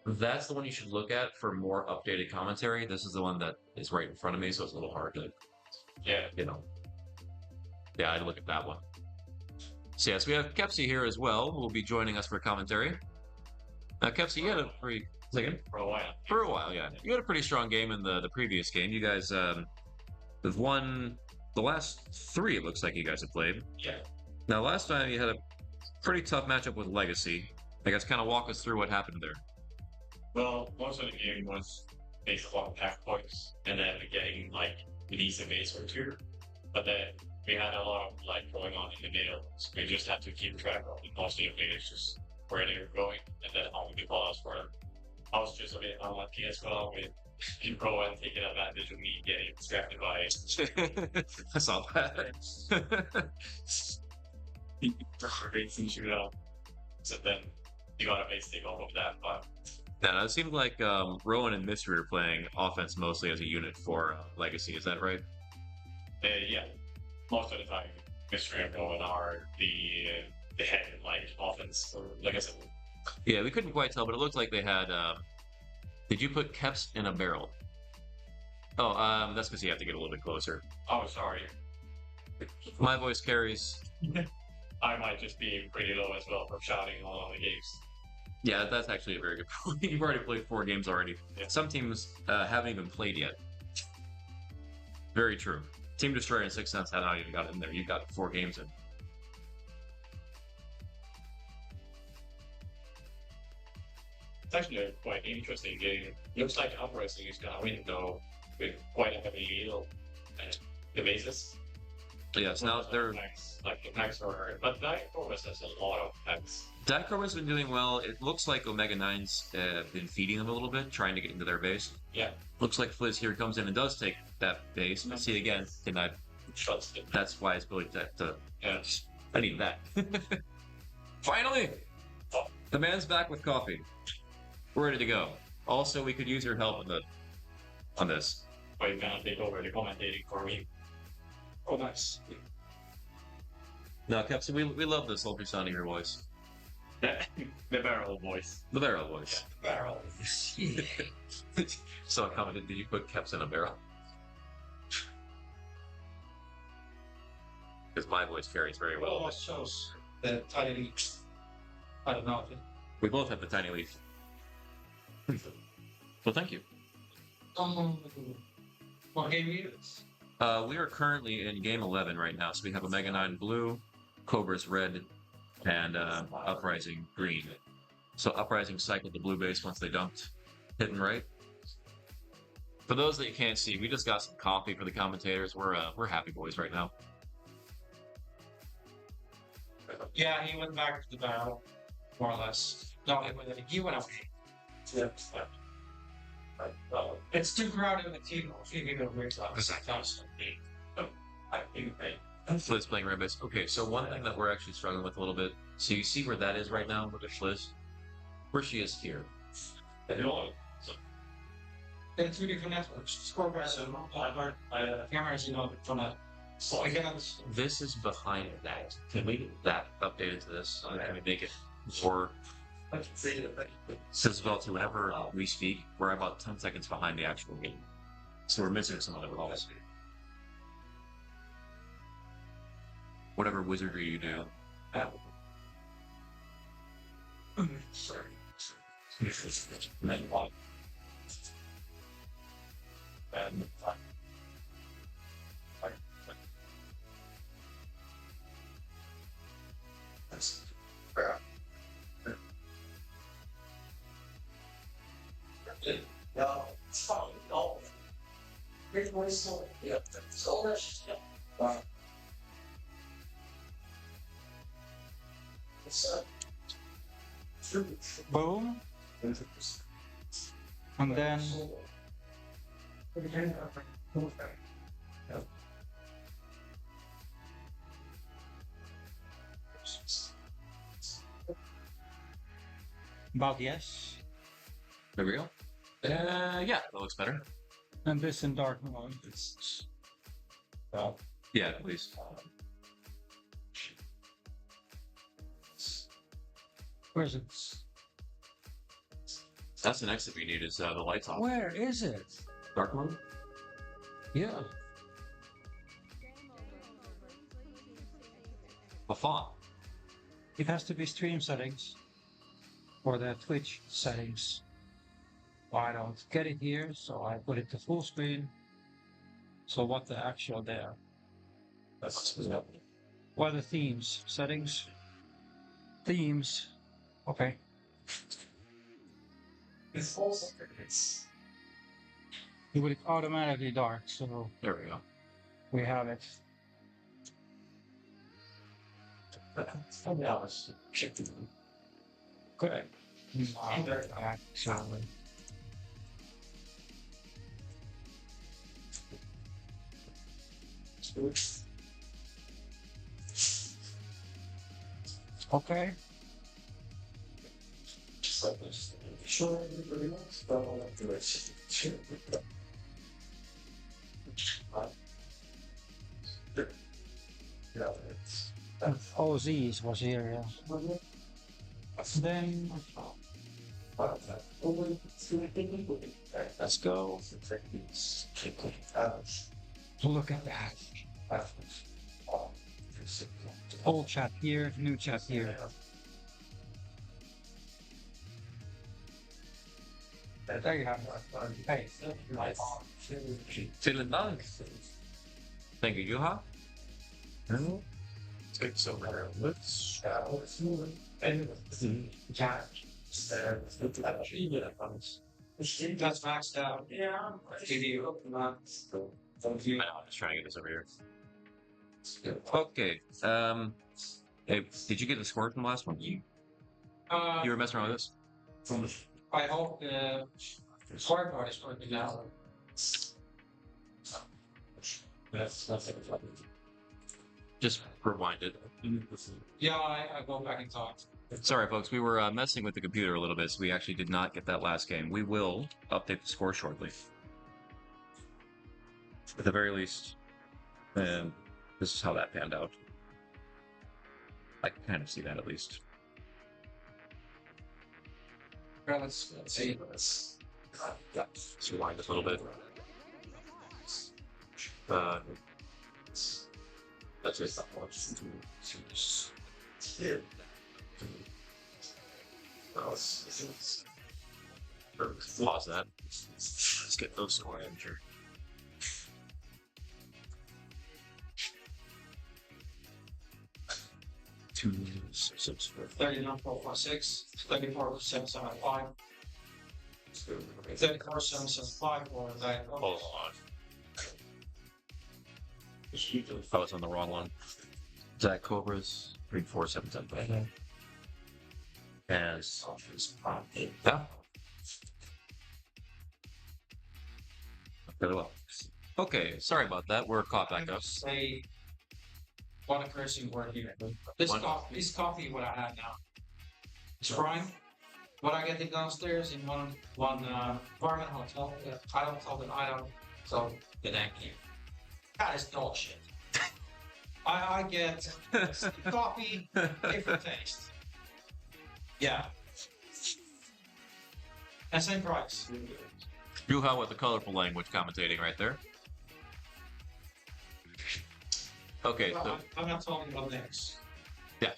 That's the one you should look at for more updated commentary. This is the one that is right in front of me, so it's a little hard to, you know. Yeah, I'd look at that one. So yes, we have Kepsi here as well, who will be joining us for commentary. Now, Kepsi, you had a pretty... Second? For a while. For a while, yeah. You had a pretty strong game in the previous game. You guys have won the last 3, it looks like you guys have played. Yeah. Now, last time you had a pretty tough matchup with Legacy. I guess kind of walk us through what happened there. Well, most of the game was based on pack points and then getting like a decent base or 2. But then we had a lot of like going on in the middle. So we just had to keep track of most of the players just where they were going and then how many calls for them. I was just a bit unlucky as well with Pro and taking advantage of me getting distracted by it. I saw that. Racing shootout. So then you got a base take off of that, but Yeah, it seemed like Rowan and Mystery are playing offense mostly as a unit for Legacy. Is that right? yeah, most of the time, Mystery and Rowan are the head like offense. Or, like I said, Yeah, we couldn't quite tell, but it looked like they had. Did you put Keps in a barrel? Oh, that's because you have to get a little bit closer. oh sorry, My voice carries. I might just be pretty low as well from shouting all of the games. Yeah, that's actually a very good point. You've already played 4 games already. Some teams haven't even played yet. Very true. Team Destroyer and 6 Sense had not even got in there. You've got 4 games in. It's actually a quite interesting game. Looks like Uprising is gonna win though, with quite a heavy yield and the bases. Yes, now they're. Like the packs are, but Diet Corvus has a lot of packs. Diacro has been doing well. It looks like Omega 9's been feeding them a little bit, trying to get into their base. Yeah, Looks like Fliz here comes in and does take that base. But see again, denied. shots it. That's why it's ability to. Yeah. I need that. Finally! The man's back with coffee. We're ready to go. Also, we could use your help on this. But you cannot take over the commentating for me. Oh, nice. No, Captain, we love this sultry sound of your voice. The barrel voice. The barrel voice. Barrel. Someone commented, did you put Caps in a barrel? Because my voice carries very well. Well, that shows the tiny. I don't know. We both have the tiny leaf. Well, thank you. What game you use? We are currently in game 11 right now, so we have Omega 9 blue, Cobra's red, and Uprising green. So Uprising cycled the blue base once they dumped, hit and right. For those that you can't see, we just got some coffee for the commentators. We're happy boys right now. Yeah, he went back to the barrel, more or less. No, he went away. Yeah. It's too crowded in the team. He can go great job. I think Fliz playing red base. Okay, so one thing that we're actually struggling with a little bit. So you see where that is right now with the Fliz? Where she is here. They're 2 different networks. Scorecards and cameras, you know, from a. So I cannot. This is behind that. Can we get that updated to this? Can we make it more visible whenever we speak? We're about 10 seconds behind the actual game. So we're missing some of the calls. Whatever wizardry you do. Sorry. No, it's fine. No. Here's my soul. Yep. So that's wow. Boom. And then about yes. There we go. Yeah, that looks better. And this in dark mode. Yeah, please. Where's it? That's the next thing we need is the lights off. Where is it? Dark mode? Yeah. A font. It has to be stream settings or the Twitch settings. Well, I don't get it here, so I put it to full screen. So what the actual there? What are the themes? Settings? Themes. Okay. It's also it's It will automatically dark, so There we go. we have it. good. Actually. Okay. Sure. OZs was here, yeah. Then let's go. Look at that. Old chat here, new chat here. There you have it. Hey. Vielen Dank. Thank you, Juha. Take so let's That's maxed out. Yeah. TV. I'm just trying to get this over here. Okay. Hey, did you get the score from the last one? You were messing around with this? I hope the scorecard is working now. Just rewind it. Yeah, I go back and talk. Sorry, folks. We were messing with the computer a little bit, so we actually did not get that last game. We will update the score shortly. At the very least, and this is how that panned out. I can kind of see that at least. Well, let's see. Let's rewind this a little bit. That's just pause that. Let's get those score enter. Two, six, 39,446, 34,775, 34,775 for that. hold on. I was on the wrong one. Zach Cobras 34775. And yeah. Very well. Okay, sorry about that. We're caught back up. Say what a cursing word here. This coffee, what I have now. It's prime. What I get it downstairs in one apartment hotel. I don't tell them I don't. So the thank you. That is dog shit. I get coffee, different taste. Yeah. And same price. Juha with the colorful language commentating right there. Okay, so I'm not talking about next. yeah.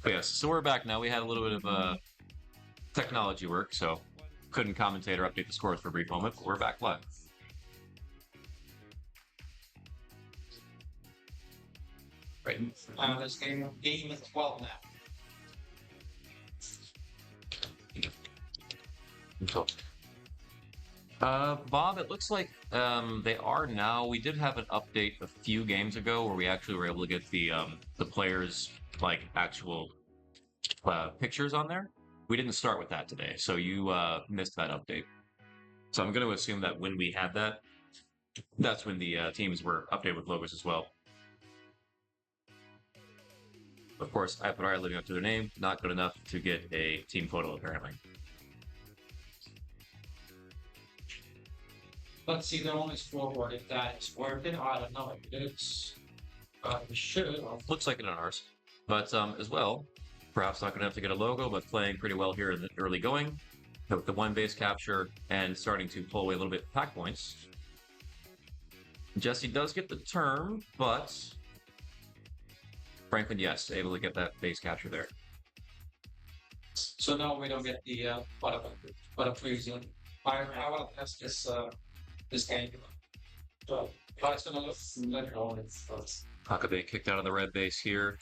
But yes, so we're back now. We had a little bit of technology work, so couldn't commentate or update the scores for a brief moment, but we're back live. Right. This game is 12 now. Cool. Bob, it looks like they are now. We did have an update a few games ago where we actually were able to get the players like actual pictures on there. We didn't start with that today, so you missed that update. So I'm going to assume that when we had that, that's when the teams were updated with logos as well. Of course, I put our living up to their name. Not good enough to get a team photo, apparently. Let's see the only scoreboard if that is working. I don't know if it is. We should. Looks like it on ours. But as well, perhaps not going to have to get a logo, but playing pretty well here in the early going. With the one base capture and starting to pull away a little bit pack points. Jesse does get the term, but Franklin, yes, able to get that base capture there. So now we don't get the what a freezing. I will test this game. So it's gonna look like all it's first. Hakabe kicked out of the red base here.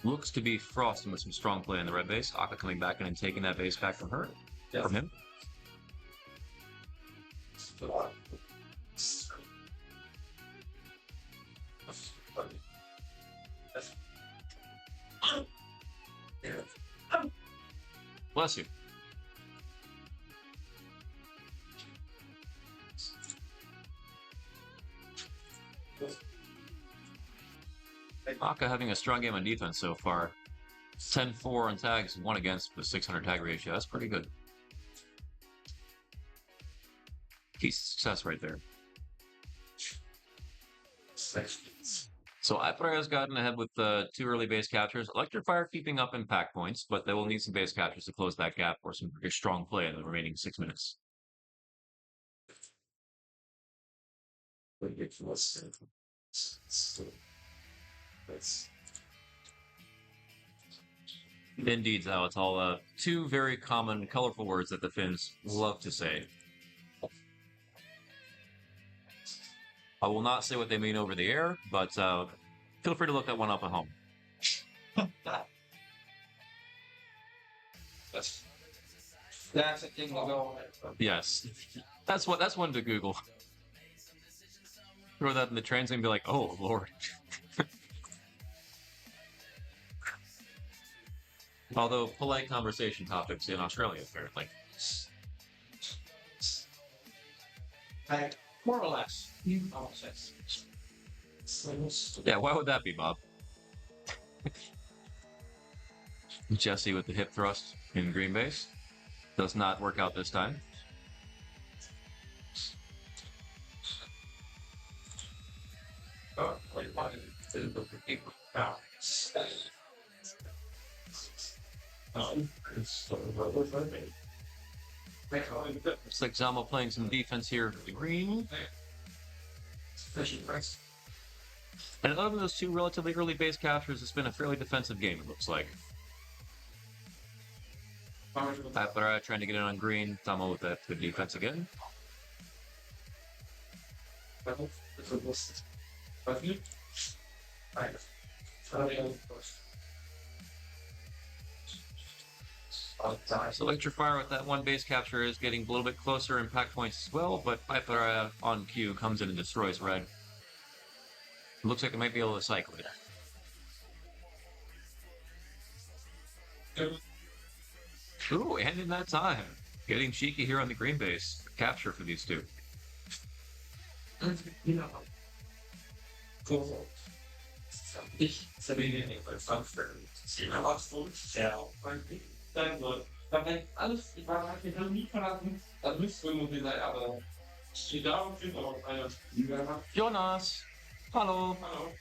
Looks to be Frostin with some strong play in the red base. Aka coming back in and taking that base back from her. Yes. From him. Bless you. Aka having a strong game on defense so far. 10-4 on tags, 1 against with 600 tag ratio. That's pretty good. Key success right there. So Ipare's gotten ahead with 2 early base captures. Electrifier keeping up impact points, but they will need some base captures to close that gap or some pretty strong play in the remaining 6 minutes. Indeed, Zal, it's all two very common, colorful words that the Finns love to say. I will not say what they mean over the air, but feel free to look that one up at home. That's a thing I'll go on. Yes, that's one to Google. Throw that in the translate and be like, "Oh Lord." Although polite conversation topics in Australia, apparently. More or less. You know, Yeah, why would that be, Bob? Jesse with the hip thrust in green base. Does not work out this time. Looks like Zama playing some defense here for the green. And other than those two relatively early base captures, it's been a fairly defensive game, it looks like. Apara trying to get in on green. Zama with that good defense again. So Electrifire with that one base capture is getting a little bit closer impact points as well, but Apara on cue comes in and destroys red. It looks like they might be able to cycle it. Ooh, and in that time, getting cheeky here on the green base. Capture for these two. Alles, ich war halt nie verlassen, das müsste irgendwie sein, aber steht da und steht auch einer. Jonas! Hallo! Hello.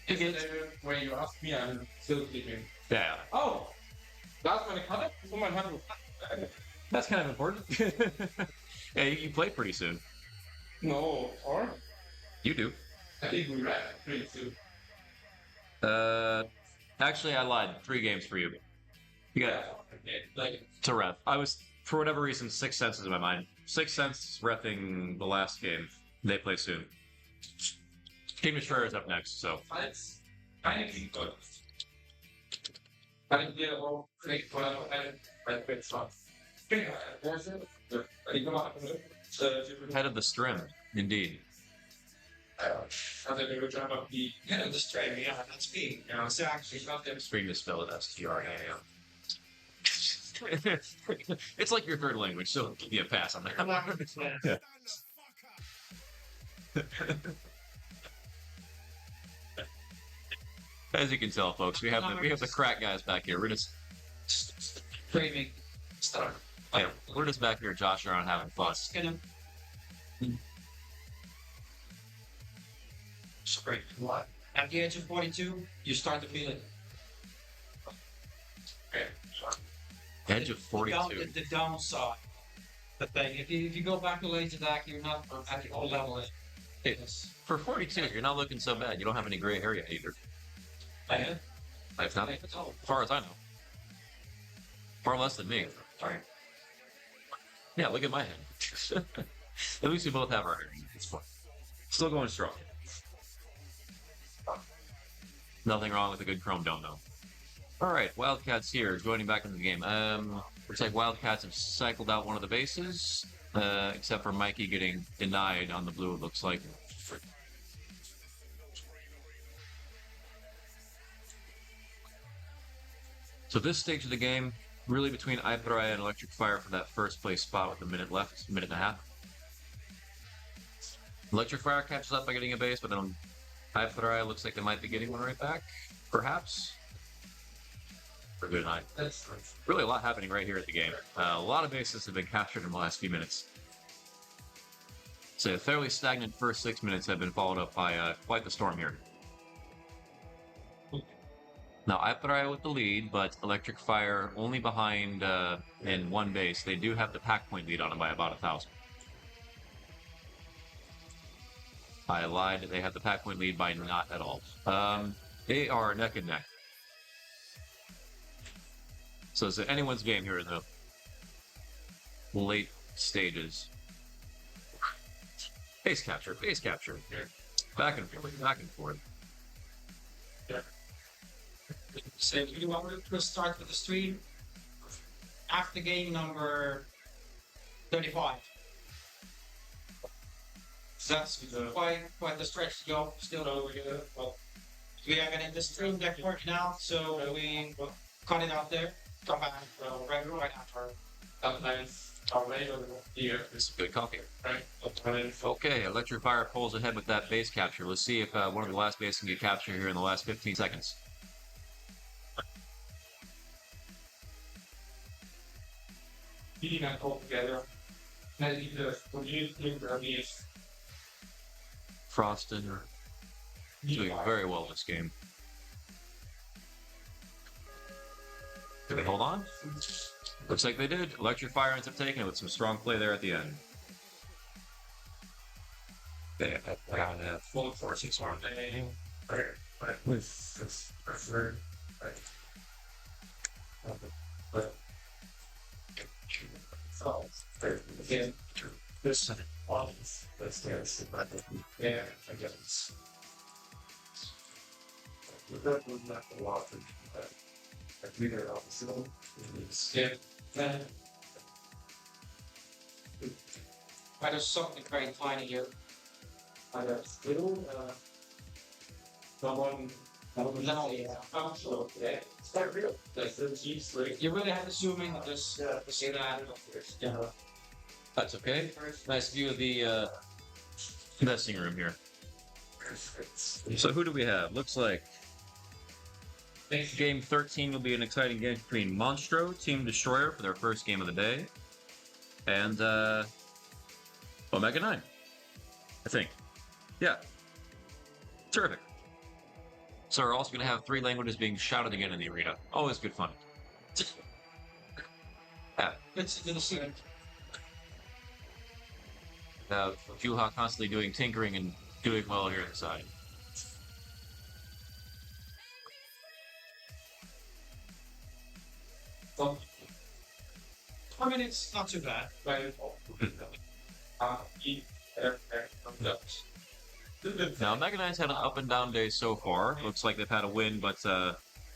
Wie geht's? When you ask me, I'm still sleeping. Yeah, Oh! Da ist meine Karte und mein Handtuch. that's kind of important. Yeah, you play pretty soon. No, or? You do. I think we read pretty soon. Actually, I lied. 3 games for you. You got Okay, like, to ref. I was, for whatever reason, 6 Sense in my mind. 6 Sense refing the last game. They play soon. Team Destroyer is up next, so. als eigentlich gut. Kann ich dir auch vielleicht vorher noch ein Bett sagen? Ich mache Head of the Strim, indeed. Head of the stream, yeah, that's me. You know, so actually, not them. Stream is spelled S-T-R-A-M. It's like your third language, so give me a pass on that. As you can tell, folks, we have the crack guys back here. We're just Framing start. yeah, we're just back here, Josh, around having fun. Great. What? At the age of 42, you start to feel it. Okay. Edge of 42. The downside. The thing, if you go back to laser deck, you're not at the old level. For 42, you're not looking so bad. You don't have any gray hair yet either. I've not, as far as I know. Far less than me. Sorry. Yeah, look at my head. At least we both have our hair. It's fine. Still going strong. Nothing wrong with a good Chrome Dome, though. Alright, Wildcats here, joining back into the game. Looks like Wildcats have cycled out one of the bases, except for Mikey getting denied on the blue, it looks like. So this stage of the game, really between Iparai and Electric Fire for that first place spot with a minute left, minute and a half. Electric Fire catches up by getting a base, but then Iparai looks like they might be getting one right back, perhaps. For good night. Really a lot happening right here at the game. A lot of bases have been captured in the last few minutes. So a fairly stagnant first 6 minutes have been followed up by quite the storm here. Now, Iparai with the lead, but Electric Fire only behind in one base. They do have the pack point lead on them by about 1,000. I lied. They have the pack point lead by not at all. They are neck and neck. So it's anyone's game here in the late stages. Base capture, base capture. Back and forth, back and forth. So you want to start with the stream after game number 35. So that's quite a stretch to go. Still, we are getting the stream deck work now, so we cut it out there. Come back right after. It's a good coffee. Okay, Electrifier pulls ahead with that base capture. Let's see if one of the last bases can get captured here in the last 15 seconds. Eating that all together. Frosted doing very well this game. Did they hold on? Looks like they did. Electrifier ends up taking it with some strong play there at the end. They have full forces on they. Again, this yeah, I guess. That was not a lot of yeah. There's something very tiny here. I got still someone yeah. It's not real. Like the cheese like You really have to zoom in just to see that. yeah. That's okay. Nice view of the investing room here. So who do we have? Looks like game 13 will be an exciting game between Monstro, Team Destroyer for their first game of the day, and Omega 9, I think. Yeah. Terrific. So we're also going to have 3 languages being shouted again in the arena. Always good fun. Yeah. It's in the scene. Juha constantly doing tinkering and doing well here inside. I mean, it's not too bad. Now, Mega Knight's had an up and down day so far. Looks like they've had a win, but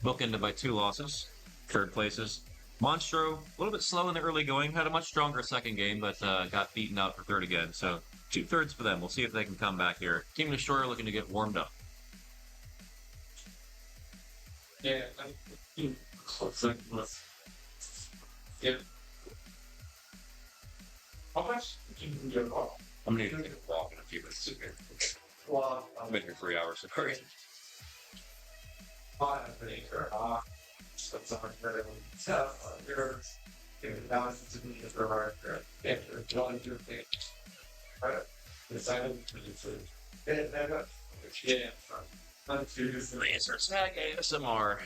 bookended by 2 losses. Third places. Monstro, a little bit slow in the early going. Had a much stronger second game, but got beaten out for third again. So 2/3 for them. We'll see if they can come back here. Team Destroyer looking to get warmed up. Yeah. Yeah. How much can you get off? I'm going to take a walk in a few minutes. Well, I've been here 3 hours. So hurry. I think that's a hard tough. You're giving balance to be the hard. Yeah, you're trying to do things. Right. Decided to do food. Yeah. Laser Tag ASMR.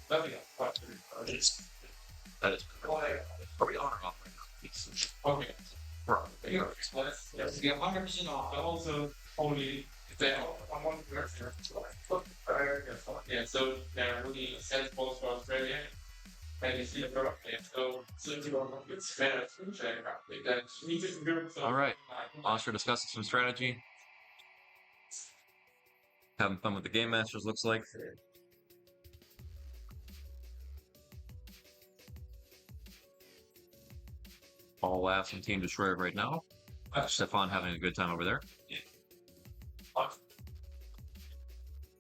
Let me go. That is. Are we on or off right now? Okay. Right. Yes, you 100% off. I also only I'm one person. Yeah, so they're really sensible for Australia. And you see the product, so it's better to check out. That's needed to do. All right. Monster discussing some strategy. Having fun with the Game Masters, looks like. All laughs from Team Destroyer right now. Stefan having a good time over there.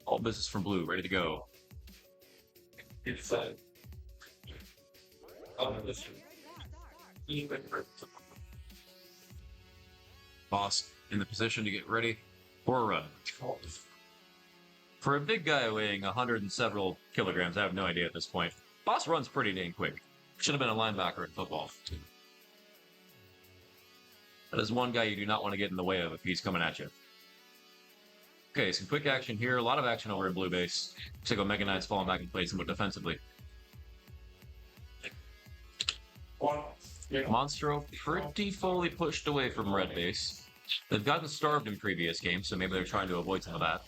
All business from Blue, ready to go. It's Boss in the position to get ready for a run. For a big guy weighing 100 and several kilograms, I have no idea at this point. Boss runs pretty dang quick. Should have been a linebacker in football. That is one guy you do not want to get in the way of if he's coming at you. Okay, some quick action here. A lot of action over in blue base. Looks like Omega Knight's falling back in place somewhat defensively. Monstro pretty fully pushed away from red base. They've gotten starved in previous games, so maybe they're trying to avoid some of that.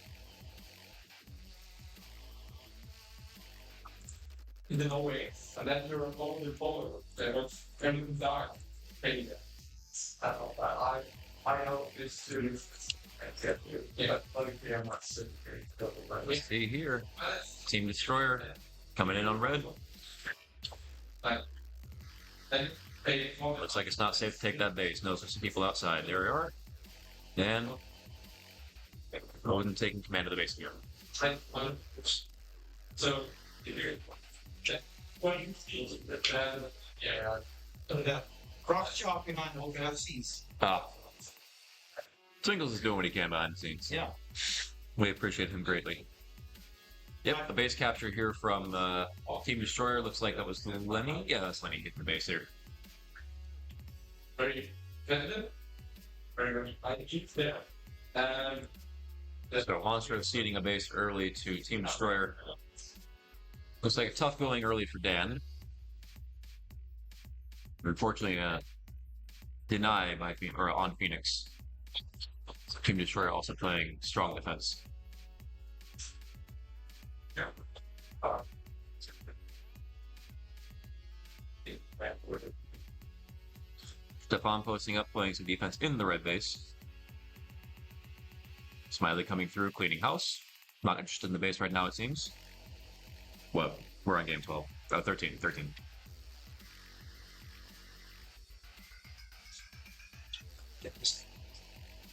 In the Norway, and then you're going to follow. There was everything dark. I know this too. Yeah, very much. Let's see here. Team Destroyer coming in on red. Looks like it's not safe to take that base. No, there's some people outside. There we are. And Odin taking command of the base here. So, if you're what do you feel that Cross chop behind the scenes. Singles is doing what he can behind the scenes. Yeah. We appreciate him greatly. Yep, the base capture here from Team Destroyer. Looks like that was Lenny. Yeah, that's Lenny hitting the base here. very definitive, very much like keep there. So Monster ceding a base early to Team Destroyer. Looks like a tough going early for Dan. Unfortunately, denied by on Phoenix. Team Destroyer also playing strong defense. Yeah. Stefan posting up, playing some defense in the red base. Smiley coming through, cleaning house. Not interested in the base right now, it seems. Well, we're on game 12. 13.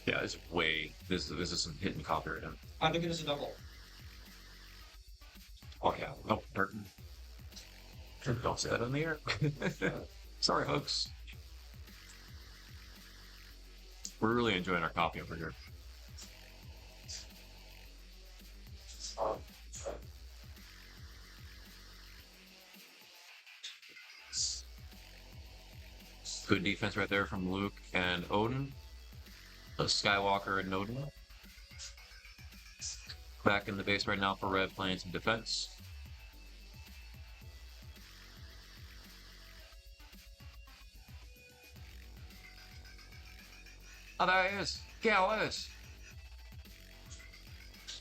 Yeah, it's way. This is some hidden copy right now. I think it is a double. Oh yeah. Oh, Burton. Don't say that in the air. Sorry, folks. We're really enjoying our coffee over here. Good defense right there from Luke and Odin. Skywalker and Odin. Back in the base right now for Red, playing some defense. Oh, there he is. Gallus.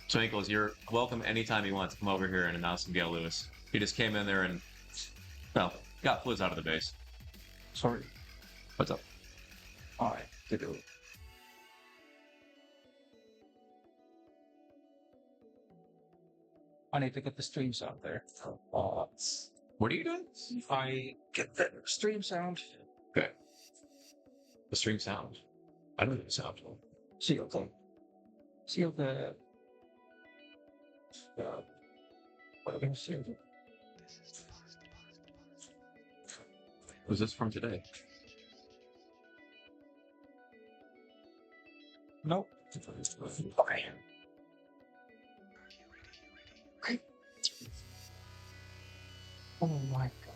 Twinkles, you're welcome anytime you want to come over here and announce some Gail Lewis. He just came in there and, well, got Fliz out of the base. Sorry. What's up? I did it. I need to get the stream sound there. What are you doing? I get the stream sound. Okay. The stream sound. I don't know the sound. ZLTEC. ZLTEC. What am I saying? Was this from today? Nope. Okay. Okay. Oh my god.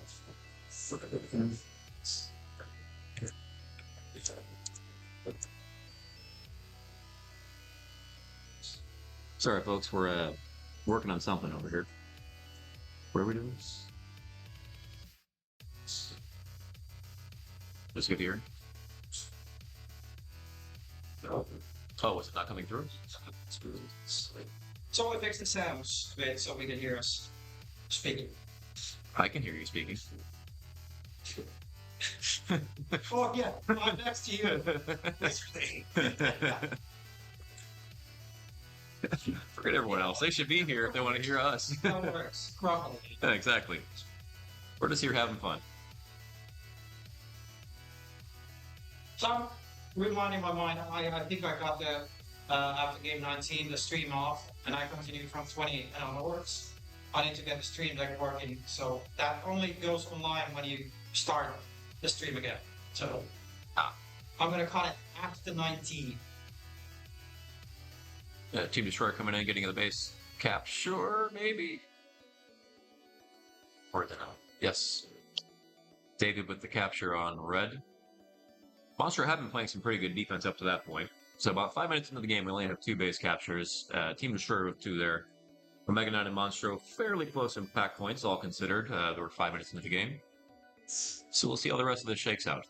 Sorry, folks, we're working on something over here. What are we doing? Just good here. Oh, is it not coming through? So we fix the sounds bit so we can hear us speaking. I can hear you speaking. Oh yeah, I'm next to you. Forget everyone else. They should be here if they want to hear us. How it works. Properly. Yeah, exactly. We're just here having fun. So I'm reminding my mind, I think I got the after game 19 the stream off, and I continued from 20 and onwards. I need to get the stream deck working, so that only goes online when you start the stream again. So I'm gonna cut it after 19. Team Destroyer coming in, getting in the base. Capture, maybe? Or the no. Yes. David with the capture on red. Monster had been playing some pretty good defense up to that point. So about 5 minutes into the game, we only have 2 base captures. Team Destroyer with 2 there. Omega Knight and Monstro fairly close impact points, all considered. There were 5 minutes into the game. So we'll see how the rest of this shakes out.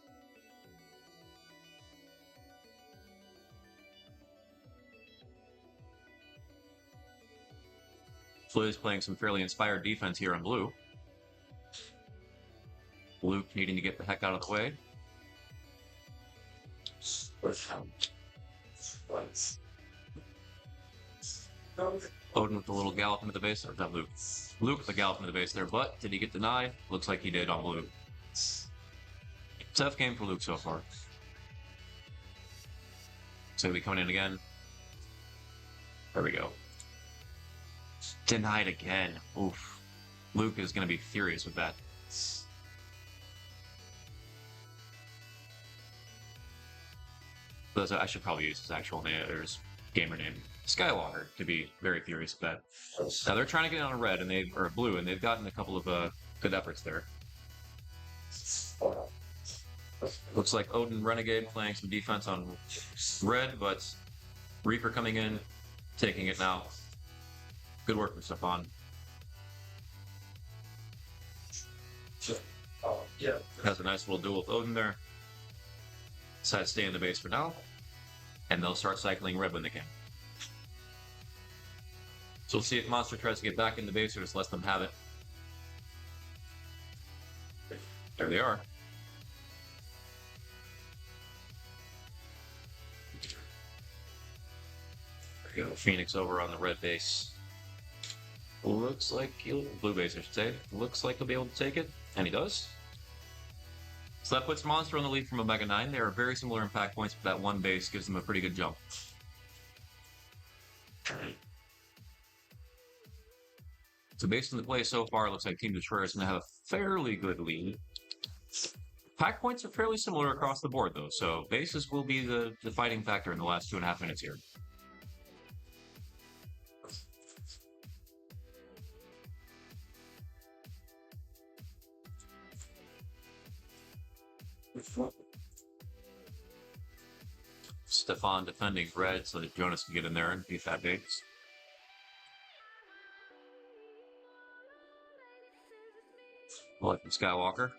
Fliz playing some fairly inspired defense here on blue. Luke needing to get the heck out of the way. Odin with the little gallop into the base, or not Luke. Luke with the gallop into the base there, but did he get denied? Looks like he did on blue. Tough game for Luke so far. So he'll be coming in again. There we go. Denied again. Oof. Luke is going to be furious with that. I should probably use his actual name, or his gamer name, Skywalker, to be very furious with that. Now they're trying to get on a red and or a blue, and they've gotten a couple of good efforts there. Looks like Odin Renegade playing some defense on red, but Reaper coming in, taking it now. Good work from Stefan. Yeah. Has a nice little duel with Odin there. Decided to stay in the base for now. And they'll start cycling red when they can. So we'll see if Monster tries to get back in the base or just lets them have it. There they are. There we go. Phoenix over on the red base. Looks like blue base, I should say. Looks like he'll be able to take it, and he does. So that puts Monster on the lead from Omega 9. They are very similar impact points, but that one base gives them a pretty good jump. So based on the play so far, it looks like Team Destroyer is going to have a fairly good lead. Pack points are fairly similar across the board, though, so bases will be the fighting factor in the last 2.5 minutes here. Stefan defending red so that Jonas can get in there and beat that base. Bullet from Skywalker.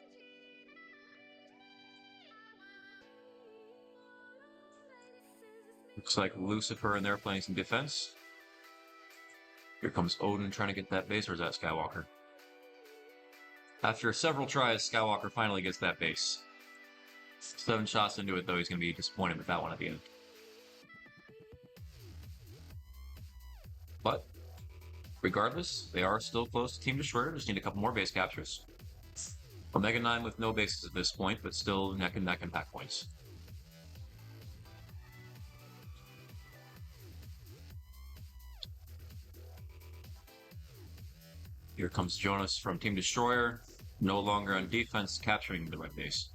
Looks like Lucifer in there playing some defense. Here comes Odin trying to get that base, or is that Skywalker? After several tries, Skywalker finally gets that base. 7 shots into it, though, he's going to be disappointed with that one at the end. But, regardless, they are still close to Team Destroyer. Just need a couple more base captures. Omega 9 with no bases at this point, but still neck and neck in pack points. Here comes Jonas from Team Destroyer, no longer on defense, capturing the red base.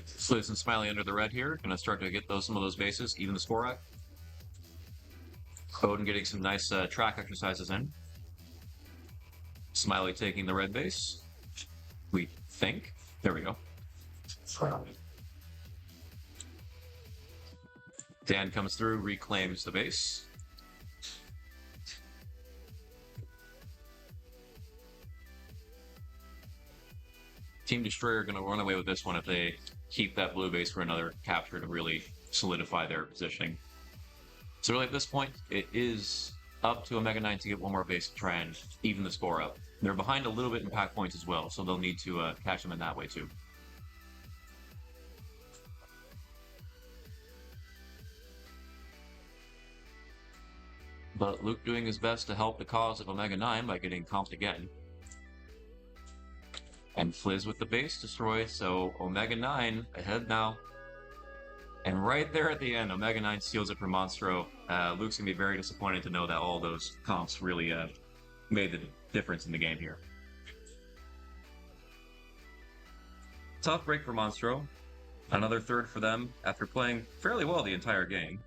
Fliz and Smiley under the red here. Gonna start to get some of those bases, even the score at. Odin getting some nice track exercises in. Smiley taking the red base. We think. There we go. Dan comes through, reclaims the base. Team Destroyer are going to run away with this one if they keep that blue base for another capture to really solidify their positioning. So really at this point, it is up to Omega 9 to get one more base to try and even the score up. They're behind a little bit in pack points as well, so they'll need to catch them in that way too. But Luke doing his best to help the cause of Omega 9 by getting comped again. And Fliz with the base destroy, so Omega 9 ahead now. And right there at the end, Omega 9 steals it from Monstro. Luke's going to be very disappointed to know that all those comps really made the difference in the game here. Tough break for Monstro. Another third for them after playing fairly well the entire game.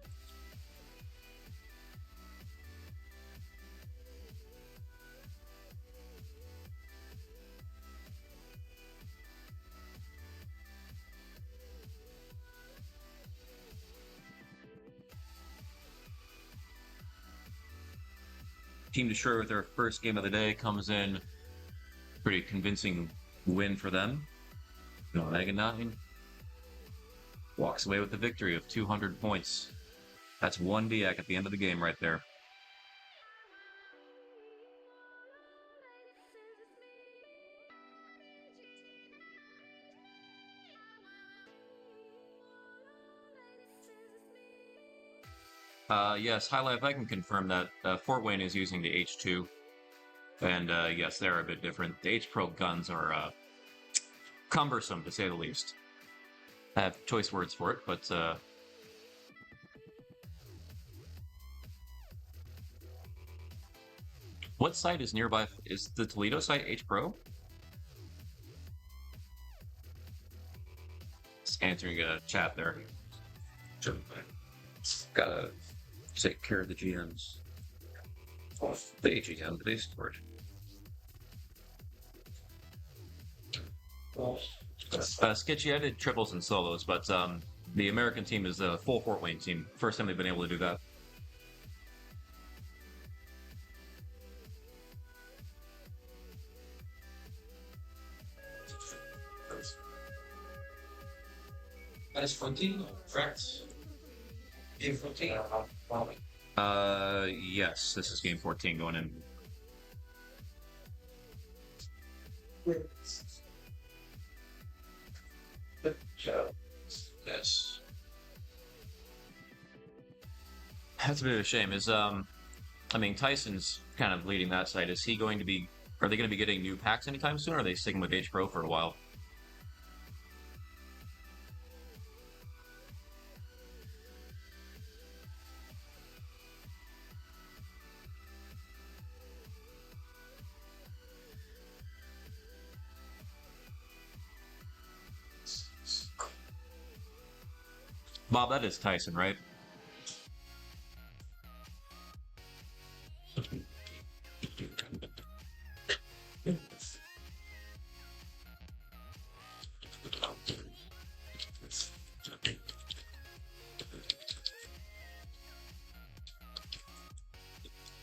Team Destroyer with their first game of the day comes in. Pretty convincing win for them. Mega 9 walks away with the victory of 200 points. That's 1 DX at the end of the game right there. Yes, High Life, I can confirm that Fort Wayne is using the H2. And yes, they're a bit different. The H Pro guns are cumbersome, to say the least. I have choice words for it, but what site is nearby? Is the Toledo site H Pro? Just answering a chat there. Gotta take care of the GMs. The AGM, the base storage. Sketchy, I did triples and solos, but the American team is a full Fort Wayne team. First time they've been able to do that. That is 14, correct? Game 14. Yes, this is game 14 going in. Yes. That's a bit of a shame. I mean, Tyson's kind of leading that side. Is he going to be? Are they going to be getting new packs anytime soon? Or are they sticking with H Pro for a while? Bob, that is Tyson, right?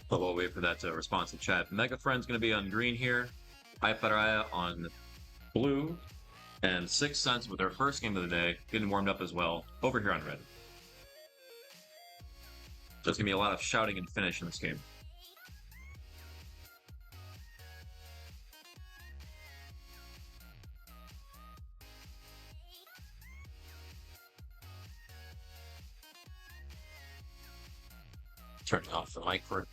But we'll wait for that response to chat. Mega Friend's going to be on green here. iPadaraya on blue. And Sixth Sense with their first game of the day, getting warmed up as well, over here on red. There's going to be a lot of shouting and finish in this game. Turning off the mic for it.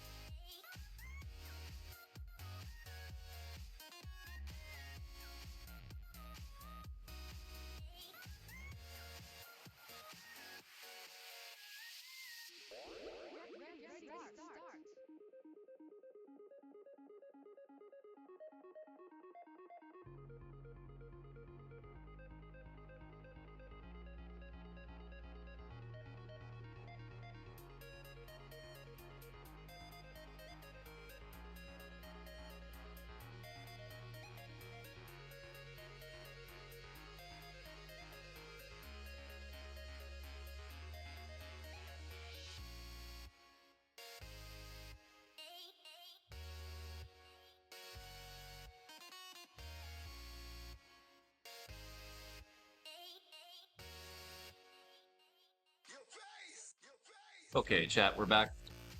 Okay, chat, we're back.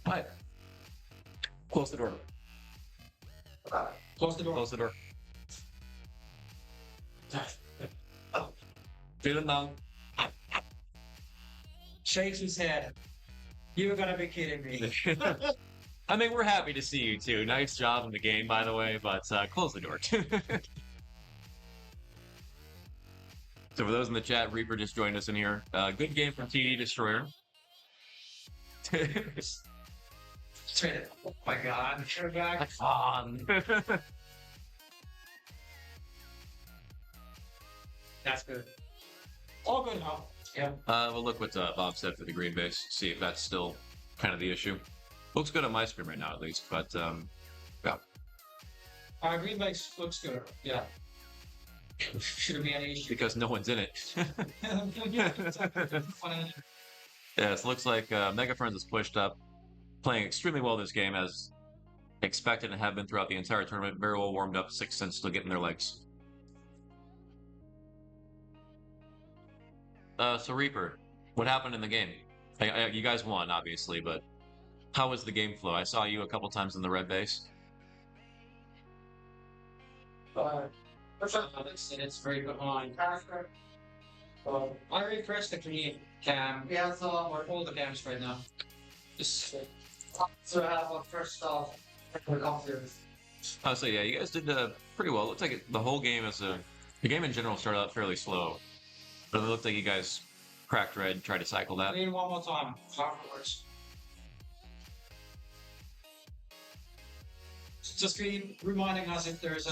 Hi. Close the door. Close the door. Close the door. Feeling down. Shakes his head. You're gonna be kidding me. I mean, we're happy to see you too. Nice job in the game, by the way, but close the door. So for those in the chat, Reaper just joined us in here. Good game from TD Destroyer. Oh my god, you're back. That's good. All good now. Yeah. We'll look what Bob said for the green base, see if that's still kind of the issue. Looks good on my screen right now, at least, but yeah. Green base looks good. Yeah. Shouldn't be any issue. Because no one's in it. Yes, looks like Mega Friends is pushed up, playing extremely well this game, as expected and have been throughout the entire tournament, very well warmed up, 6 cents still getting their legs. So Reaper, what happened in the game? You guys won, obviously, but how was the game flow? I saw you a couple times in the red base. It's very good on character. I refresh the clean cam. Yeah, so all the cams right now. Just so I have a first off. So yeah, you guys did pretty well. It looked like the whole game the game in general started out fairly slow, but it looked like you guys cracked red, tried to cycle that. Clean one more time afterwards. Just be reminding us if there's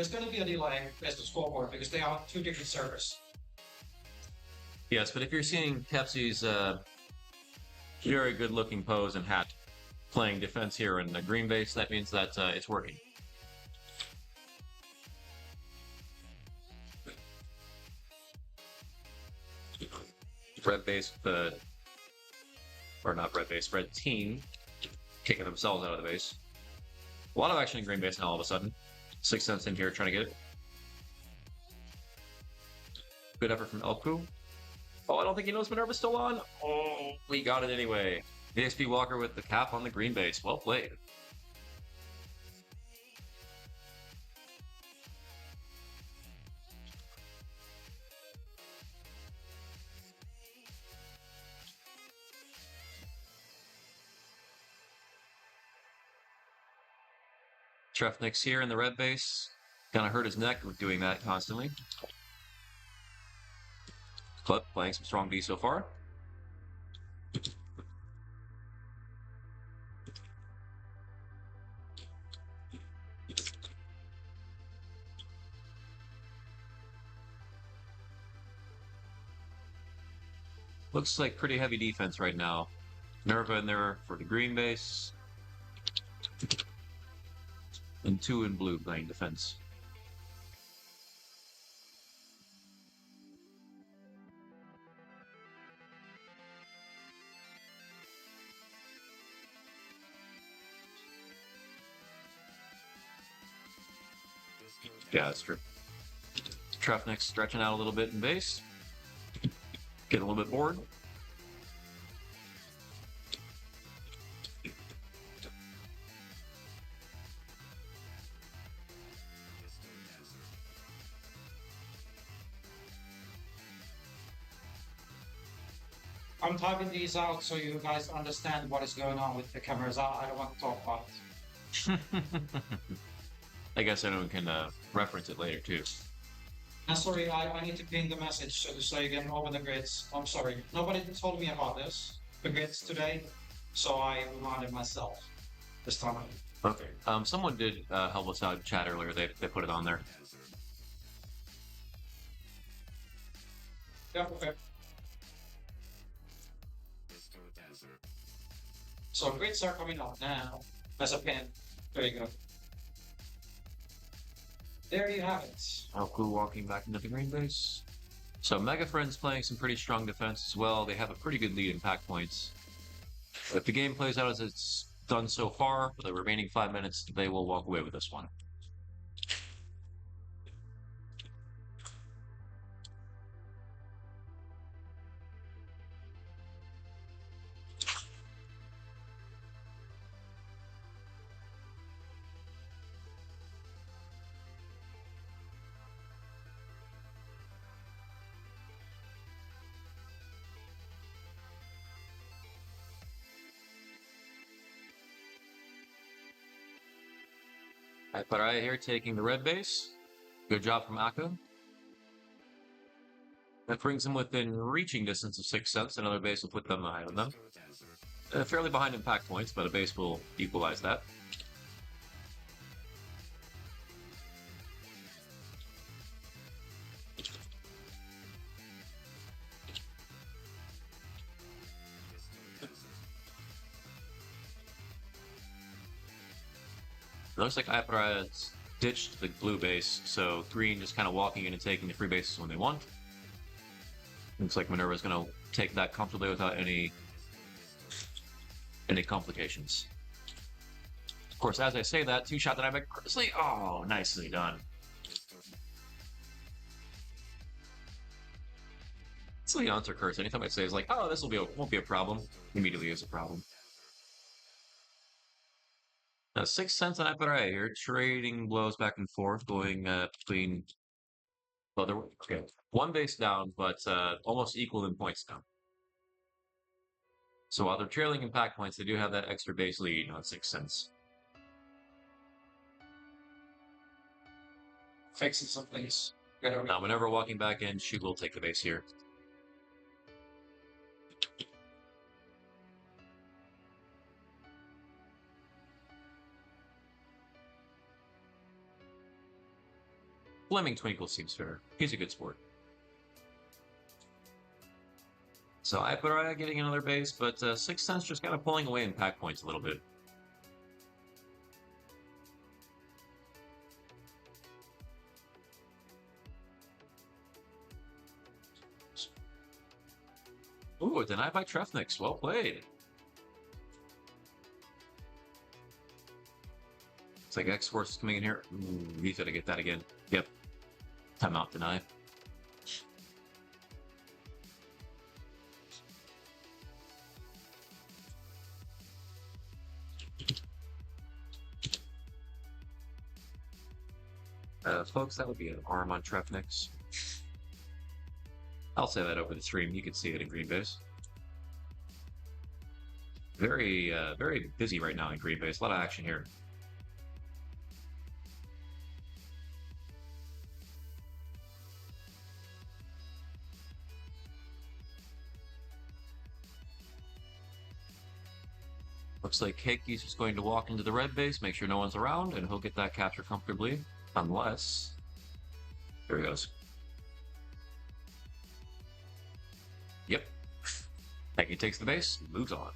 going to be a delay as the scoreboard because they are two different servers. Yes, but if you're seeing Pepsi's very good-looking pose and hat playing defense here in the green base, that means that it's working. Red base, or not red base, red team kicking themselves out of the base. A lot of action in green base now all of a sudden. 6 cents in here trying to get it. Good effort from Elku. Oh, I don't think he knows Minerva's still on. Oh, we got it anyway. ASP Walker with the cap on the green base. Well played. Trefnik's here in the red base. Kind of hurt his neck with doing that constantly. Clip playing some strong D so far. Looks like pretty heavy defense right now. Nerva in there for the green base. And 2 in blue playing defense. Yeah, that's true. Trefnik's stretching out a little bit in base. Getting a little bit bored. I'm typing these out so you guys understand what is going on with the cameras. I don't want to talk about it. I guess anyone can reference it later too. And sorry, I need to ping the message so you can open the grids. I'm sorry. Nobody told me about this, the grids today, so I reminded myself this time. Okay. Someone did help us out in chat earlier. They put it on there. Yeah, okay. So grids are coming out now as a pin. There you go. There you have it. Elku walking back into the green base. So Mega Friends playing some pretty strong defense as well. They have a pretty good lead in pack points. If the game plays out as it's done so far, for the remaining 5 minutes, they will walk away with this one. Paraya here taking the red base. Good job from Aka. That brings them within reaching distance of 6 cents. Another base will put them ahead of them. Fairly behind in pack points, but a base will equalize that. It looks like Iparaya ditched the blue base, so green just kind of walking in and taking the free bases when they want. Looks like Minerva's going to take that comfortably without any complications. Of course, as I say that, 2-shot denied by Grizzly. Oh, nicely done. So the answer curse. Anytime I say it's like, oh, this won't be a problem, immediately is a problem. Now 6 cents on Apparai here, trading blows back and forth, going between. Well, okay, one base down, but almost equal in points down. So while they're trailing in pack points, they do have that extra base lead on 6 cents. Fixing some things. Now, whenever walking back in, she will take the base here. Fleming Twinkle seems fair. He's a good sport. So Iparaya getting another base, but 6 cents just kind of pulling away in pack points a little bit. Ooh, denied by Trefnix. Well played. It's like X-Force is coming in here. Ooh, he's gonna get that again. Yep. Timeout deny. Folks, that would be an arm on Trefnix. I'll say that over the stream. You can see it in Green Base. Very, very busy right now in Green Base. A lot of action here. Looks like Keiki's just going to walk into the red base, make sure no one's around, and he'll get that capture comfortably. Unless... There he goes. Yep. Keiki takes the base, moves on.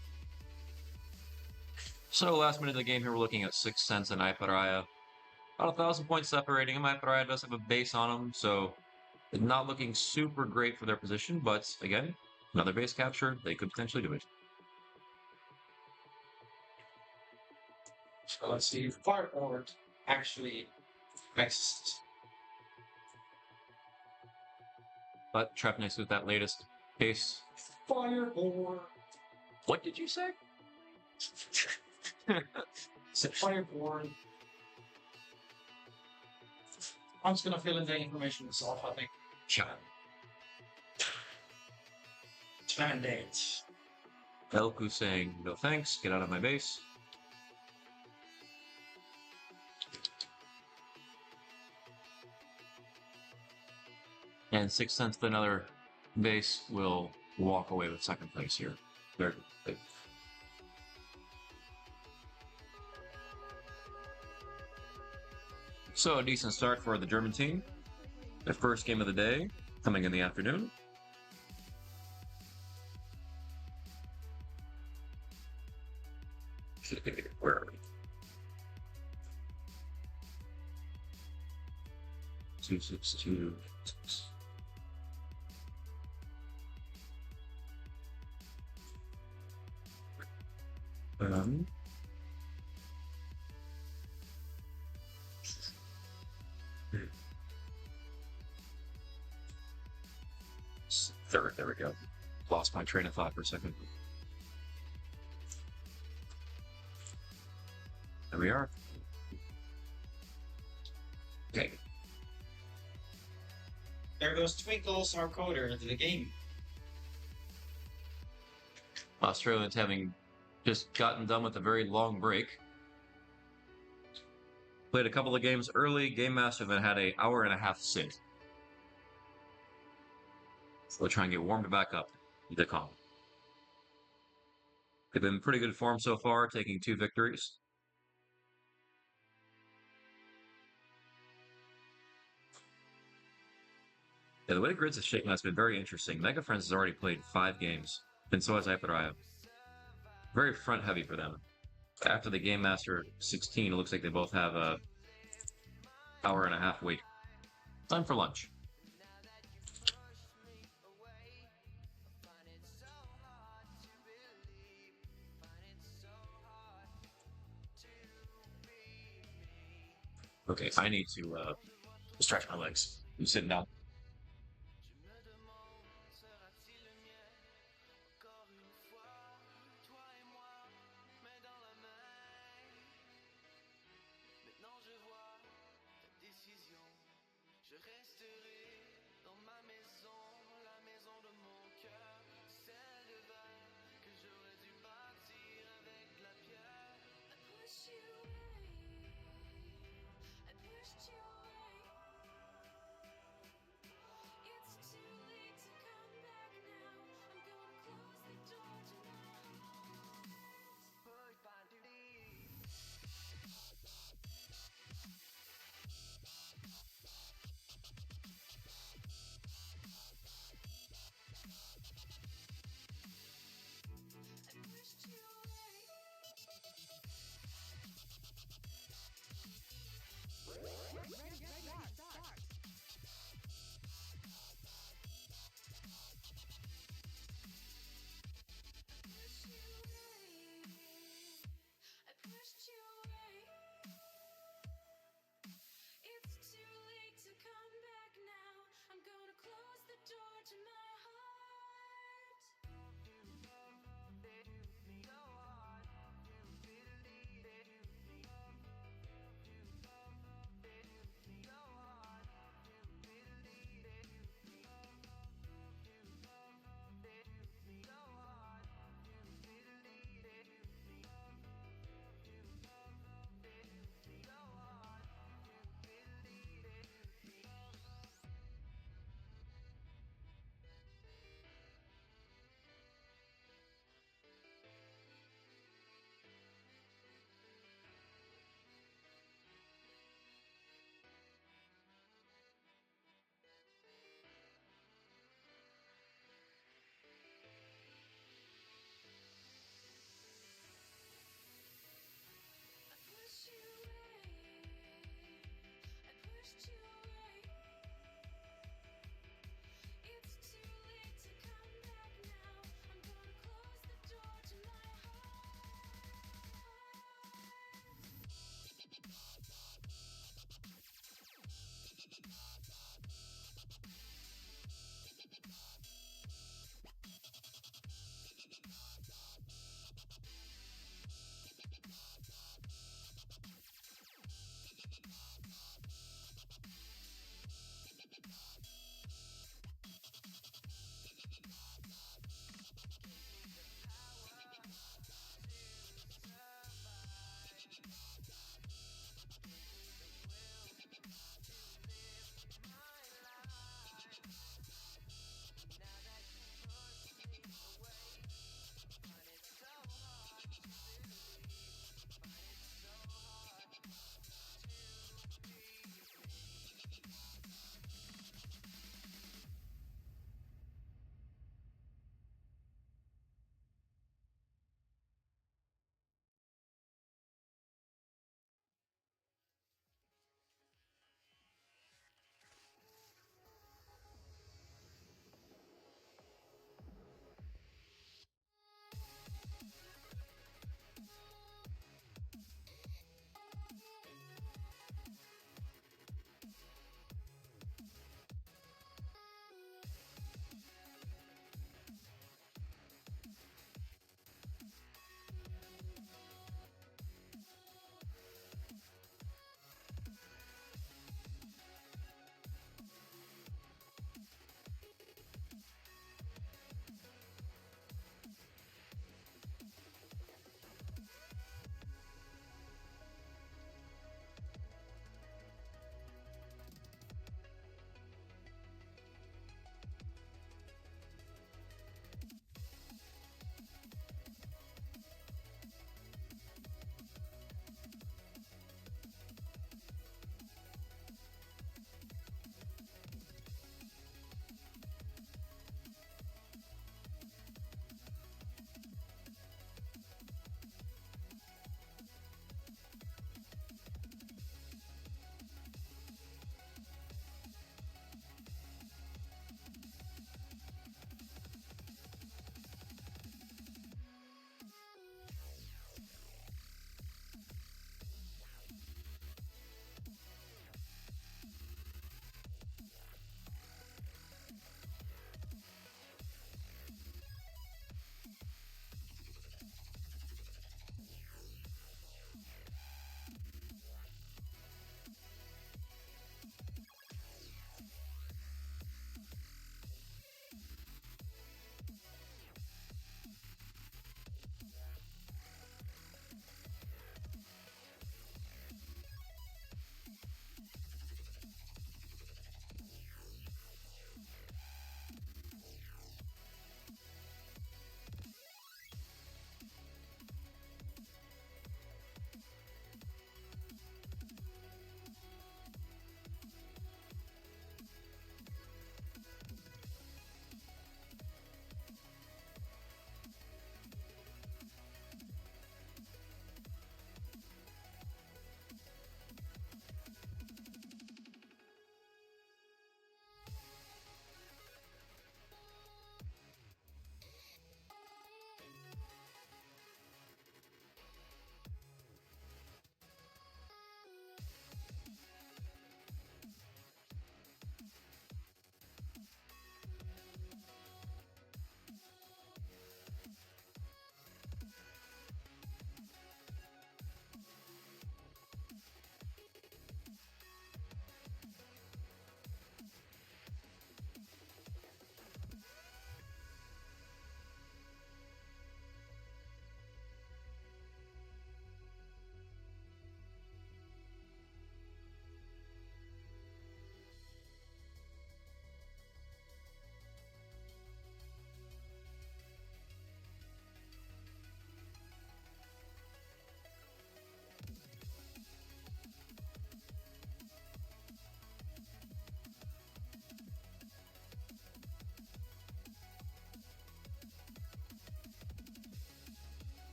So last minute of the game here, we're looking at 6 cents and Iparaya. About 1,000 points separating him. Iparaya does have a base on him, so not looking super great for their position, but again, another base capture, they could potentially do it. So let's see if Fireboard actually exists. But Trefnix with that latest base. Fireboard. What did you say? Said Fireboard. I'm just gonna fill in the information myself, I think. Sure. It's mandates. Elku saying, no thanks, get out of my base. And 6 cents to another base will walk away with second place here. Very good. So a decent start for the German team. The first game of the day coming in the afternoon. Where are we? 262. Third, there we go. Lost my train of thought for a second. There we are. Okay. There goes Twinkles, our coder, into the game. Australians having just gotten done with a very long break. Played a couple of games early. Game Master then had an hour-and-a-half sit. So they'll try and get warmed back up. The comp. They've been in pretty good form so far, taking 2 victories. Yeah, the way Grids is shaking has been very interesting. Mega Friends has already played 5 games, and so has Iparaya. Very front heavy for them. After the Game Master 16, it looks like they both have a hour-and-a-half wait. Time for lunch. Okay, I need to stretch my legs. I'm sitting down.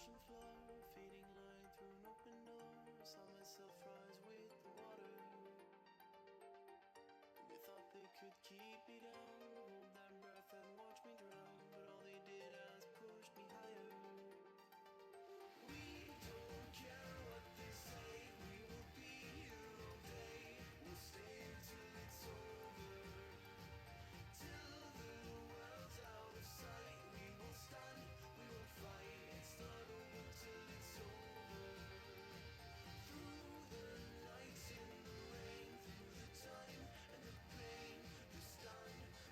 ocean floor, feeding light through an open door. Saw myself rise with the water. They thought they could keep me down, hold their breath and watch me drown, but all they did was push me higher. We don't care what they say, we will be here all day. We'll stay till it's over, till the world's out of sight. We will stand, we will fight. It's not over till it's over. Through the nights in the rain, through the time and the pain, we stand.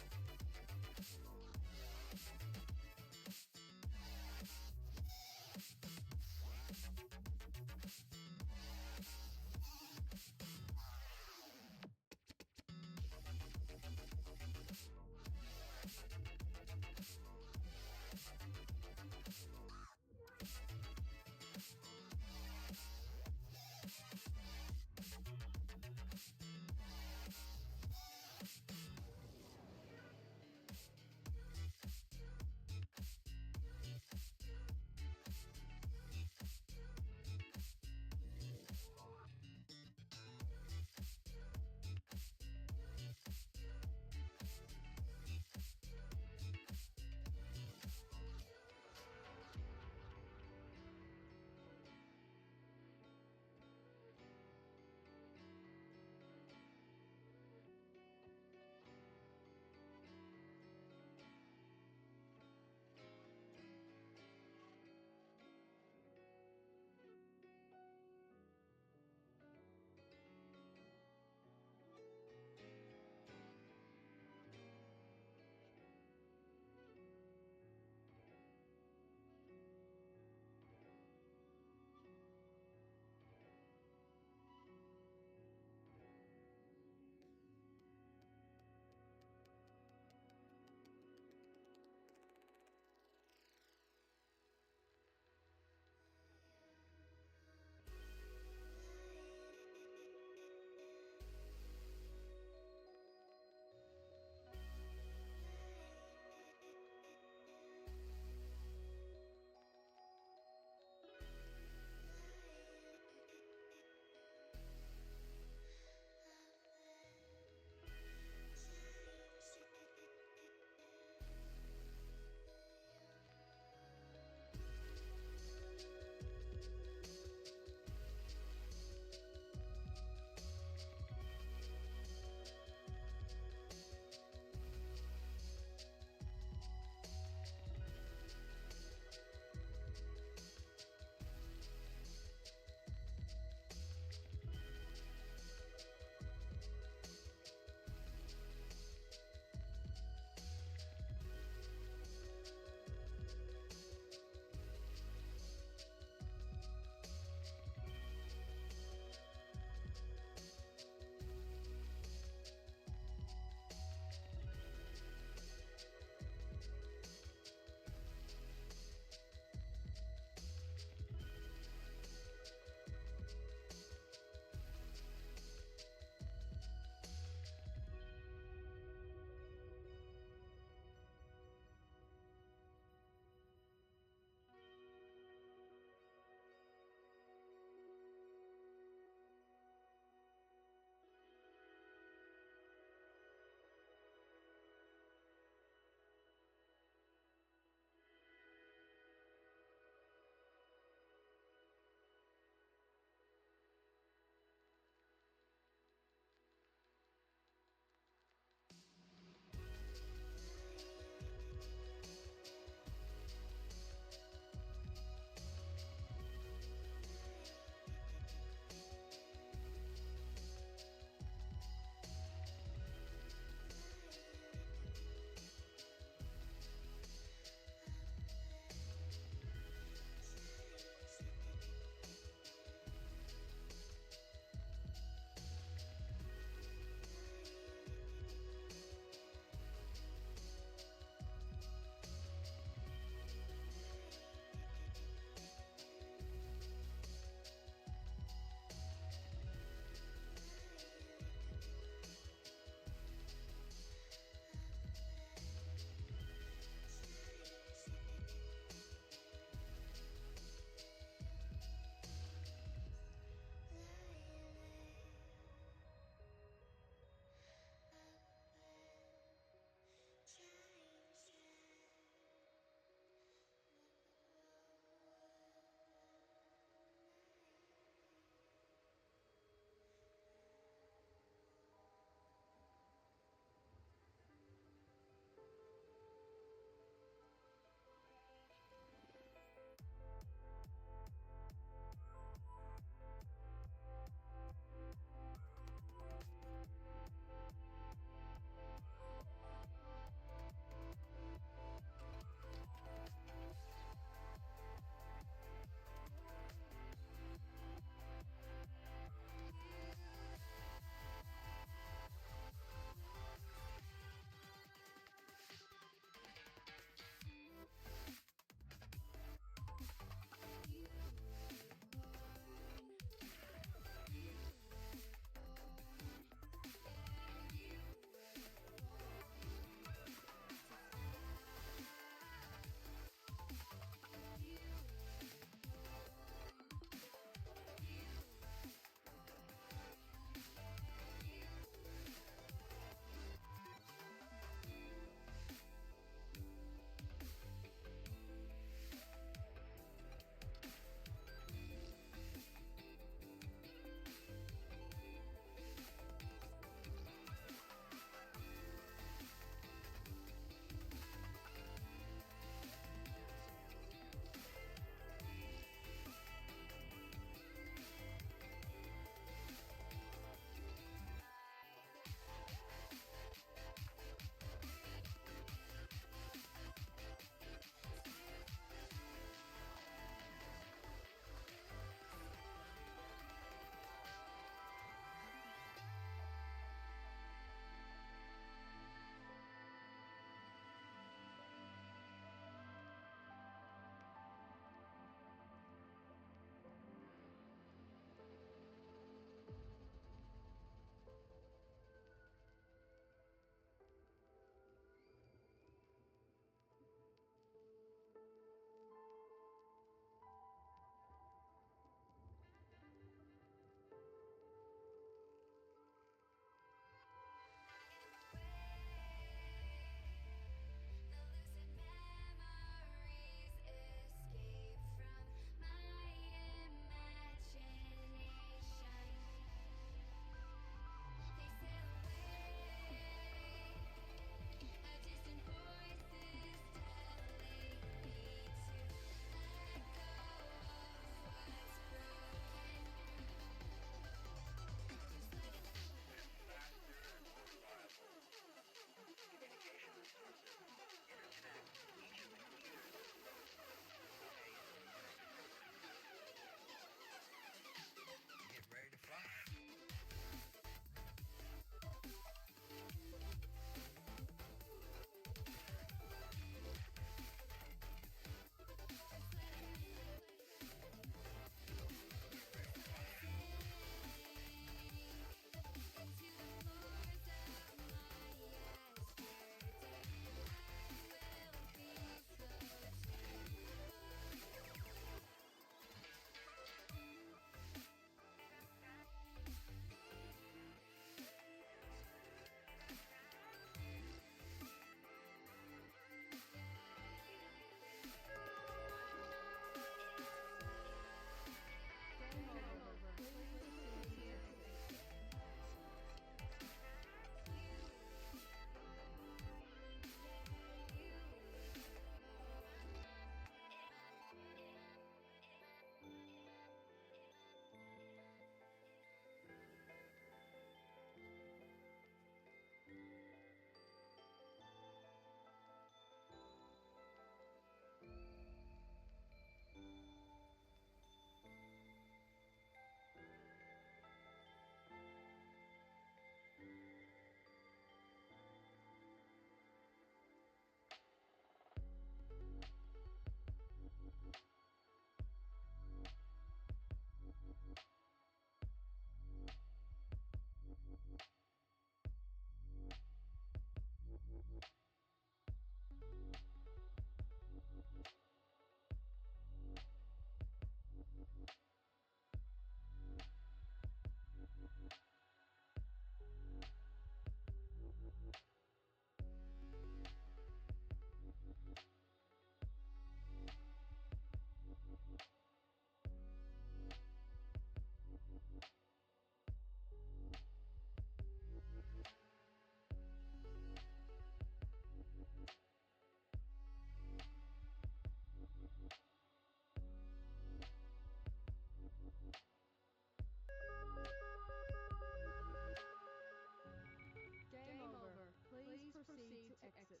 exit.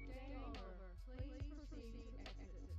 Game over. Please proceed to exit.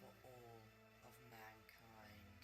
for all of mankind.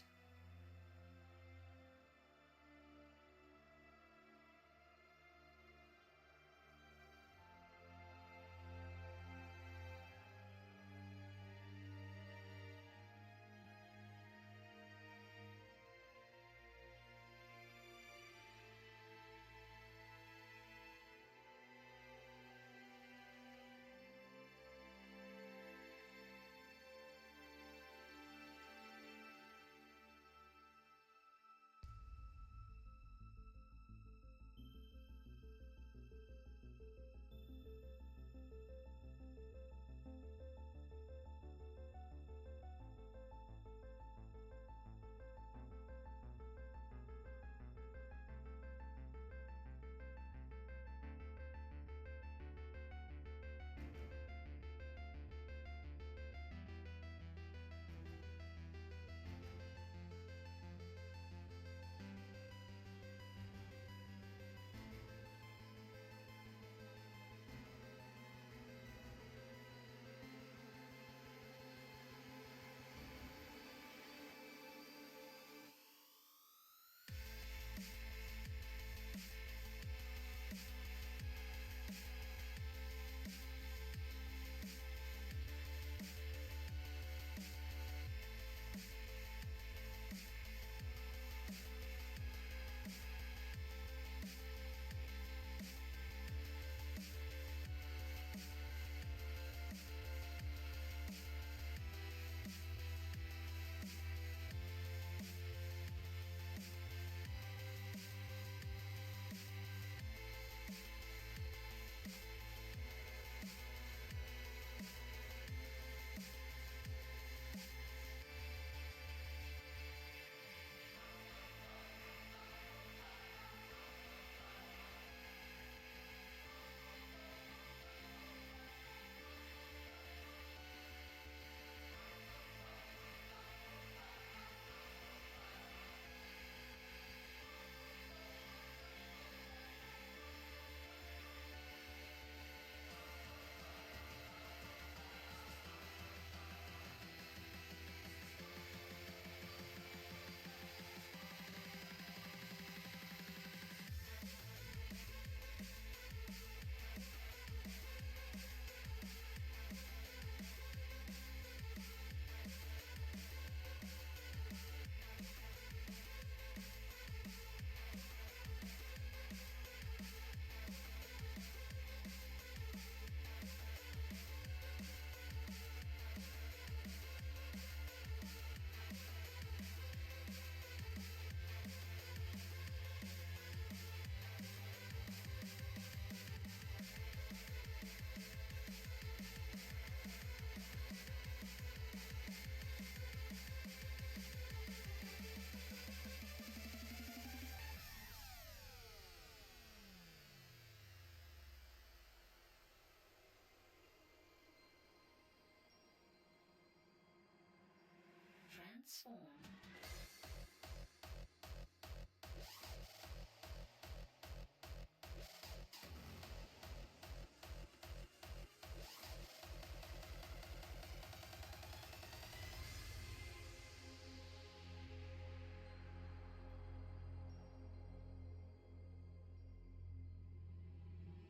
Transform.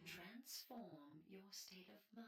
Transform your state of mind.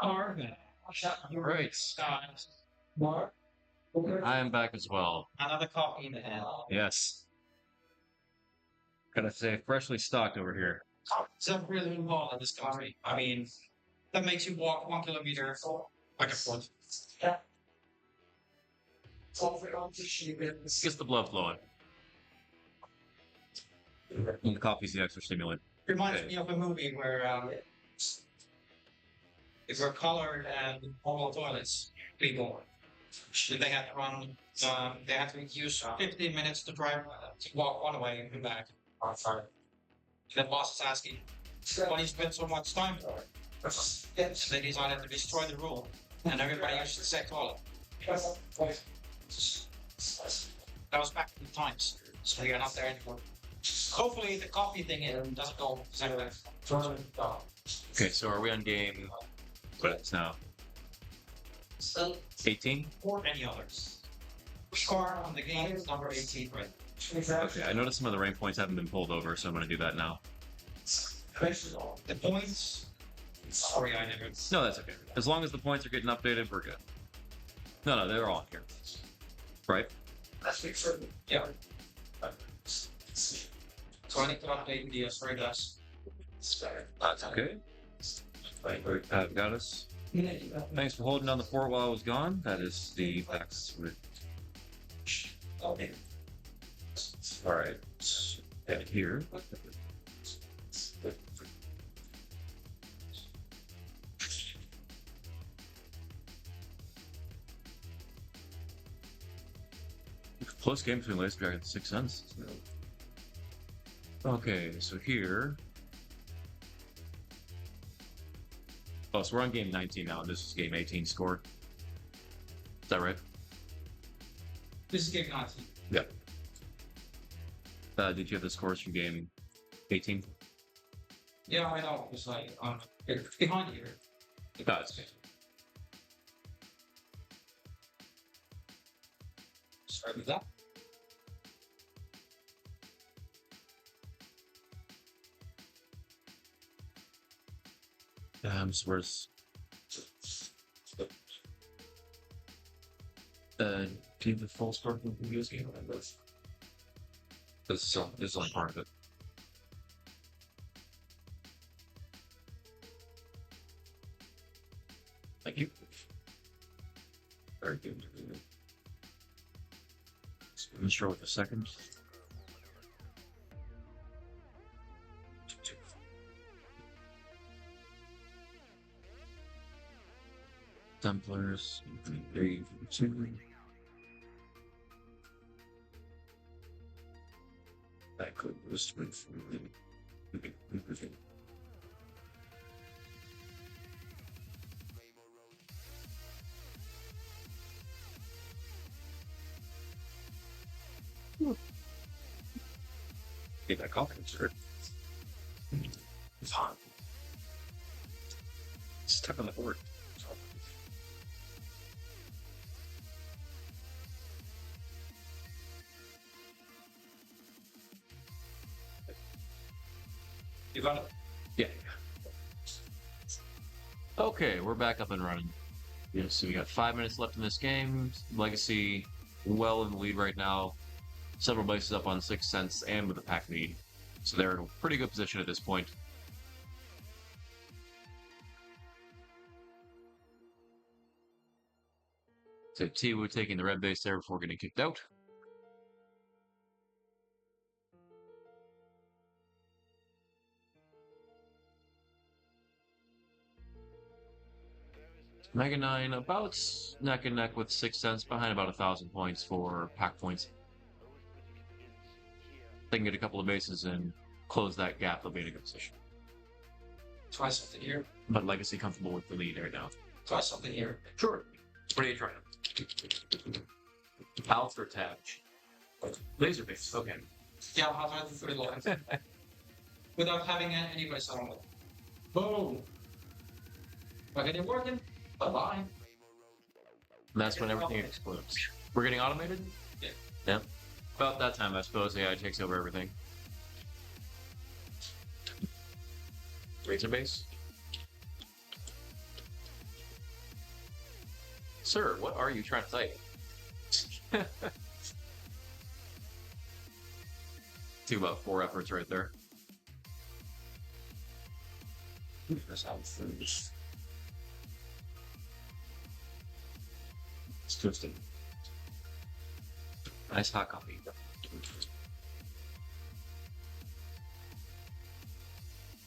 Marvin. Right. Mark. I am back as well. Another coffee in the hand. Yes. Gotta say, freshly stocked over here. It's a really involved in this country. I mean, that makes you walk 1 kilometer back and forth. Gets the blood flowing. And the coffee's the extra stimulant. Reminds me of a movie where it were colored and all toilets people. They had to run. They had to use 15 minutes to drive to walk one way and back. The boss is asking, "Why do you spend so much time for it?" So they decided to destroy the rule, and everybody used the same toilet. That was back in the times, so you're not there anymore. Hopefully, the coffee thing doesn't go the same way. Okay, so are we on game? What it's now? 18? Or any others. Score on the game is number 18, right? Okay, I noticed some of the rank points haven't been pulled over, so I'm gonna do that now. The points. Sorry, I never. No, that's okay. As long as the points are getting updated, we're good. No, they're all here. Right? Yeah. So I need to update the straight us. That's okay. I've got us. Thanks for holding down the fort while I was gone. That is the facts. Alright. Head here. Close game between Laser Dragon and 6 Suns. Okay, so here. Oh, so we're on game 19 now, and this is game 18 score. Is that right? This is game 19. Yeah. Did you have the scores from game 18? Yeah, I know. It's like it's behind here. Oh, it's okay. Start with that. So where's do you have the full score from the previous game? This is only part of it. Thank you. Very good. I'm sure with a second. Templars, 3, 2. That could was with get that coffee insert. It's hot. It's stuck on the board. You got it? Yeah. Okay, we're back up and running. Yeah, so we got 5 minutes left in this game. Legacy well in the lead right now. Several bases up on 6 cents and with a pack lead. So they're in a pretty good position at this point. So T-Woo taking the red base there before getting kicked out. Mega 9 about neck and neck with 6 cents, behind about 1,000 points for pack points. They can get a couple of bases and close that gap, they'll be in a good position. Try something here. But Legacy comfortable with the lead right now. Try something here. Sure. What are you trying? Pals or tab? Laser base, okay. Yeah, I'll try to 3 lines. Without having anybody on it. Boom! Okay, they're working. Bye-bye. And that's when everything explodes. We're getting automated? Yeah. Yeah. About that time, I suppose AI takes over everything. Razor base? Sir, what are you trying to type? Took about 4 efforts right there. That's how it's finished. It's twisted. Nice hot coffee.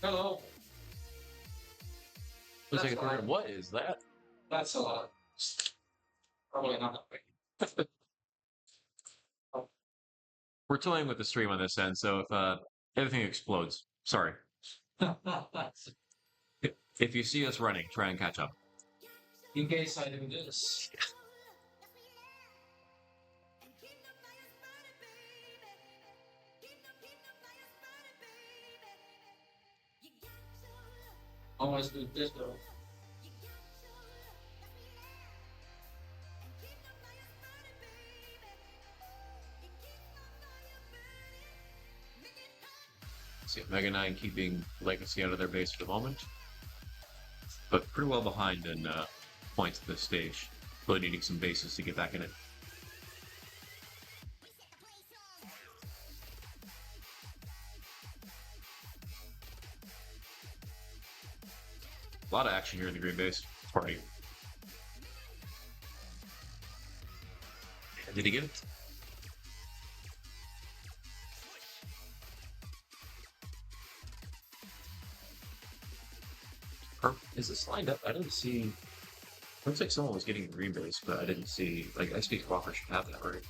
Hello. Looks like a third. What is that? That's a lot. Probably not that big. We're toying with the stream on this end, so if everything explodes, sorry. If you see us running, try and catch up. In case I do this. Always do this though. See Mega 9 keeping Legacy out of their base for the moment, but pretty well behind in points at this stage. Really needing some bases to get back in it. A lot of action here in the green base party. Did he get it? Or is this lined up? I didn't see. Looks like someone was getting green base, but I didn't see. Like, SP Walker should have that, right?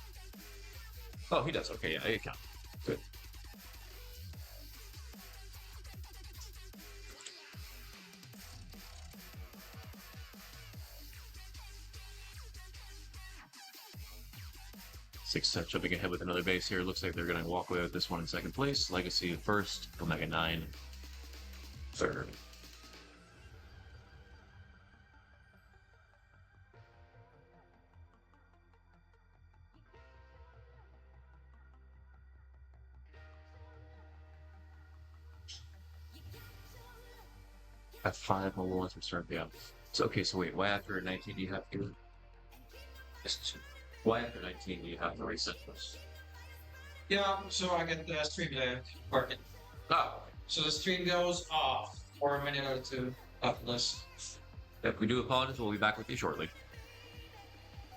Oh, he does. Okay, yeah, it counts. Good. Six set jumping ahead with another base here. Looks like they're going to walk away with this one in second place. Legacy at first. Omega 9 third. F5 mobile once we start the So okay, so wait, why after 19 do you have to? Why after 19 do you have to reset this? Yeah, so I get the stream working. Oh, So the stream goes off for a minute or two after this. if we do apologize, we'll be back with you shortly.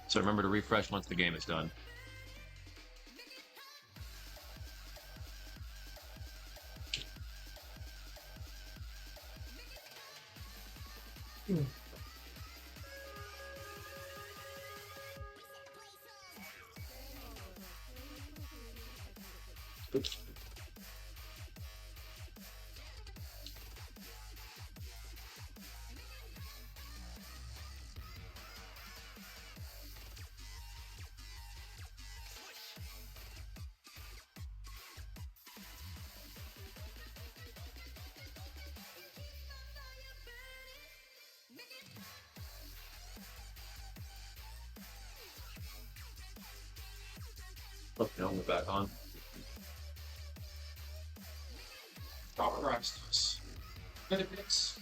So remember to refresh once the game is done. Look, now we're back on. Oh, Christ, nice. Good picks.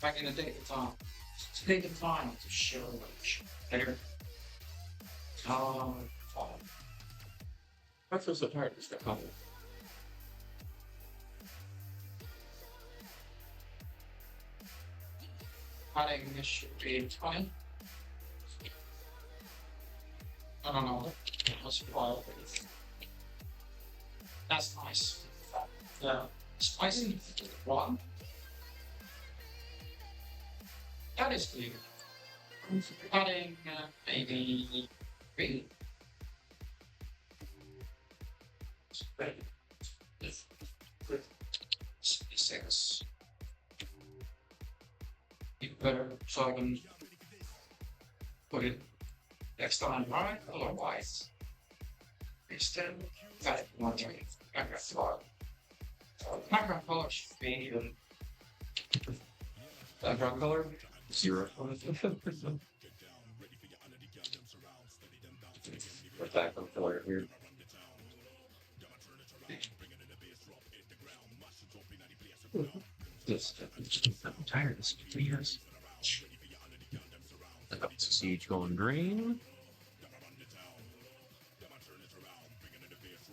Back in the day, the time. Take the time to show which. There. Fine. I feel so tired of this stuff. I think this should be 20. I don't know. Let's wild. That's nice. Yeah. Spicy one. That is clear. Adding maybe 3. 6. Even better, so I can put it next time, right? Otherwise, instead, got it one time. Background color should be background color 0. Background color here. this. I'm tired of this. Yes. Siege going green.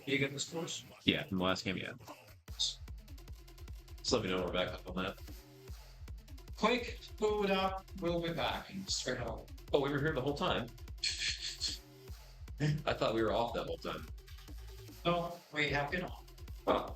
You get the scores? Yeah, from the last game, yeah. Just let me know we're back up on that. Quick food up. We'll be back. Straight up. Oh, we were here the whole time. I thought we were off that whole time. No, we have been on. Wow.